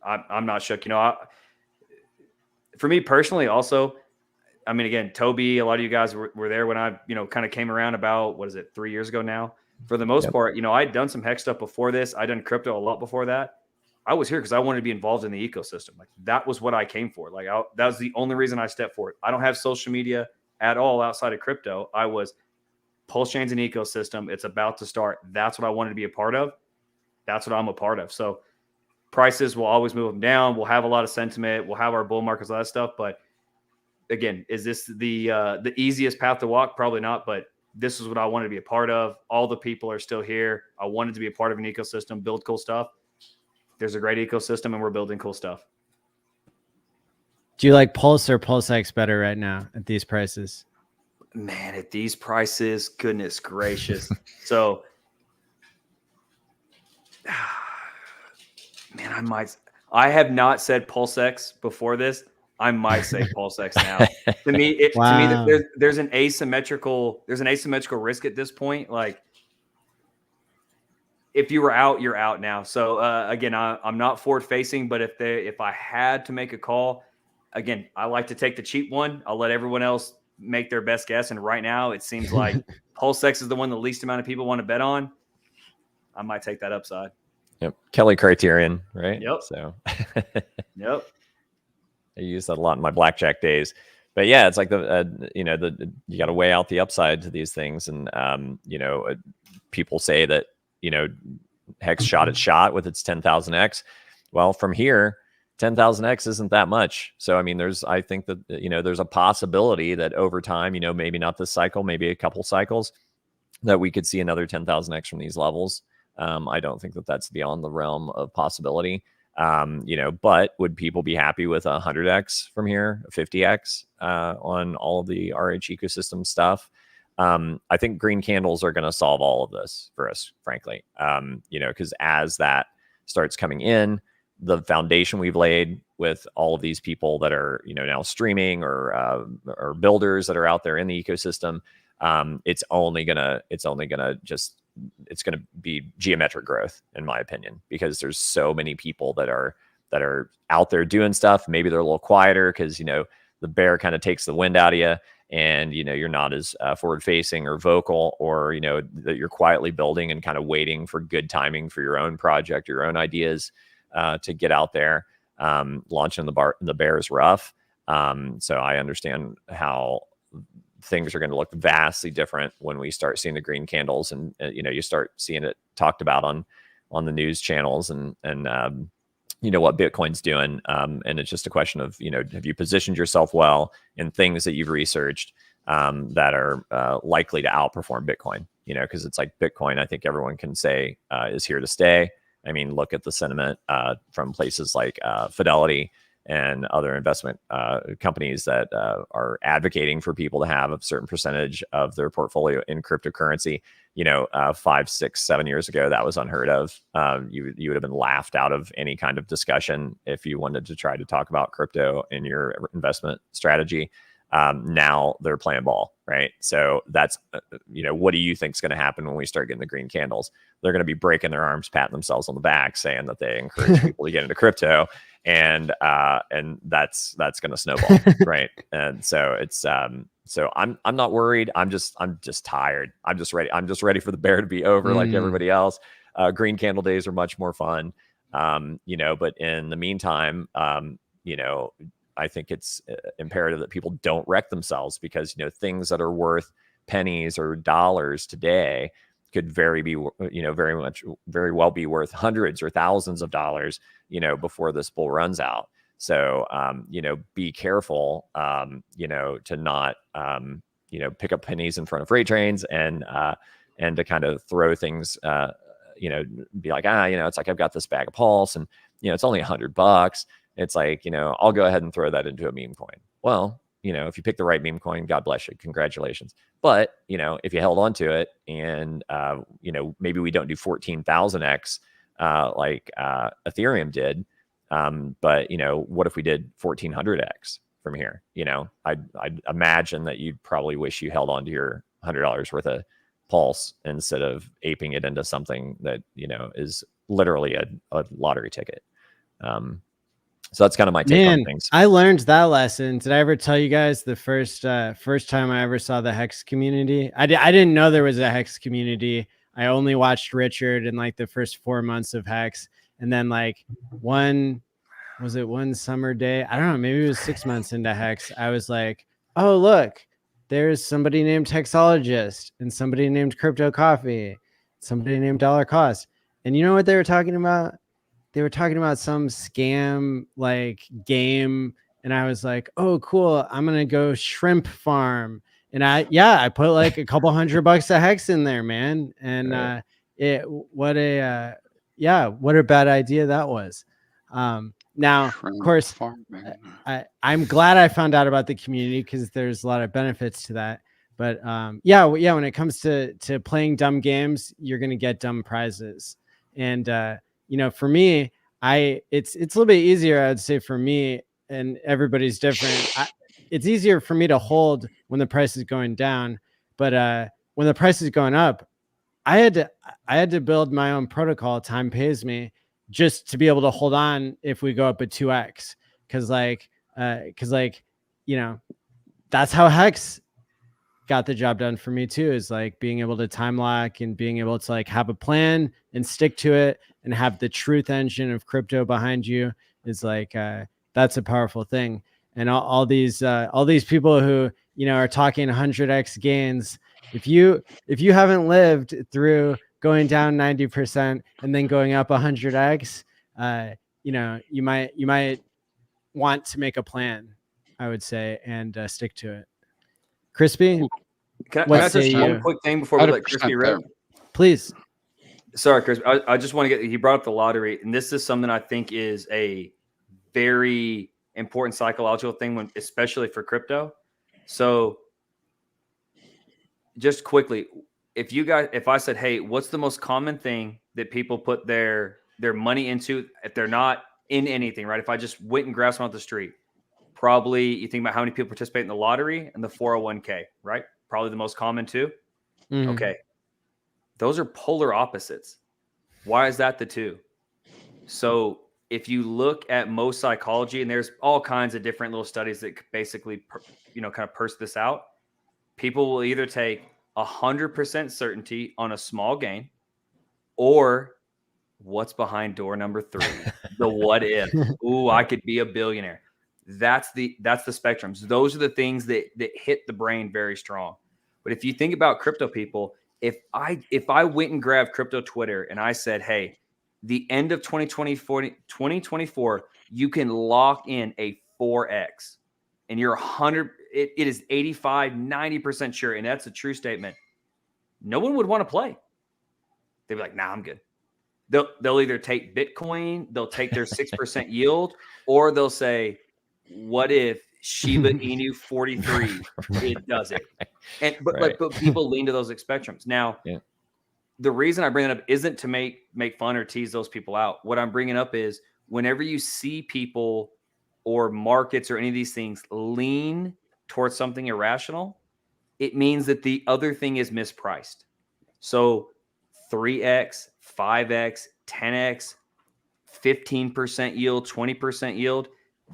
I'm not shook. For me personally, also, I mean, again, Toby, a lot of you guys were there when I, kind of came around about, 3 years ago now? For the most part, I'd done some HEX stuff before this. I'd done crypto a lot before that. I was here because I wanted to be involved in the ecosystem. Like that was what I came for. Like that was the only reason I stepped forward. I don't have social media at all outside of crypto. I was Pulse Chain's an ecosystem. It's about to start. That's what I wanted to be a part of. That's what I'm a part of. So prices will always move them down. We'll have a lot of sentiment. We'll have our bull markets, all that stuff. But again, is this the easiest path to walk? Probably not. But this is what I wanted to be a part of. All the people are still here. I wanted to be a part of an ecosystem, build cool stuff. There's a great ecosystem and we're building cool stuff. Do you like Pulse or PulseX better right now at these prices? Man, at these prices, goodness gracious. So, man, I have not said PulseX before this. I might say PulseX now. To me, there's an asymmetrical risk at this point. Like if you were out, you're out now. So again, I'm not forward facing, but if I had to make a call, again, I like to take the cheap one. I'll let everyone else make their best guess. And right now it seems like PulseX is the one the least amount of people want to bet on. I might take that upside. Yep. Kelly criterion, right? Yep. So Yep. I use that a lot in my blackjack days. But yeah, it's like you got to weigh out the upside to these things. And, people say that, Hex shot its shot with its 10,000x. Well, from here, 10,000x isn't that much. So, I mean, I think that, there's a possibility that over time, maybe not this cycle, maybe a couple cycles, that we could see another 10,000x from these levels. I don't think that that's beyond the realm of possibility. But would people be happy with 100x from here, 50x on all of the RH ecosystem stuff? I think green candles are going to solve all of this for us, frankly. Because as that starts coming in, the foundation we've laid with all of these people that are, now streaming or builders that are out there in the ecosystem, it's going to be geometric growth, in my opinion, because there's so many people that are out there doing stuff. Maybe they're a little quieter because, the bear kind of takes the wind out of you, and, you're not as forward facing or vocal, or, that you're quietly building and kind of waiting for good timing for your own project, your own ideas to get out there. Launching the bear is rough. So I understand how things are going to look vastly different when we start seeing the green candles, and you start seeing it talked about on the news channels, and what Bitcoin's doing. And it's just a question of, have you positioned yourself well in things that you've researched that are likely to outperform Bitcoin? Because it's like Bitcoin, I think everyone can say is here to stay. I mean, look at the sentiment from places like Fidelity and other investment companies that are advocating for people to have a certain percentage of their portfolio in cryptocurrency. 5, 6, 7 years ago, that was unheard of. You would have been laughed out of any kind of discussion if you wanted to try to talk about crypto in your investment strategy. Now they're playing ball, right? So that's, what do you think is going to happen when we start getting the green candles? They're going to be breaking their arms, patting themselves on the back, saying that they encourage people to get into crypto. And that's going to snowball, right? And so it's so I'm not worried. I'm just tired. I'm just ready. I'm just ready for the bear to be over, like everybody else. Green candle days are much more fun, But in the meantime, I think it's imperative that people don't wreck themselves, because things that are worth pennies or dollars today could very well be worth hundreds or thousands of dollars, before this bull runs out. So, be careful, to not, pick up pennies in front of freight trains, and to kind of throw things, be like, it's like, I've got this bag of Pulse, and, it's only $100. It's like, I'll go ahead and throw that into a meme coin. Well, if you pick the right meme coin, God bless you. Congratulations. But, if you held on to it, and, maybe we don't do 14,000x like Ethereum did. But, what if we did 1400x from here? I'd imagine that you'd probably wish you held on to your $100 worth of Pulse instead of aping it into something that, is literally a lottery ticket. So that's kind of my take on things. I learned that lesson. Did I ever tell you guys the first time I ever saw the Hex community? I didn't know there was a Hex community. I only watched Richard in like the first 4 months of Hex. And then like one summer day, I don't know, maybe it was 6 months into Hex, I was like, oh, look, there's somebody named Hexologist, and somebody named Crypto Coffee, somebody named Dollar Cost. And you know what they were talking about? They were talking about some scam like game. And I was like, oh, cool. I'm going to go shrimp farm. And I put like a couple $100 a Hex in there, man. And right. What a bad idea that was. Now, Shrimp of course, farm, I'm glad I found out about the community, because there's a lot of benefits to that. But when it comes to playing dumb games, you're going to get dumb prizes. And, for me, it's a little bit easier, I would say, for me, and everybody's different. It's easier for me to hold when the price is going down, but when the price is going up, I had to build my own protocol. Time pays me just to be able to hold on if we go up at 2x, because you know, that's how Hex got the job done for me too, is like being able to time lock and being able to like have a plan and stick to it and have the truth engine of crypto behind you is like that's a powerful thing. And all these people who, you know, are talking 100x gains, if you haven't lived through going down 90% and then going up 100x, you know, you might want to make a plan, I would say, and stick to it. Crispy, Can what I say just one you? quick thing before we let 100% Crispy there. rip? Please. Sorry, Chris. I just want to he brought up the lottery, and this is something I think is a very important psychological thing, especially for crypto. So just quickly, if I said, hey, what's the most common thing that people put their money into if they're not in anything, right? If I just went and grabbed someone off the street, probably you think about how many people participate in the lottery and the 401k, right? Probably the most common too. Mhm. Okay. Those are polar opposites. Why is that the two? So if you look at most psychology, and there's all kinds of different little studies that basically, kind of purse this out, people will either take 100% certainty on a small gain, or what's behind door number 3, the what if. Ooh, I could be a billionaire. That's the spectrums. Those are the things that hit the brain very strong. But if you think about crypto people, if I went and grabbed crypto Twitter and I said, hey, the end of 2024, you can lock in a 4x and you're 100, it is 85, 90% sure. And that's a true statement. No one would want to play. They'd be like, nah, I'm good. They'll either take Bitcoin, they'll take their 6% yield, or they'll say, what if Shiba Inu 43, it does it. And but people lean to those spectrums. Now, the reason I bring it up isn't to make fun or tease those people out. What I'm bringing up is whenever you see people or markets or any of these things lean towards something irrational, it means that the other thing is mispriced. So 3x, 5x, 10x, 15% yield, 20% yield,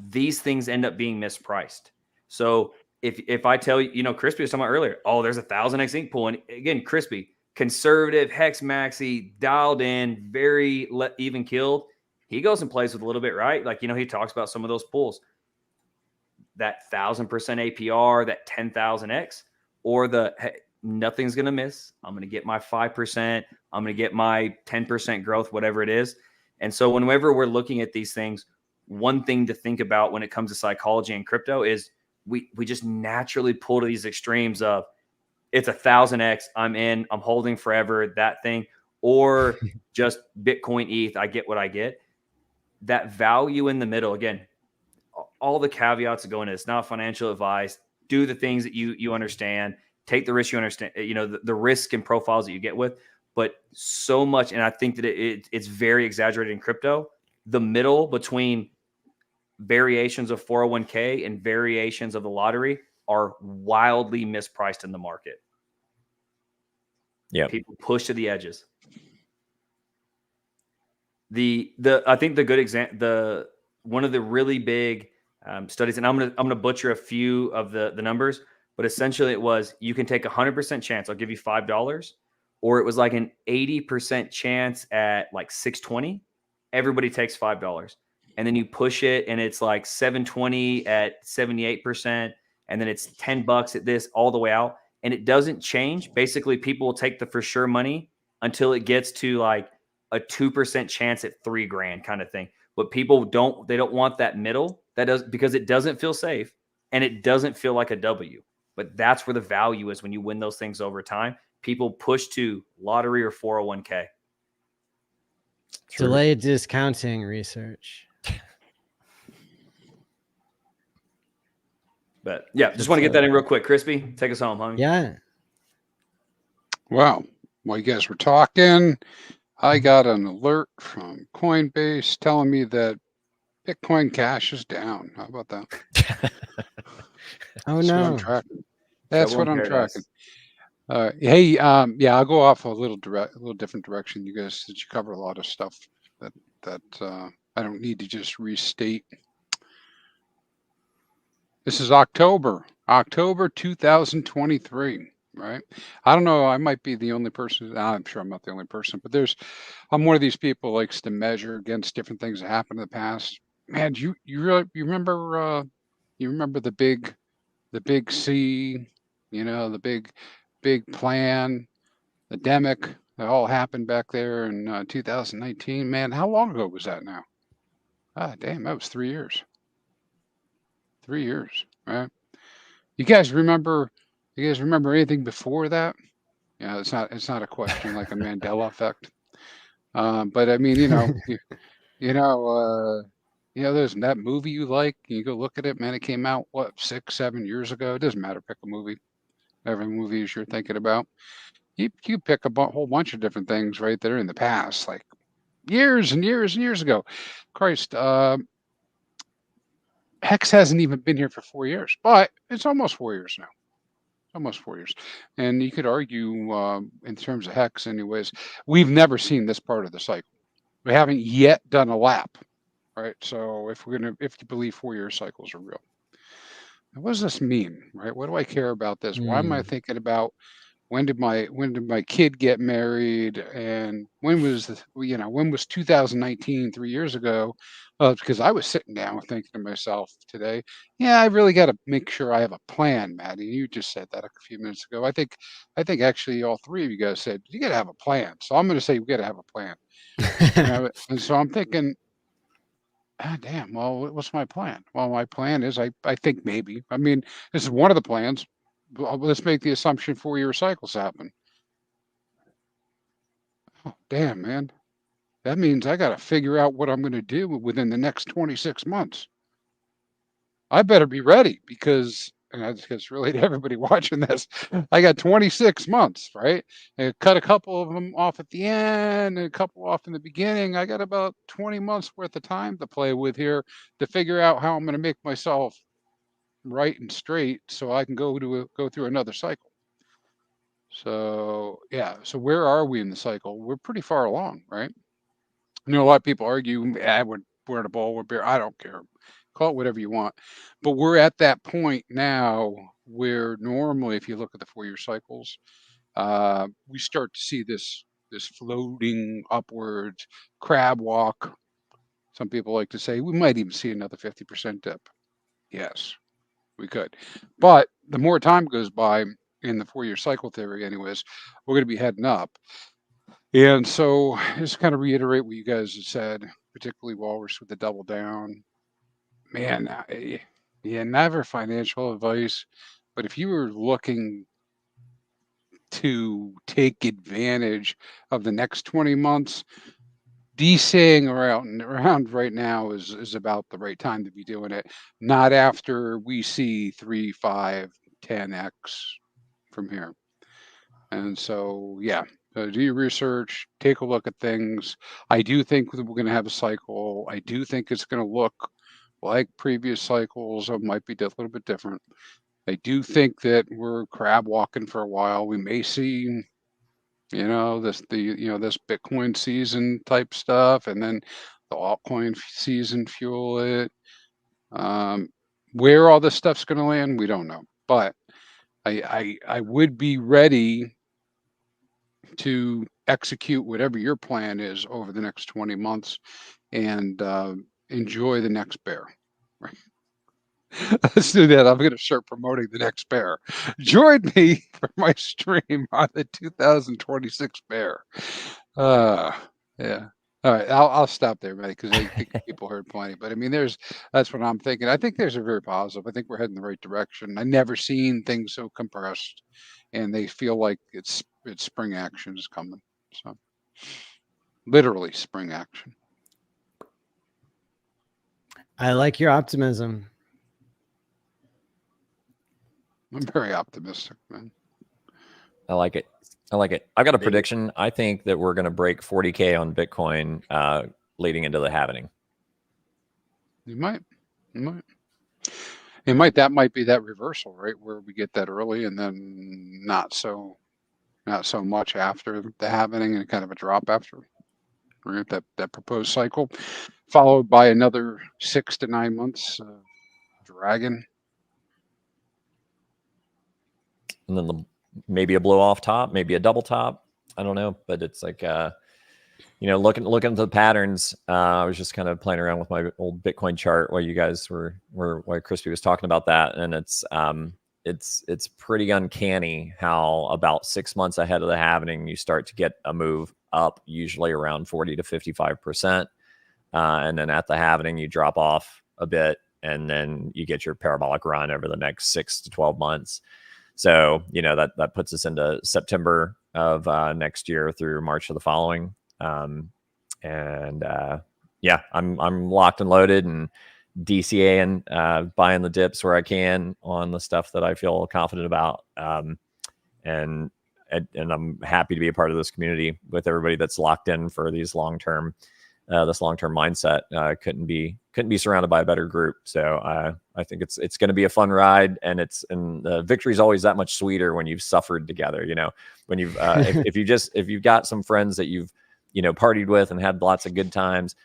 these things end up being mispriced. So if I tell you, Crispy was talking about earlier, oh, there's 1,000x ink pool. And again, Crispy, conservative, hex maxi, dialed in, very even killed. He goes and plays with a little bit, right? Like, he talks about some of those pools. That 1,000% APR, that 10,000x, or nothing's going to miss. I'm going to get my 5%. I'm going to get my 10% growth, whatever it is. And so whenever we're looking at these things, one thing to think about when it comes to psychology and crypto is we just naturally pull to these extremes of it's 1,000x, I'm in, I'm holding forever, that thing, or just Bitcoin, ETH, I get what I get. That value in the middle, again, all the caveats that go into it. It's not financial advice. Do the things that you understand. Take the risk you understand, the risk and profiles that you get with. But so much, and I think that it's very exaggerated in crypto, the middle between variations of 401k and variations of the lottery are wildly mispriced in the market. Yeah, people push to the edges. I think the good example, one of the really big studies, and I'm gonna butcher a few of the numbers, but essentially it was you can take 100% chance. I'll give you $5, or it was like an 80% chance at like 620. Everybody takes $5, and then you push it, and it's like 720 at 78%, and then it's $10 at this all the way out, and it doesn't change. Basically, people will take the for sure money until it gets to like a 2% chance at $3,000 kind of thing. But people don't want that middle. Because it doesn't feel safe and it doesn't feel like a W. But that's where the value is when you win those things over time. People push to lottery or 401k. Delayed discounting research. But yeah, just want to get that in real quick. Crispy, take us home, homie. Yeah. Wow. While you guys were talking, I got an alert from Coinbase telling me that Bitcoin Cash is down. How about that? Oh That's what no. I'm tracking. That's what I'm tracking. Hey, yeah, I'll go off a little different direction. You guys, since you cover a lot of stuff that I don't need to just restate. This is October 2023, right? I don't know. I might be the only person. I'm sure I'm not the only person, but I'm one of these people who likes to measure against different things that happened in the past. Man, you remember the big C, the big plan, the demic that all happened back there in 2019. Man, how long ago was that now? Ah, damn, that was 3 years. 3 years, right? You guys remember? You guys remember anything before that? Yeah, it's not a question like a Mandela effect. But I mean, you know, there's that movie you like. You go look at it, man. It came out what 6, 7 years ago. It doesn't matter. Pick a movie. Whatever movies you're thinking about. You pick a whole bunch of different things right there in the past, like years and years and years ago. Christ, Hex hasn't even been here for 4 years, but it's almost 4 years now. Almost 4 years. And you could argue, in terms of Hex, anyways, we've never seen this part of the cycle. We haven't yet done a lap, right? So if you believe 4 year cycles are real, what does this mean, right? What do I care about this? Why am I thinking about when did my kid get married, and when was 2019, 3 years ago? Because I was sitting down thinking to myself today, yeah, I really got to make sure I have a plan, Maddie. You just said that a few minutes ago. I think actually all three of you guys said you got to have a plan. So I'm going to say we got to have a plan. And so I'm thinking, ah, damn. Well, what's my plan? Well, my plan is I think maybe. I mean, this is one of the plans. Let's make the assumption 4 year cycles happen. Oh, damn, man. That means I got to figure out what I'm going to do within the next 26 months. I better be ready because, and that's just really to everybody watching this, I got 26 months, right? And cut a couple of them off at the end and a couple off in the beginning. I got about 20 months worth of time to play with here to figure out how I'm going to make myself right and straight so I can go through another cycle. So yeah, so where are we in the cycle? We're pretty far along, right? A lot of people argue, we're at a ball, we're bare. I don't care. Call it whatever you want. But we're at that point now where normally, if you look at the 4 year cycles, we start to see this floating upwards crab walk. Some people like to say we might even see another 50% dip. Yes, we could. But the more time goes by in the 4 year cycle theory, anyways, we're going to be heading up. And so just kind of reiterate what you guys have said, particularly Walrus with the double down. Man, yeah, never financial advice, but if you were looking to take advantage of the next 20 months, DCing around right now is about the right time to be doing it. Not after we see 3, 5, 10x from here. And so, yeah, do your research, take a look at things. I do think that we're going to have a cycle. I do think it's going to look like previous cycles. It might be a little bit different. I do think that we're crab walking for a while. We may see, this Bitcoin season type stuff, and then the altcoin season fuel it. Where all this stuff's going to land, we don't know. But I would be ready to execute whatever your plan is over the next 20 months and enjoy the next bear. Right? Let's do that. I'm going to start promoting the next bear. Join me for my stream on the 2026 bear. Yeah. All right, I'll stop there, Matty, because I think people heard plenty. But I mean, that's what I'm thinking. I think there's a very positive. I think we're heading the right direction. I never seen things so compressed, and they feel like it's spring action is coming. So literally spring action. I like your optimism. I'm very optimistic, man. I like it. I've got a prediction. I think that we're going to break 40K on Bitcoin leading into the halving. You might. That might be that reversal, right? Where we get that early and then not so not so much after the halving, and kind of a drop after, right? That proposed cycle, followed by another 6 to 9 months dragon. And then maybe a blow off top, maybe a double top. I don't know, but it's like, looking at the patterns. I was just kind of playing around with my old Bitcoin chart while you guys were while Crispy was talking about that, and it's pretty uncanny how about 6 months ahead of the halving you start to get a move up, usually around 40 to 55%, and then at the halving you drop off a bit, and then you get your parabolic run over the next 6 to 12 months. So that puts us into September of next year through March of the following. I'm locked and loaded and DCA and buying the dips where I can on the stuff that I feel confident about. And I'm happy to be a part of this community with everybody that's locked in for these long-term mindset. Couldn't be surrounded by a better group. So I think it's going to be a fun ride, and the victory is always that much sweeter when you've suffered together. When you've if you've got some friends that you've partied with and had lots of good times,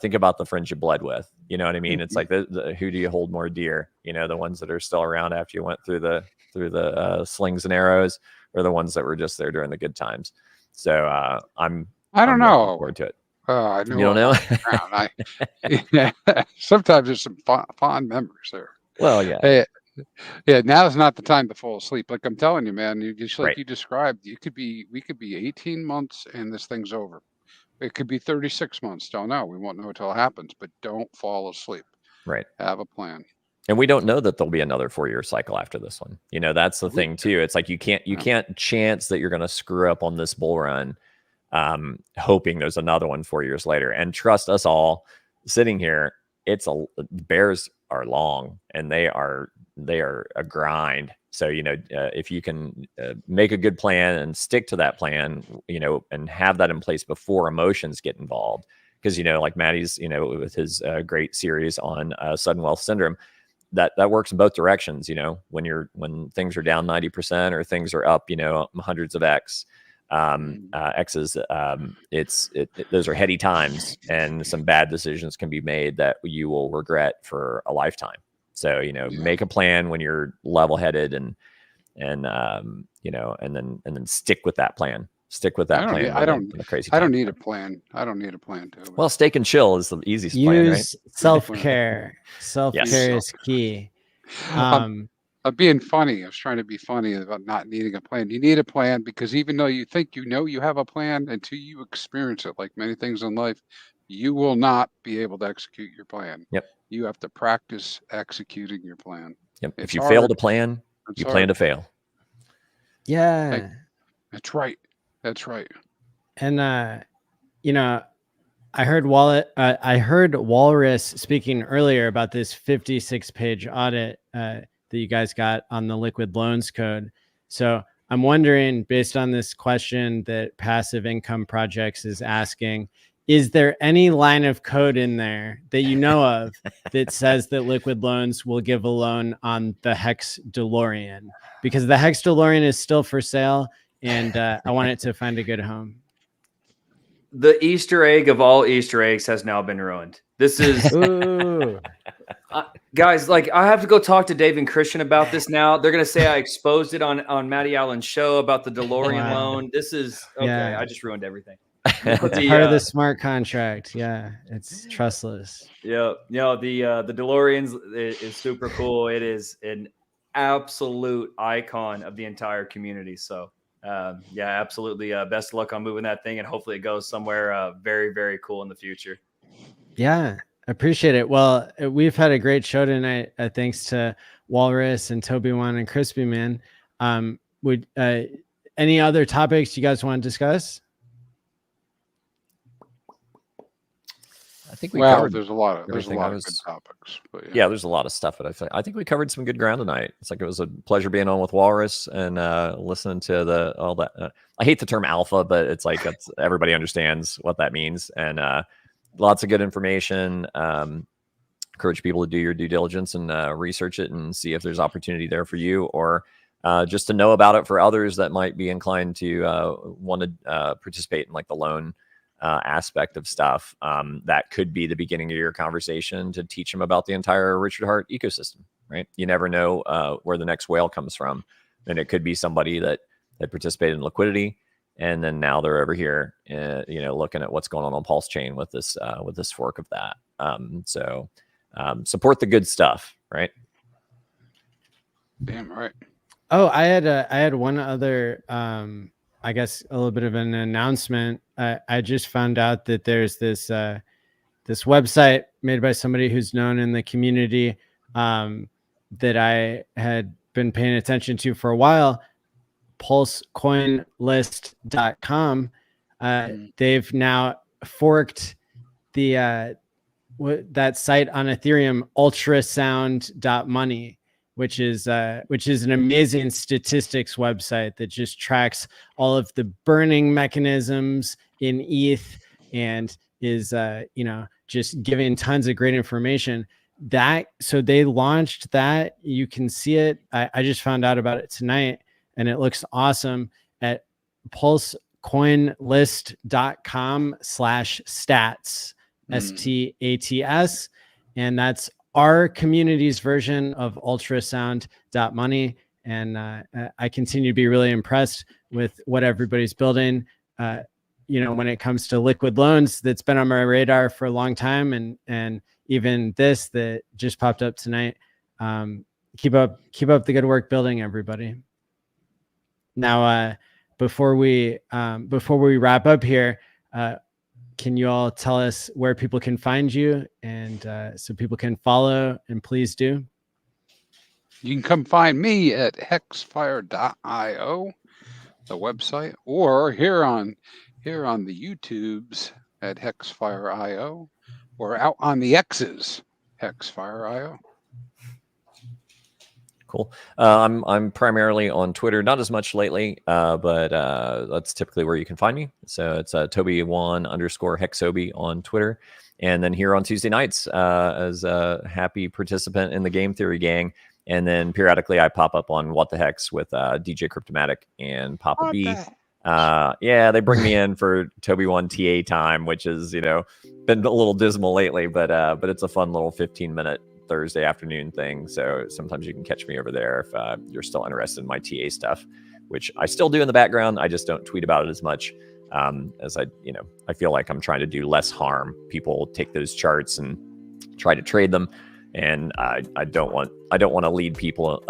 think about the friends you bled with. You know what I mean? It's like who do you hold more dear? The ones that are still around after you went through the slings and arrows, or the ones that were just there during the good times. So I don't know. Looking forward to it. I know. You don't know? Sometimes there's some fond memories there. Well, yeah. Hey, yeah, now's not the time to fall asleep. Like I'm telling you, man, just like Right. you described, we could be 18 months and this thing's over. It could be 36 months. Don't know. We won't know until it happens, but don't fall asleep. Right. Have a plan. And we don't know that there'll be another 4-year cycle after this one. That's the thing too. It's like you can't chance that you're going to screw up on this bull run, hoping there's another one 4 years later. And trust us all sitting here, bears are long and they are a grind. So, if you can make a good plan and stick to that plan, and have that in place before emotions get involved. Because, like Maddie's, with his great series on sudden wealth syndrome, that works in both directions. When things are down 90% or things are up, hundreds of X's, those are heady times, and some bad decisions can be made that you will regret for a lifetime. So, make a plan when you're level headed and then stick with that plan. Stick with that plan. I don't need a plan. I don't need a plan too. Well, stake and chill is the easiest plan, right? Use self-care. Self-care is key. I'm being funny. I was trying to be funny about not needing a plan. You need a plan because even though you think you have a plan, until you experience it, like many things in life, you will not be able to execute your plan. Yep. You have to practice executing your plan. Yep. If you fail to plan, you plan to fail. Yeah. That's right. That's right. And I heard Walrus speaking earlier about this 56-page audit that you guys got on the liquid loans code. So I'm wondering, based on this question that Passive Income Projects is asking, is there any line of code in there that you know of that says that liquid loans will give a loan on the HEX DeLorean? Because the HEX DeLorean is still for sale, and I want it to find a good home. The Easter egg of all Easter eggs has now been ruined. This is guys, like, I have to go talk to Dave and Christian about this now. They're going to say I exposed it on Matty Allen's show about the DeLorean loan. This is okay. Yeah. I just ruined everything. It's part of the smart contract. Yeah, it's trustless. Yeah, the DeLoreans is super cool. It is an absolute icon of the entire community. So absolutely. Best of luck on moving that thing, and hopefully it goes somewhere very, very cool in the future. Yeah, appreciate it. Well, we've had a great show tonight. Thanks to Walrus and Tobiwan and ChrispyMan. Would any other topics you guys want to discuss? I think we covered. There's a lot of good topics. But yeah, there's a lot of stuff. But I think we covered some good ground tonight. It's like it was a pleasure being on with Walrus and listening to all that. I hate the term alpha, but it's like everybody understands what that means. And lots of good information. Encourage people to do your due diligence and research it and see if there's opportunity there for you, or just to know about it for others that might be inclined to want to participate in like the loan aspect of stuff. That could be the beginning of your conversation to teach them about the entire Richard Hart ecosystem, right? You never know where the next whale comes from. And it could be somebody that participated in liquidity, and then now they're over here, looking at what's going on Pulse Chain with this fork of that. So support the good stuff, right? Damn right. Oh, I had one other, I guess a little bit of an announcement. I just found out that there's this website made by somebody who's known in the community that I had been paying attention to for a while, pulsecoinlist.com. They've now forked that site on Ethereum, ultrasound.money, which is an amazing statistics website that just tracks all of the burning mechanisms in ETH and is just giving tons of great information. So they launched that. You can see it. I just found out about it tonight, and it looks awesome at pulsecoinlist.com/stats, STATS. And that's our community's version of ultrasound.money. And I continue to be really impressed with what everybody's building. When it comes to liquid loans, that's been on my radar for a long time. And even this that just popped up tonight. Keep up the good work building, everybody. Now, before we wrap up here, can you all tell us where people can find you, and so people can follow, and please do. You can come find me at hexfire.io, the website, or here on the YouTubes at hexfire.io, or out on the X's, hexfire.io. Cool. I'm primarily on Twitter, not as much lately, but that's typically where you can find me. So it's Tobiwan_Hexobi on Twitter. And then here on Tuesday nights as a happy participant in the Game Theory Gang. And then periodically I pop up on What the Hex with DJ Cryptomatic and Papa B. Yeah, they bring me in for Tobiwan TA time, which is, been a little dismal lately, but it's a fun little 15-minute Thursday afternoon thing. So sometimes you can catch me over there if you're still interested in my TA stuff, which I still do in the background. I just don't tweet about it as much as I feel like I'm trying to do less harm. People take those charts and try to trade them, and I don't want to lead people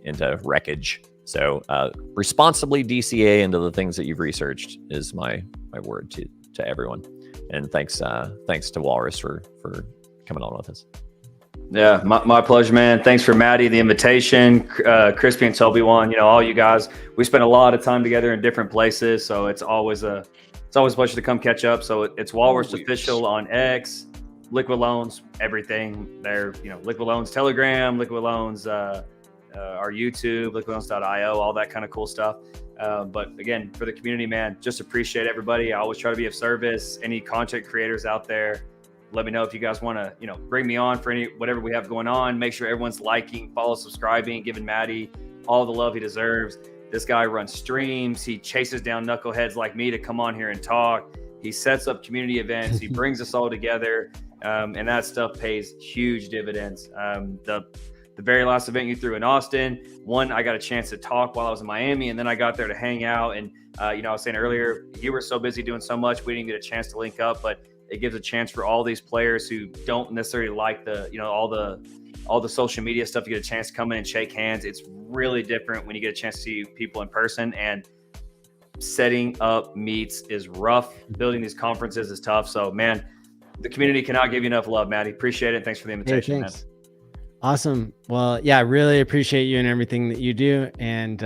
into wreckage. So responsibly DCA into the things that you've researched is my word to everyone. And thanks to Walrus for coming on with us. Yeah, my pleasure, man. Thanks for Maddie, the invitation, Crispy and Tobiwan, all you guys. We spent a lot of time together in different places, so it's always a pleasure to come catch up. So it's Walrus Official on X, Liquid Loans, everything there. Liquid Loans Telegram, Liquid Loans, our YouTube, liquidloans.io, all that kind of cool stuff. But again, for the community, man, just appreciate everybody. I always try to be of service. Any content creators out there, let me know if you guys want to, bring me on for whatever we have going on. Make sure everyone's liking, follow, subscribing, giving Maddie all the love he deserves. This guy runs streams. He chases down knuckleheads like me to come on here and talk. He sets up community events. He brings us all together. And that stuff pays huge dividends. The very last event you threw in Austin, I got a chance to talk while I was in Miami, and then I got there to hang out. And, I was saying earlier, you were so busy doing so much, we didn't get a chance to link up, but it gives a chance for all these players who don't necessarily like all the social media stuff. You get a chance to come in and shake hands. It's really different when you get a chance to see people in person, and setting up meets is rough. Building these conferences is tough. So, man, the community cannot give you enough love, Maddie. Appreciate it. Thanks for the invitation, man. Awesome. Well, yeah, really appreciate you and everything that you do. And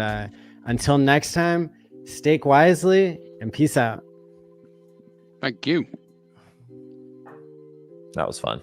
until next time, stake wisely and peace out. Thank you. That was fun.